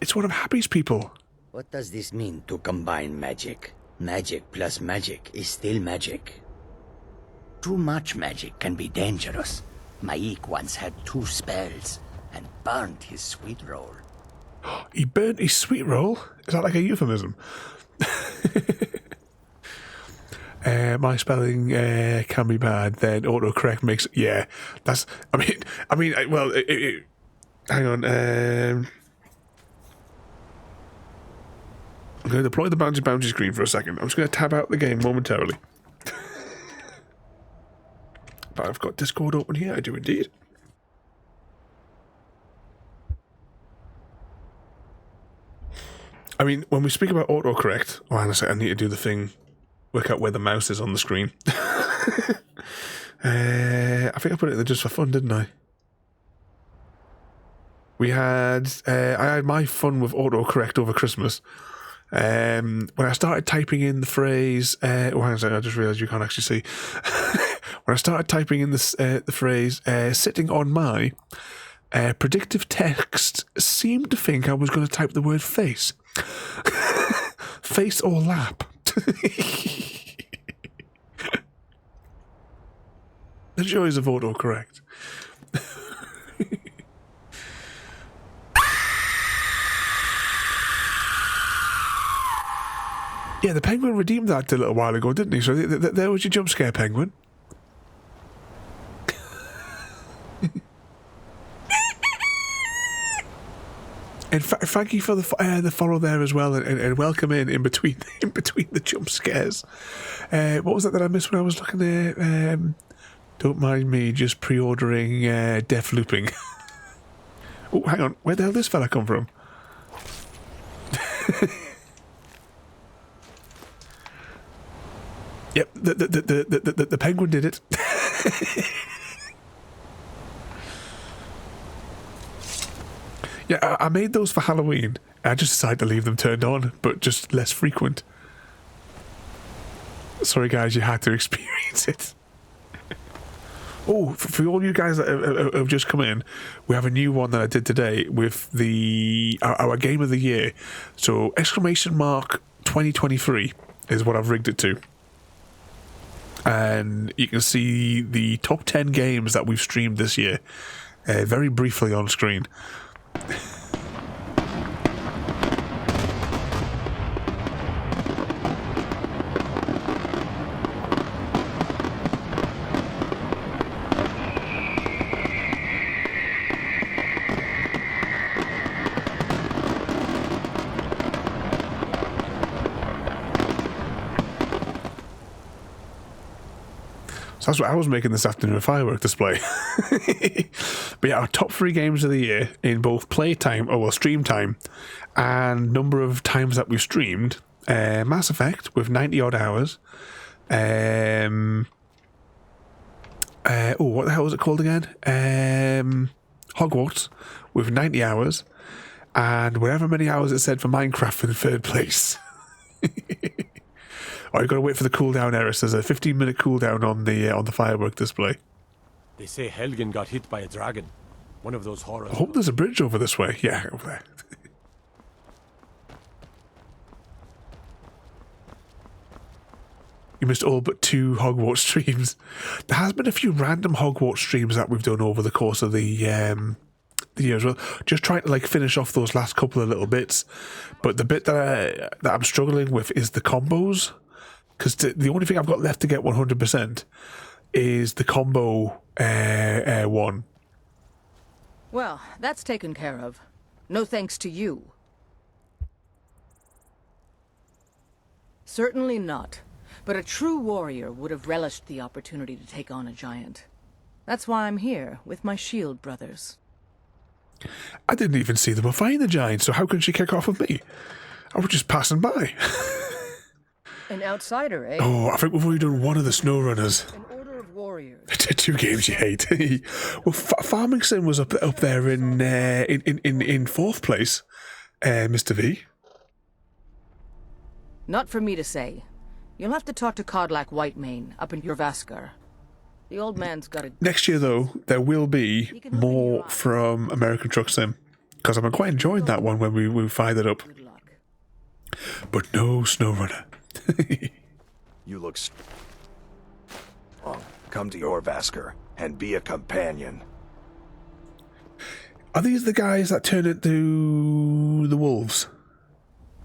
It's one of Happy's people. What does this mean to combine magic? Magic plus magic is still magic. Too much magic can be dangerous. Maik once had 2 spells and burnt his sweet roll. He burnt his sweet roll? Is that like a euphemism? My spelling can be bad. Then autocorrect makes yeah. That's. I mean. Well, hang on. I'm going to deploy the bounty screen for a second. I'm just going to tab out the game momentarily. But I've got Discord open here. I do indeed. I mean, when we speak about autocorrect, oh, hang on a second, I need to do the thing, work out where the mouse is on the screen. I think I put it in there just for fun, didn't I? I had my fun with autocorrect over Christmas. When I started typing in the phrase, oh, hang on a second, I just realised you can't actually see. When I started typing in the phrase, sitting on my, predictive text seemed to think I was going to type the word face. Face or lap. The joys of autocorrect. Yeah, the penguin redeemed that a little while ago, didn't he? So there was your jump scare, penguin. And thank you for the follow there as well, and welcome in between the jump scares. What was that I missed when I was looking there? Don't mind me just pre-ordering Death Looping. Oh, hang on, where the hell did this fella come from? Yep, the penguin did it. Yeah, I made those for Halloween. I just decided to leave them turned on, but just less frequent. Sorry guys, you had to experience it. Oh, for all you guys that have just come in, we have a new one that I did today with our game of the year. So, !2023 is what I've rigged it to. and you can see the top 10 games that we've streamed this year very briefly on screen. So that's what I was making this afternoon, a firework display. But yeah, our top 3 games of the year in both playtime, stream time, and number of times that we've streamed. Mass Effect with 90 odd hours. What the hell was it called again? Hogwarts with 90 hours. And whatever many hours it said for Minecraft in 3rd place. Oh, you've got to wait for the cooldown, Eris. There's a 15-minute cooldown on the firework display. They say Helgen got hit by a dragon. One of those horrors. I hope there's a bridge over this way. Yeah, over there. You missed all but 2 Hogwarts streams. There has been a few random Hogwarts streams that we've done over the course of the year as well. Just trying to finish off those last couple of little bits. But the bit that I'm struggling with is the combos. Because the only thing I've got left to get 100% is the combo one. Well, that's taken care of. No thanks to you. Certainly not. But a true warrior would have relished the opportunity to take on a giant. That's why I'm here, with my shield brothers. I didn't even see them fighting the giant, so how can she kick off with me? I was just passing by. An outsider, eh? Oh, I think we've already done one of the SnowRunners. An order of warriors. 2 games you hate. Well, Farming Sim was up there in 4th place, Mr. V. Not for me to say. You'll have to talk to Codlac Whitemane up in Jorvaskar. The old man's got a... Next year, though, there will be more from American Truck Sim. Because I've been quite enjoying that one when we fired it up. But no SnowRunner. You look... Come to Jorvaskar and be a companion. Are these the guys that turn into the wolves?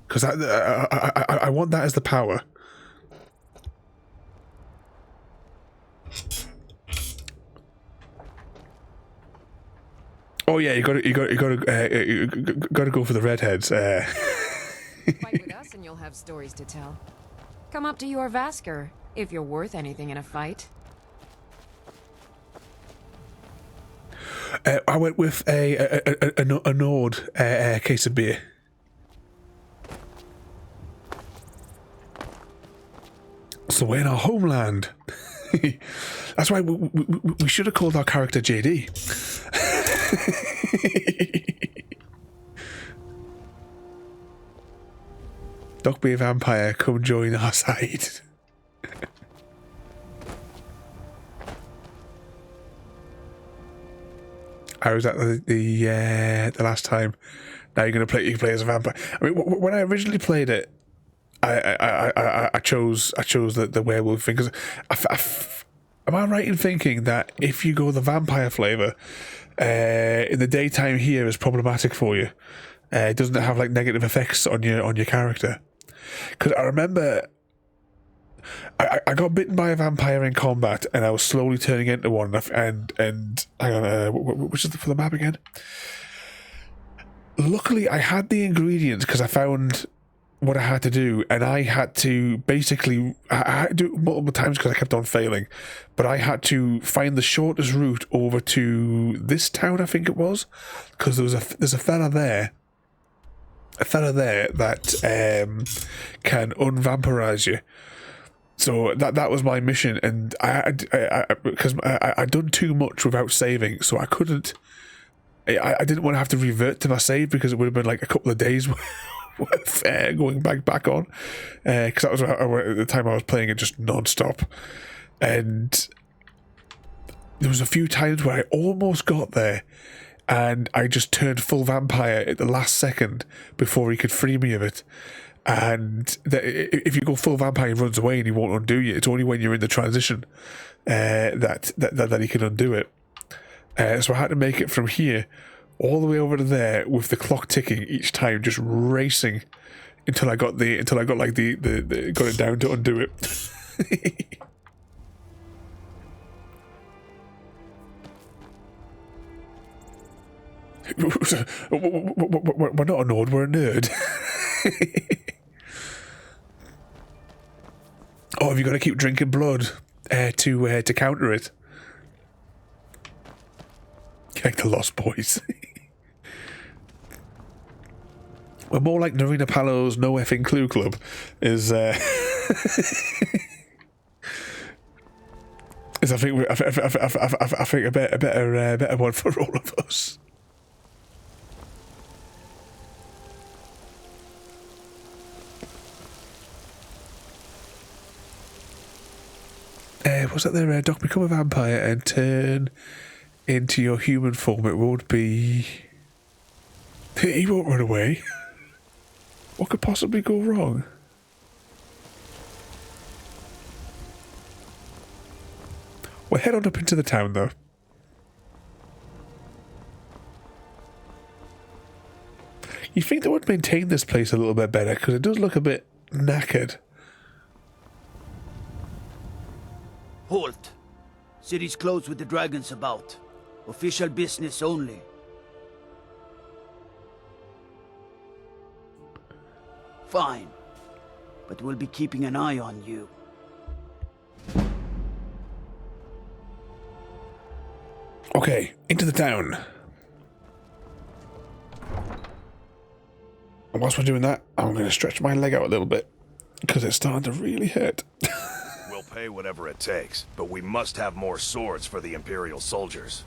Because I want that as the power. Oh yeah, you got to go for the redheads. Fight with us, and you'll have stories to tell. Come up to Jorvaskar if you're worth anything in a fight. I went with a Nord case of beer. So we're in our homeland. That's why we should have called our character JD. Doc be a vampire, come join our side. I was at the last time. Now you're going to play as a vampire. I mean, when I originally played it, I chose the werewolf thing. Cause am I right in thinking that if you go the vampire flavour, in the daytime here is problematic for you? It doesn't have negative effects on your character. Because I remember I got bitten by a vampire in combat, and I was slowly turning into one. And hang on, which is for the map again? Luckily, I had the ingredients because I found what I had to do, and I had to basically I had to do it multiple times because I kept on failing. But I had to find the shortest route over to this town, I think it was, because there's a fella there. A fella there that can unvampirize you. So that was my mission, and because I'd done too much without saving, so I couldn't. I didn't want to have to revert to my save because it would have been a couple of days worth going back on. Because that was at the time I was playing it just non-stop, and there was a few times where I almost got there, and I just turned full vampire at the last second before he could free me of it. And if you go full vampire and runs away and he won't undo you, it's only when you're in the transition that he can undo it. So I had to make it from here all the way over to there with the clock ticking each time, just racing until I got got it down to undo it. We're not a nerd, we're a nerd. Oh, have you got to keep drinking blood to counter it? Like the Lost Boys. We're more like Narina Palo's No Effing Clue Club is I think a better one for all of us. What's that there? Doc, become a vampire and turn into your human form. It won't be... He won't run away. What could possibly go wrong? We'll head on up into the town, though. You'd think they would maintain this place a little bit better, because it does look a bit knackered. Halt! City's closed with the dragons about. Official business only. Fine. But we'll be keeping an eye on you. Okay, into the town. And whilst we're doing that, I'm going to stretch my leg out a little bit, because it's starting to really hurt. We'll pay whatever it takes, but we must have more swords for the Imperial soldiers.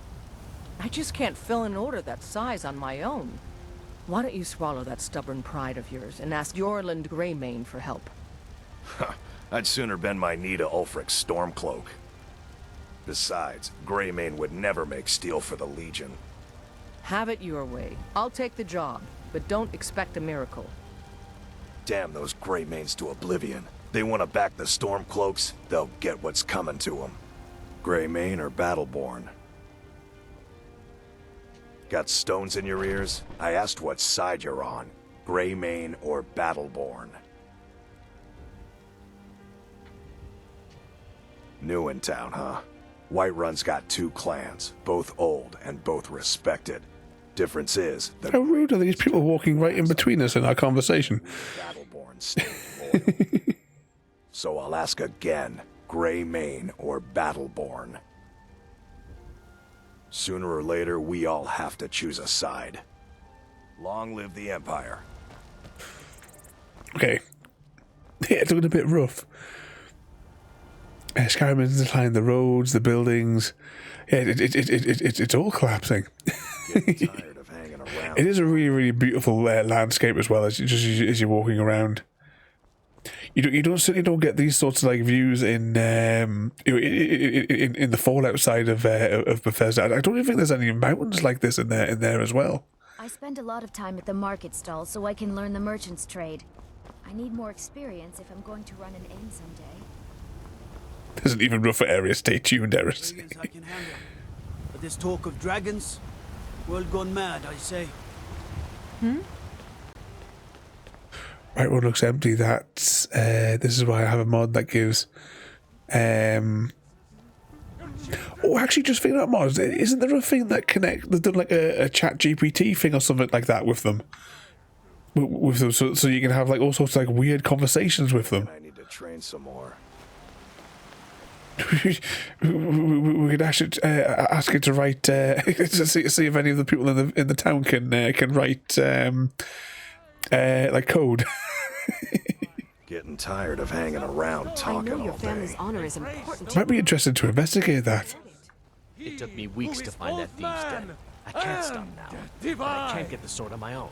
I just can't fill an order that size on my own. Why don't you swallow that stubborn pride of yours and ask Yorland Greymane for help? I'd sooner bend my knee to Ulfric's Stormcloak. Besides, Greymane would never make steel for the Legion. Have it your way. I'll take the job, but don't expect a miracle. Damn those Greymanes to oblivion. They want to back the Stormcloaks, they'll get what's coming to them. Greymane or Battleborn? Got stones in your ears? I asked what side you're on. Greymane or Battleborn? New in town, huh? Whiterun's got two clans, both old and both respected. Difference is that... How rude are these people walking right in between us in our conversation? Battleborn stay loyal. So I'll ask again, Greymane or Battleborn? Sooner or later, we all have to choose a side. Long live the Empire. Okay. Yeah, it's looking a bit rough. Skyrim is declining, the roads, the buildings. Yeah, it's all collapsing. Getting tired of hanging around. It is a really, really beautiful as well as you're walking around. You certainly don't get these sorts of like views in the Fallout side of Bethesda. I don't even think there's any mountains like this in there as well. I spend a lot of time at the market stall so I can learn the merchant's trade. I need more experience if I'm going to run an inn someday. There's an even rougher area. Stay tuned, Eris. I can handle. But this talk of dragons, world gone mad, I say. Right one looks empty. That's this is why I have a mod that gives. Oh, actually, just figuring out mods. Isn't there a thing that they've done like a chat GPT thing or something like that with them? With them, so you can have like all sorts of like weird conversations with them. I need to train some more. We could actually ask it to write to see if any of the people in the town can write like code. Getting tired of hanging around talking all day. Honor is important. Might be interested to investigate that. It took me weeks to find that thief's den. I can't stop now. But I can't get the sword on my own.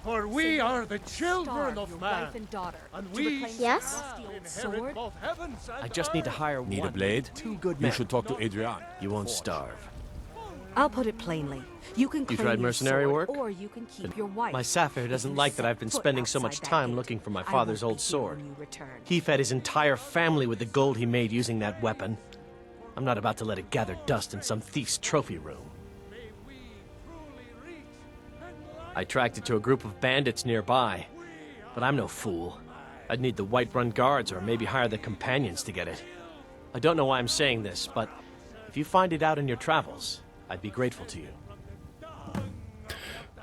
For we are the children of man, wife and daughter. and we Yes? inherit both heavens and I just need to hire Need one. a blade? Two good men. You should talk to Adrian. You won't starve. I'll put it plainly. You can claim tried your mercenary sword, work? or you can keep your wife. My Sapphire doesn't like that I've been spending so much time looking for my father's old sword. He fed his entire family with the gold he made using that weapon. I'm not about to let it gather dust in some thief's trophy room. I tracked it to a group of bandits nearby, but I'm no fool. I'd need the Whiterun guards or maybe hire the companions to get it. I don't know why I'm saying this, but if you find it out in your travels, I'd be grateful to you.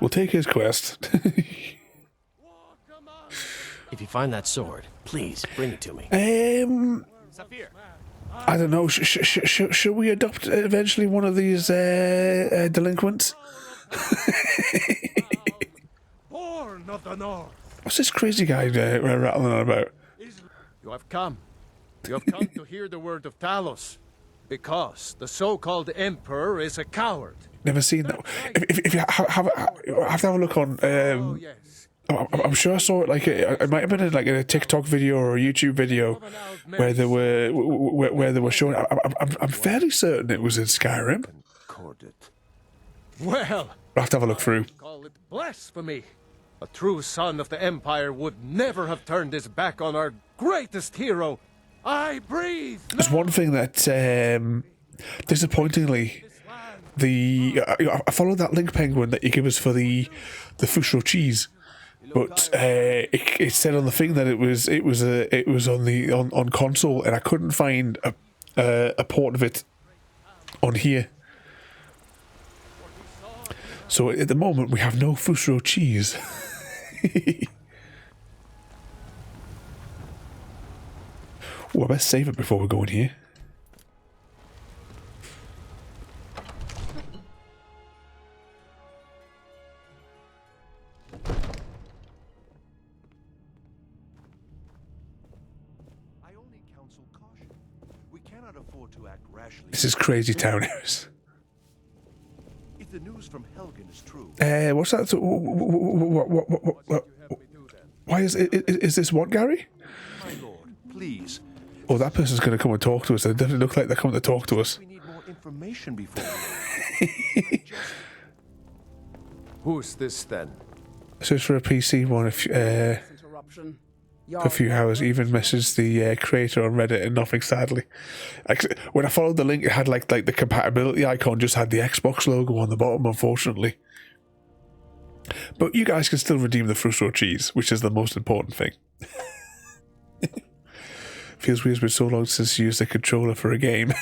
We'll take his quest. If you find that sword, please bring it to me. I don't know. Should we adopt eventually one of these delinquents? Born of the North. What's this crazy guy rattling on about? You have come. You have come to hear the word of Talos. Because the so-called Emperor is a coward. Never seen that. If you have to have a look on. I'm sure I saw it. Like it might have been in a TikTok video or a YouTube video where they were showing. I'm fairly certain it was in Skyrim. Well, I'll have to have a look through. Call it blasphemy. A true son of the Empire would never have turned his back on our greatest hero. I breathe. There's one thing that, disappointingly, I followed that link penguin that you give us for the Fusro cheese, but it said on the thing that it was on console, and I couldn't find a port of it on here. So at the moment we have no Fusro cheese. Oh, I best save it before we go in here. I only counsel caution. We cannot afford to act rashly. This is crazy town house. If the news from Helgen is true. What's that? Why is this what, Gary? My lord, please. Oh, that person's going to come and talk to us. They definitely look like they're coming to talk to us. We need more information before. Who's this then? This is for a PC one. For a few hours, even messaged the creator on Reddit and nothing. Sadly, when I followed the link, it had like the compatibility icon just had the Xbox logo on the bottom. Unfortunately, but you guys can still redeem the Fusro cheese, which is the most important thing. Feels weird. It's been so long since you used a controller for a game.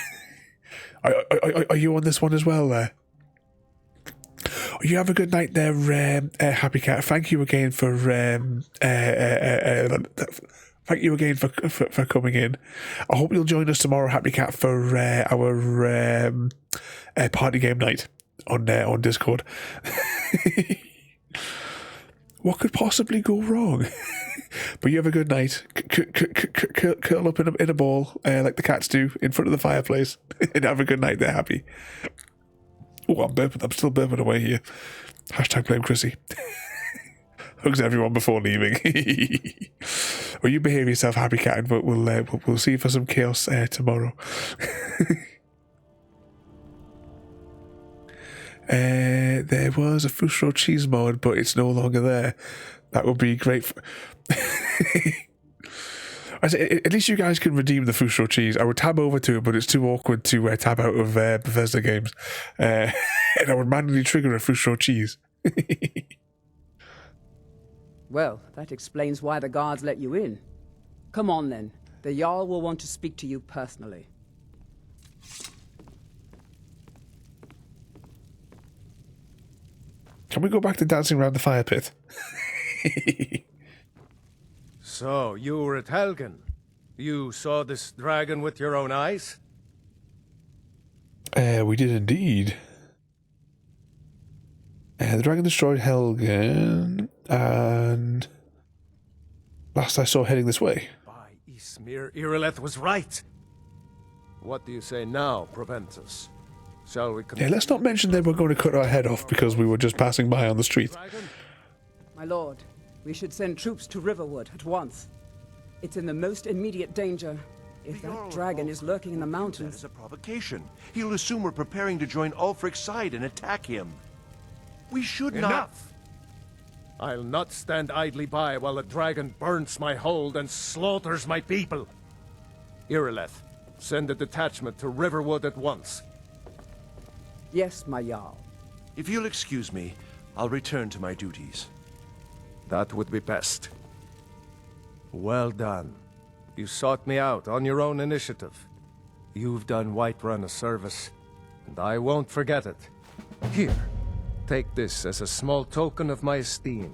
Are you on this one as well there? You have a good night there, Happy Cat. Thank you again for coming in. I hope you'll join us tomorrow, Happy Cat, for our party game night on Discord. What could possibly go wrong? But you have a good night. Curl up in a ball like the cats do in front of the fireplace, and have a good night there, Happy. Oh, I'm burping. I'm still burping away here. Hashtag blame Chrissy. Hugs everyone before leaving. Well, you behave yourself, Happy Cat, but we'll see you for some chaos tomorrow. There was a Fusro cheese mod, but it's no longer there. That would be great. At least you guys can redeem the Fusro cheese. I would tab over to it, but it's too awkward to tab out of Bethesda games. And I would manually trigger a Fusro cheese. Well, that explains why the guards let you in. Come on then. The Jarl will want to speak to you personally. Can we go back to dancing around the fire pit? So, you were at Helgen. You saw this dragon with your own eyes? We did indeed. The dragon destroyed Helgen, and last I saw heading this way. By Ysmir, Irileth was right. What do you say now, Proventus? Shall we Yeah, let's not mention that we're going to cut our head off because we were just passing by on the street. My lord, we should send troops to Riverwood at once. It's in the most immediate danger. If that dragon is lurking in the mountains... That is a provocation. He'll assume we're preparing to join Ulfric's side and attack him. We should not... Enough! I'll not stand idly by while the dragon burns my hold and slaughters my people. Irileth, send a detachment to Riverwood at once. Yes, my Jarl. If you'll excuse me, I'll return to my duties. That would be best. Well done. You sought me out on your own initiative. You've done Whiterun a service, and I won't forget it. Here, take this as a small token of my esteem.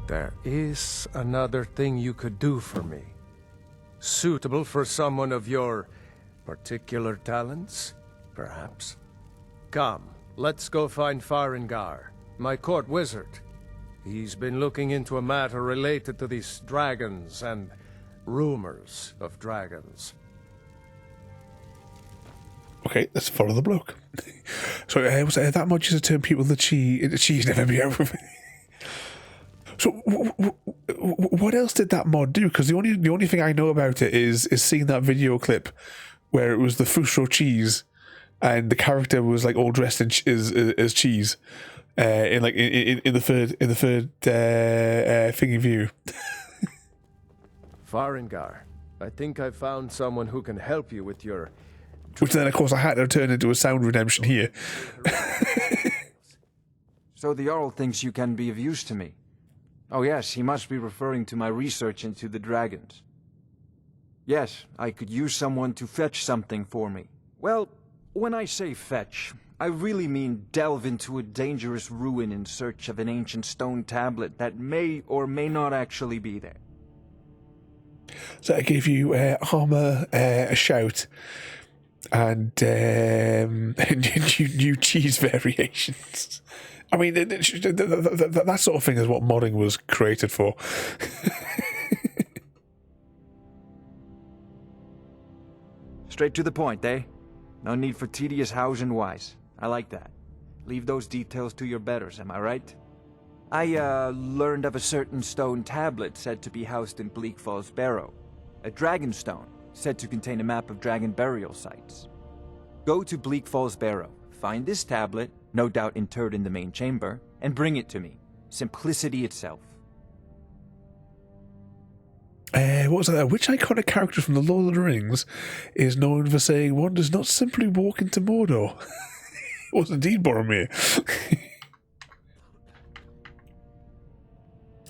There is another thing you could do for me. Suitable for someone of your particular talents, perhaps? Come, let's go find Farengar, my court wizard. He's been looking into a matter related to these dragons and rumors of dragons. Okay, let's follow the bloke. So was that mod just to turn people into cheese never be over with? So what else did that mod do? Because the only thing I know about it is seeing that video clip where it was the Fusro cheese and the character was like all dressed as cheese in the third thingy view. Farengar, I think I found someone who can help you with your... Which then, of course, I had to turn into a sound redemption here. So the Jarl thinks you can be of use to me. Oh yes, he must be referring to my research into the dragons. Yes, I could use someone to fetch something for me. Well, when I say fetch, I really mean delve into a dangerous ruin in search of an ancient stone tablet that may or may not actually be there. So I gave you armor, a shout, and new cheese variations. I mean, that sort of thing is what modding was created for. Straight to the point, eh? No need for tedious hows and whys. I like that. Leave those details to your betters, am I right? I, learned of a certain stone tablet said to be housed in Bleak Falls Barrow. A dragon stone, said to contain a map of dragon burial sites. Go to Bleak Falls Barrow, find this tablet, no doubt interred in the main chamber, and bring it to me. Simplicity itself. What was that? Which iconic character from the Lord of the Rings is known for saying one does not simply walk into Mordor? It was indeed Boromir.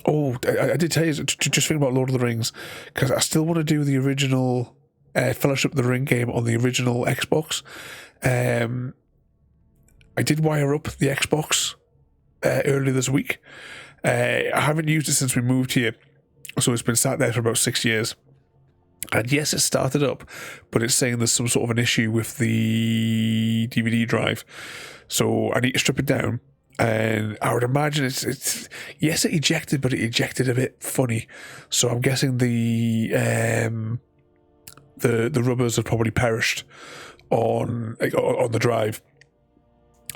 Oh, I did tell you, just think about Lord of the Rings, because I still want to do the original Fellowship of the Ring game on the original Xbox. I did wire up the Xbox earlier this week. I haven't used it since we moved here, so it's been sat there for about 6 years. And yes, it started up, but it's saying there's some sort of an issue with the DVD drive. So I need to strip it down. And I would imagine it's yes, it ejected, but it ejected a bit funny. So I'm guessing the rubbers have probably perished on the drive.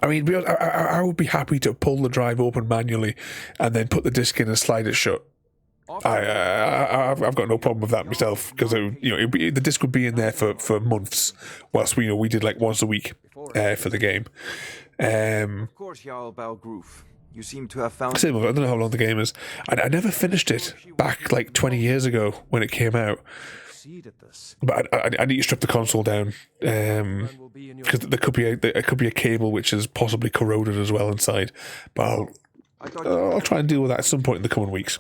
I mean, I would be happy to pull the drive open manually and then put the disc in and slide it shut. I've got no problem with that myself, because the disc would be in there for months, whilst we did like once a week for the game. Of course, Jarl Balgroof. You seem to have found... I don't know how long the game is. I never finished it back like 20 years ago when it came out. But I need to strip the console down, because there could be a cable which is possibly corroded as well inside. But I'll try and deal with that at some point in the coming weeks.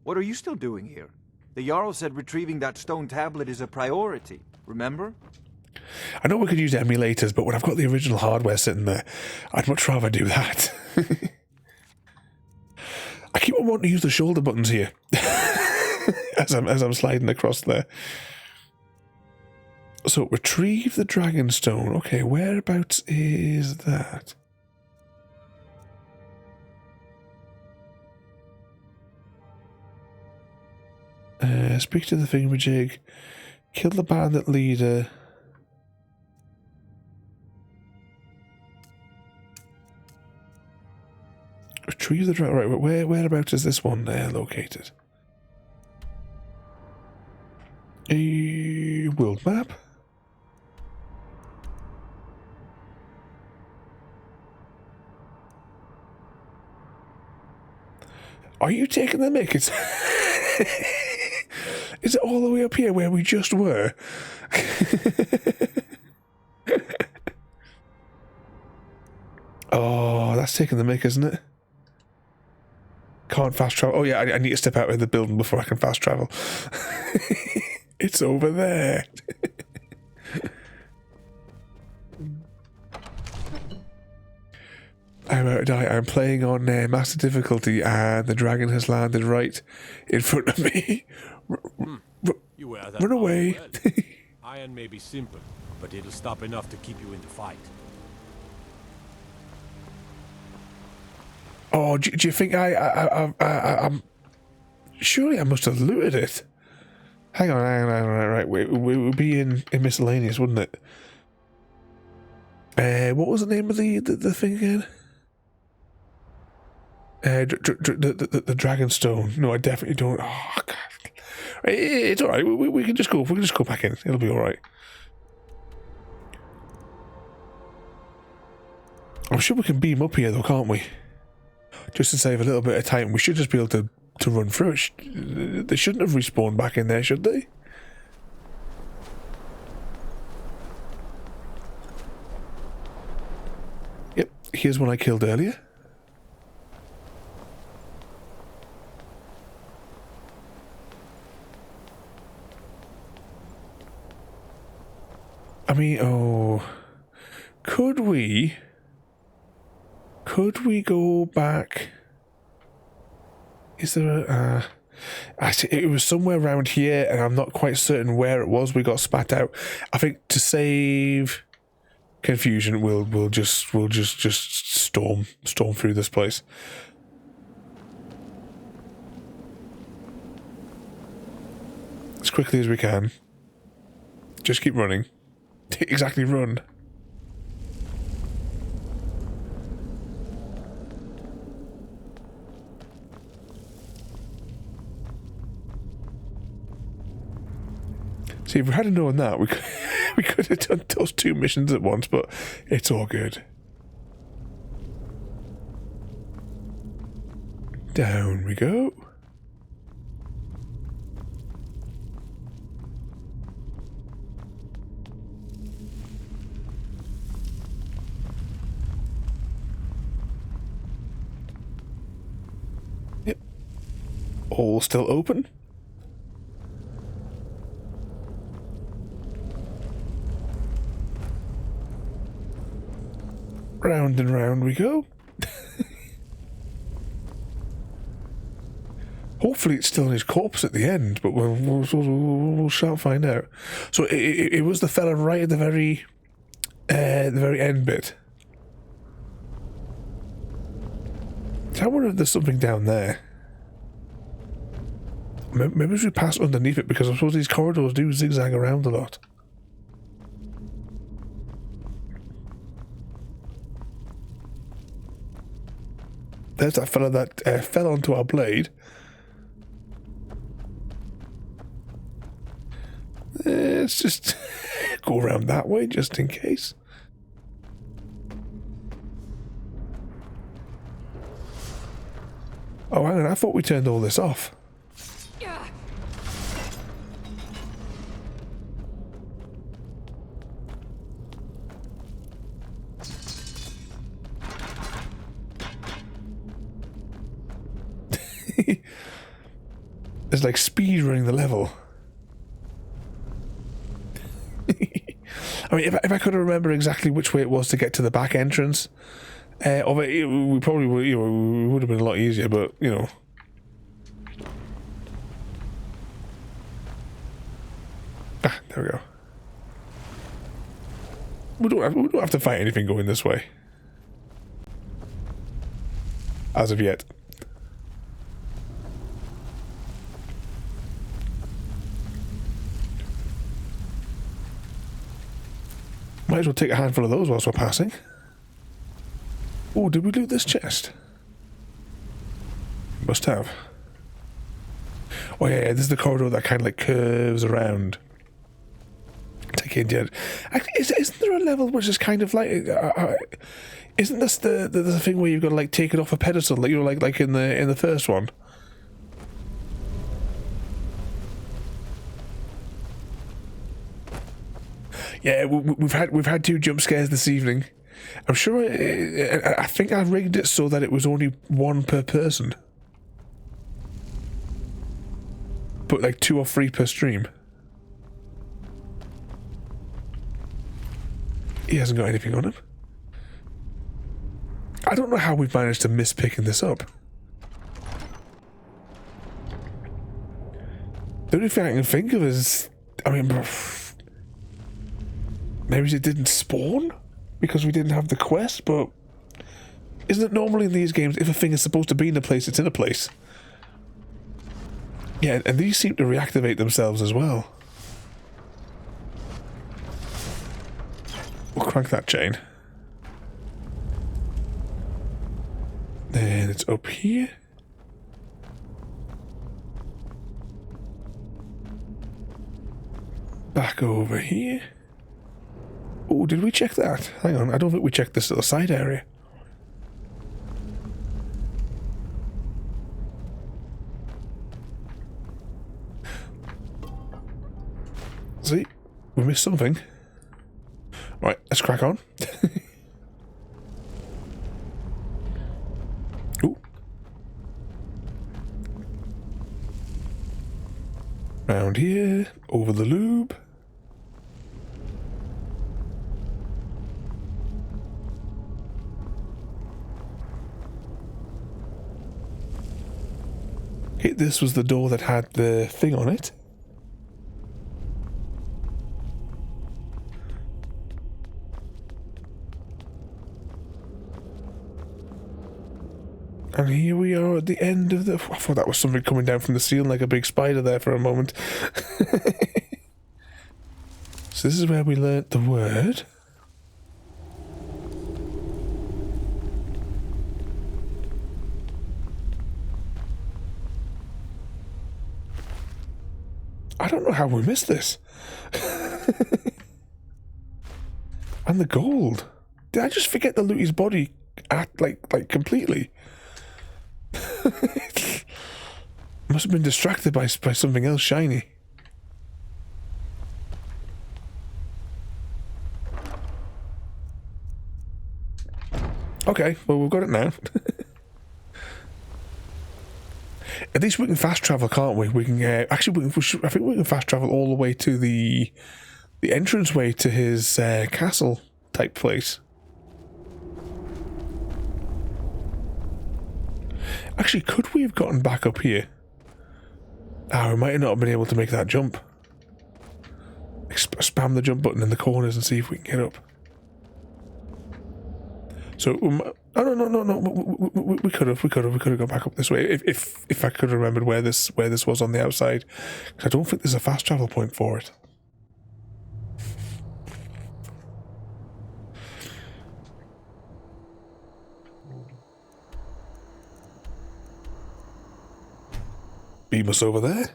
What are you still doing here? The Jarl said retrieving that stone tablet is a priority, remember? I know we could use emulators, but when I've got the original hardware sitting there, I'd much rather do that. I keep on wanting to use the shoulder buttons here as I'm sliding across there. So retrieve the Dragonstone. Okay, whereabouts is that? Speak to the thingamajig. Kill the bandit leader. Retrieve the dragon. Right, whereabouts is this one located? A world map. Are you taking the mick? Is it all the way up here where we just were? Oh, that's taking the mick, isn't it? Can't fast travel. Oh yeah, I need to step out of the building before I can fast travel. It's over there. I'm about to die. I'm playing on master difficulty and the dragon has landed right in front of me. Run away. Iron may be simple, but it'll stop enough to keep you in the fight. Oh, do you think I'm... Surely I must have looted it. Hang on, right. We would be in miscellaneous, wouldn't it? What was the name of the thing again? The Dragonstone. No, I definitely don't. Oh, God. It's all right. We can just go. We can just go back in. It'll be all right. I'm sure we can beam up here, though, can't we? Just to save a little bit of time. We should just be able to run through it. They shouldn't have respawned back in there, should they? Yep. Here's one I killed earlier. I mean, oh, could we go back? Is there a, it was somewhere around here and I'm not quite certain where it was. We got spat out. I think to save confusion, we'll just storm through this place. As quickly as we can. Just keep running. Exactly, run. See, if we had known that, we could have done those two missions at once, but it's all good. Down we go. Yep. All still open. Round and round we go. Hopefully it's still in his corpse at the end, but we'll shall find out. So it was the fella right at the very end bit. I wonder if there's something down there. Maybe we should pass underneath it, because I suppose these corridors do zigzag around a lot. There's that fella that fell onto our blade. Let's just go around that way, just in case. Oh, hang on, I thought we turned all this off. It's like speed running the level. I mean, if I could remember exactly which way it was to get to the back entrance of it, we probably would, it would have been a lot easier, but, you know. Ah, there we go. We don't have to fight anything going this way. As of yet. Might as well take a handful of those whilst we're passing. Oh, did we loot this chest? Must have. Oh yeah, this is the corridor that kind of like curves around. Taking it. Isn't there a level which is kind of like? Isn't this the thing where you've got to like take it off a pedestal, like like in the first one? Yeah, we've had 2 jump scares this evening. I'm sure. I think I rigged it so that it was only 1 per person, but like 2 or 3 per stream. He hasn't got anything on him. I don't know how we've managed to miss picking this up. The only thing I can think of is, I mean, maybe it didn't spawn because we didn't have the quest, but isn't it normally in these games, if a thing is supposed to be in a place, it's in a place? Yeah, and these seem to reactivate themselves as well. We'll crank that chain. Then it's up here. Back over here. Oh, did we check that? Hang on, I don't think we checked this little side area. See? We missed something. Right, let's crack on. Ooh. Round here, over the lube. Okay, this was the door that had the thing on it. And here we are at the end of the... I thought that was something coming down from the ceiling like a big spider there for a moment. So this is where we learnt the word. I don't know how we missed this. And the gold. Did I just forget to loot his body at like completely? Must have been distracted by something else shiny. Okay, well we've got it now. At least we can fast travel, can't we? We can actually. I think we can fast travel all the way to the entranceway to his castle type place. Actually, could we have gotten back up here? Ah, we might not have been able to make that jump. Spam the jump button in the corners and see if we can get up. So, oh no, we could have gone back up this way if I could have remembered where this was on the outside. Because I don't think there's a fast travel point for it. Beam us over there.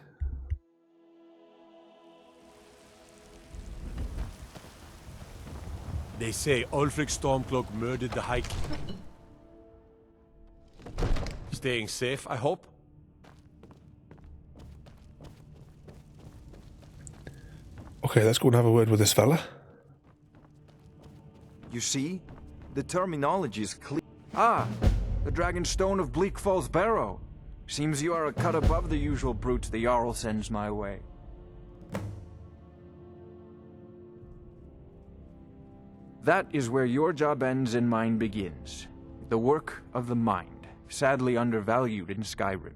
They say Ulfric Stormcloak murdered the High King. Staying safe, I hope? Okay, let's go and have a word with this fella. You see? The terminology is clear. Ah! The Dragonstone of Bleak Falls Barrow. Seems you are a cut above the usual brutes the Jarl sends my way. That is where your job ends and mine begins. The work of the mind, sadly undervalued in Skyrim.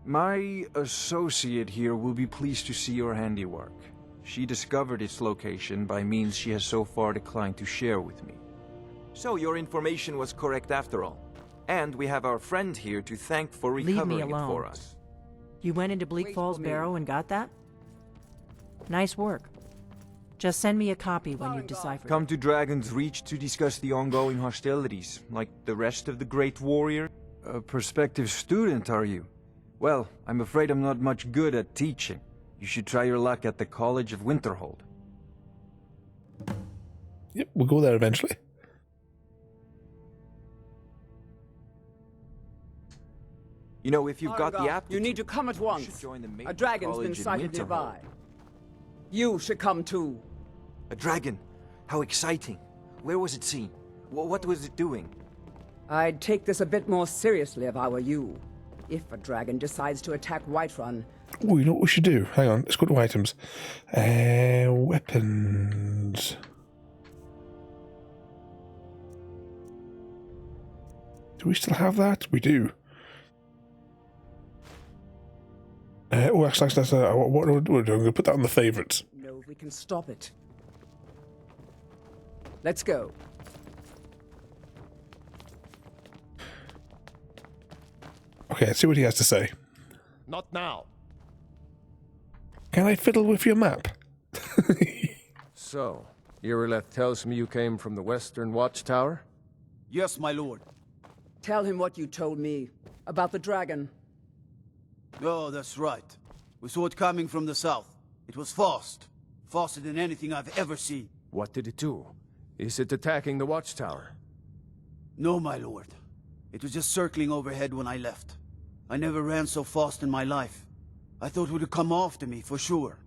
My associate here will be pleased to see your handiwork. She discovered its location by means she has so far declined to share with me. So your information was correct after all. And we have our friend here to thank for recovering it for us. You went into Bleak Falls Barrow and got that? Nice work. Just send me a copy when you've deciphered. Come to Dragon's Reach to discuss the ongoing hostilities, like the rest of the great warrior? A prospective student, are you? Well, I'm afraid I'm not much good at teaching. You should try your luck at the College of Winterhold. Yep, we'll go there eventually. You know, if you've got the aptitude, you need to come at once. A dragon's been sighted nearby. You should come too. A dragon? How exciting. Where was it seen? What was it doing? I'd take this a bit more seriously if I were you. If a dragon decides to attack Whiterun. Oh, you know what we should do? Hang on, let's go to items. Weapons. Do we still have that? We do. Actually, what we're doing, I'm going to put that on the favourites. No, we can stop it. Let's go. Okay, let's see what he has to say. Not now. Can I fiddle with your map? So, Irileth tells me you came from the Western Watchtower? Yes, my lord. Tell him what you told me about the dragon. Oh, that's right. We saw it coming from the south. It was fast. Faster than anything I've ever seen. What did it do? Is it attacking the Watchtower? No, my lord. It was just circling overhead when I left. I never ran so fast in my life. I thought it would come after me, for sure.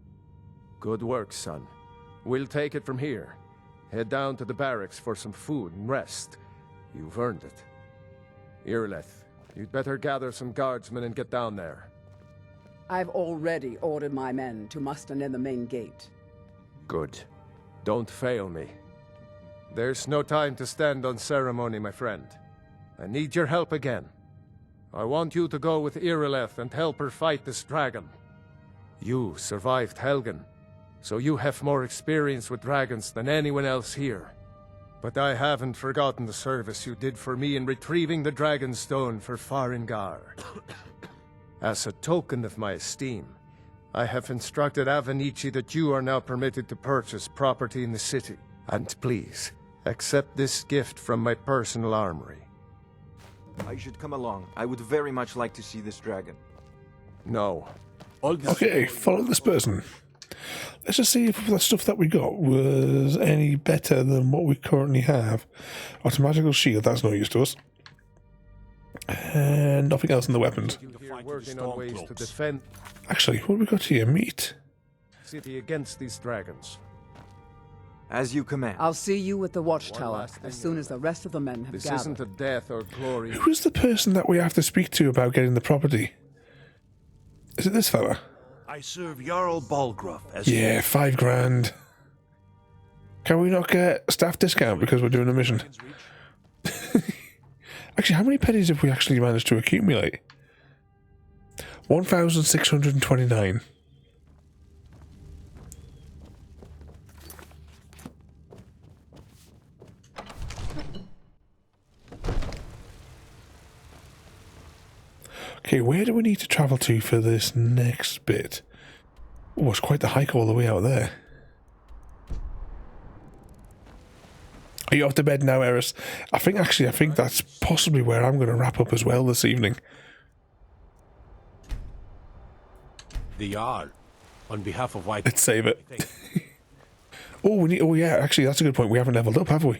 Good work, son. We'll take it from here. Head down to the barracks for some food and rest. You've earned it. Irileth, you'd better gather some guardsmen and get down there. I've already ordered my men to muster near the main gate. Good. Don't fail me. There's no time to stand on ceremony, my friend. I need your help again. I want you to go with Irileth and help her fight this dragon. You survived Helgen, so you have more experience with dragons than anyone else here. But I haven't forgotten the service you did for me in retrieving the Dragonstone for Farengar. As a token of my esteem, I have instructed Avenici that you are now permitted to purchase property in the city. And please, accept this gift from my personal armory. I should come along. I would very much like to see this dragon. No. Okay, follow this person. Let's just see if the stuff that we got was any better than what we currently have. Automagical shield, that's no use to us. And nothing else in the weapons. Working on ways to defend Actually, what have we got here? Meat. city against these dragons. As you command. I'll see you at the watchtower as soon as the rest of the men have This gathered. isn't a death or glory. Who's the person that we have to speak to about getting the property? Is it this fella? I serve Jarl Balgruff as... Yeah, $5,000. Can we not get staff discount because we're doing a mission? Actually, how many pennies have we actually managed to accumulate? 1,629. Okay, where do we need to travel to for this next bit? Oh, it's quite the hike all the way out there. Are you off to bed now, Eris? I think that's possibly where I'm going to wrap up as well this evening. The Jarl, on behalf of White... Let's save it. Oh, yeah, actually, that's a good point. We haven't leveled up, have we?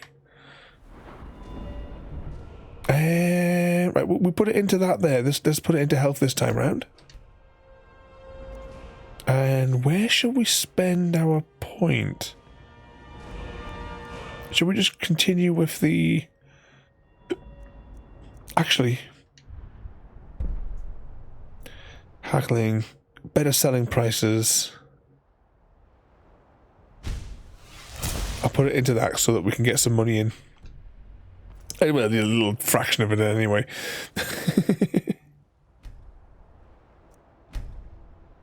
Right, we put it into that there. Let's put it into health this time round. And where shall we spend our point? Should we just continue with the... Actually... Haggling. Better selling prices. I'll put it into that so that we can get some money in. Well, a little fraction of it anyway.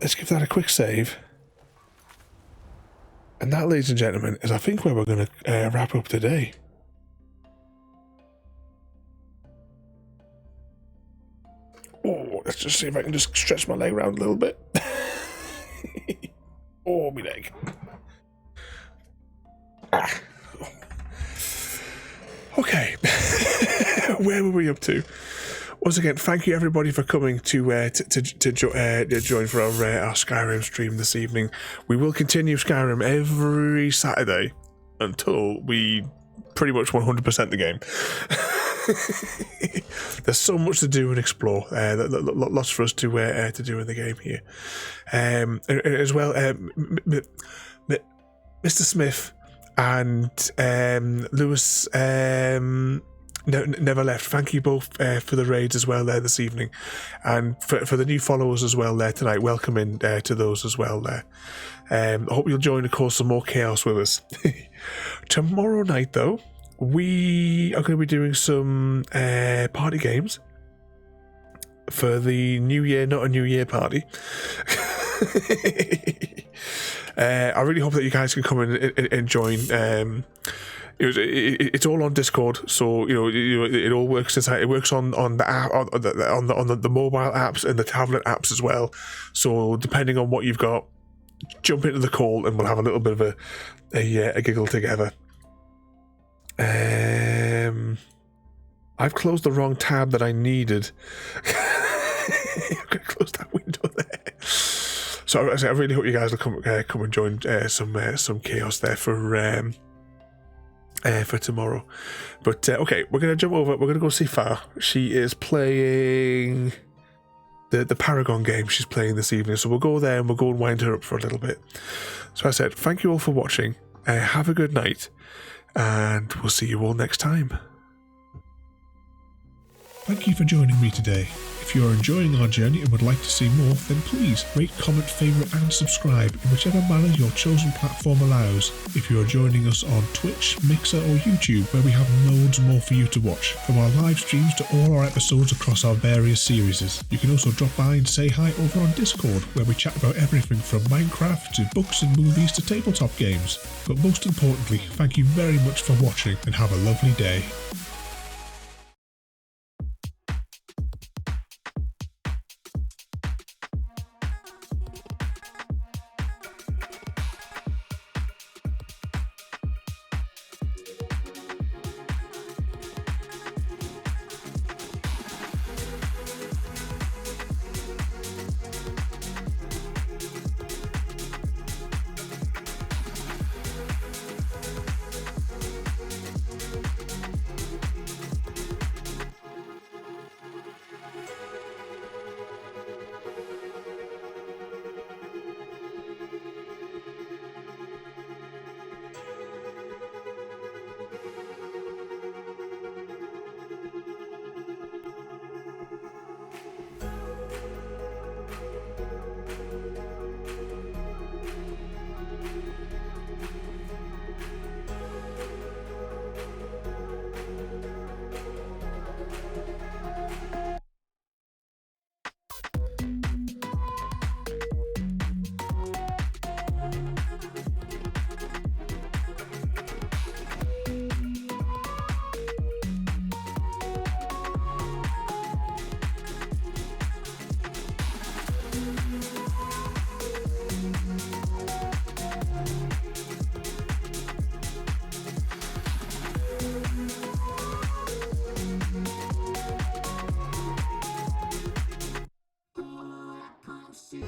Let's give that a quick save. And that, ladies and gentlemen, is I think where we're going to wrap up today. Oh, let's just see if I can just stretch my leg around a little bit. Oh, my leg. Ah. Okay. Where were we up to? once again, thank you everybody for coming to join for our Skyrim stream this evening. We will continue Skyrim every Saturday until we pretty much 100% the game. There's so much to do and explore. Lots for us to do in the game here. And as well, Mr. Smith and Lewis never left. Thank you both for the raids as well there this evening, and for the new followers as well there tonight. Welcome in to those as well there. I hope you'll join, of course, some more chaos with us. Tomorrow night, though, we are going to be doing some party games for the New Year, not a New Year party. I really hope that you guys can come in and join. It's all on Discord, so it all works inside. It works on the app, on the mobile apps and the tablet apps as well. So depending on what you've got, jump into the call and we'll have a little bit of a giggle together. I've closed the wrong tab that I needed. I'm gonna close that window there. So I really hope you guys will come and join some chaos there for tomorrow. But okay, we're gonna jump over. We're gonna go see Far. She is playing the Paragon game. She's playing this evening, so we'll go there and we'll go and wind her up for a little bit. So I said, thank you all for watching. Have a good night, and we'll see you all next time. Thank you for joining me today. If you are enjoying our journey and would like to see more, then please rate, comment, favourite and subscribe in whichever manner your chosen platform allows. If you are joining us on Twitch, Mixer or YouTube, where we have loads more for you to watch, from our live streams to all our episodes across our various series. You can also drop by and say hi over on Discord, where we chat about everything from Minecraft to books and movies to tabletop games. But most importantly, thank you very much for watching and have a lovely day. See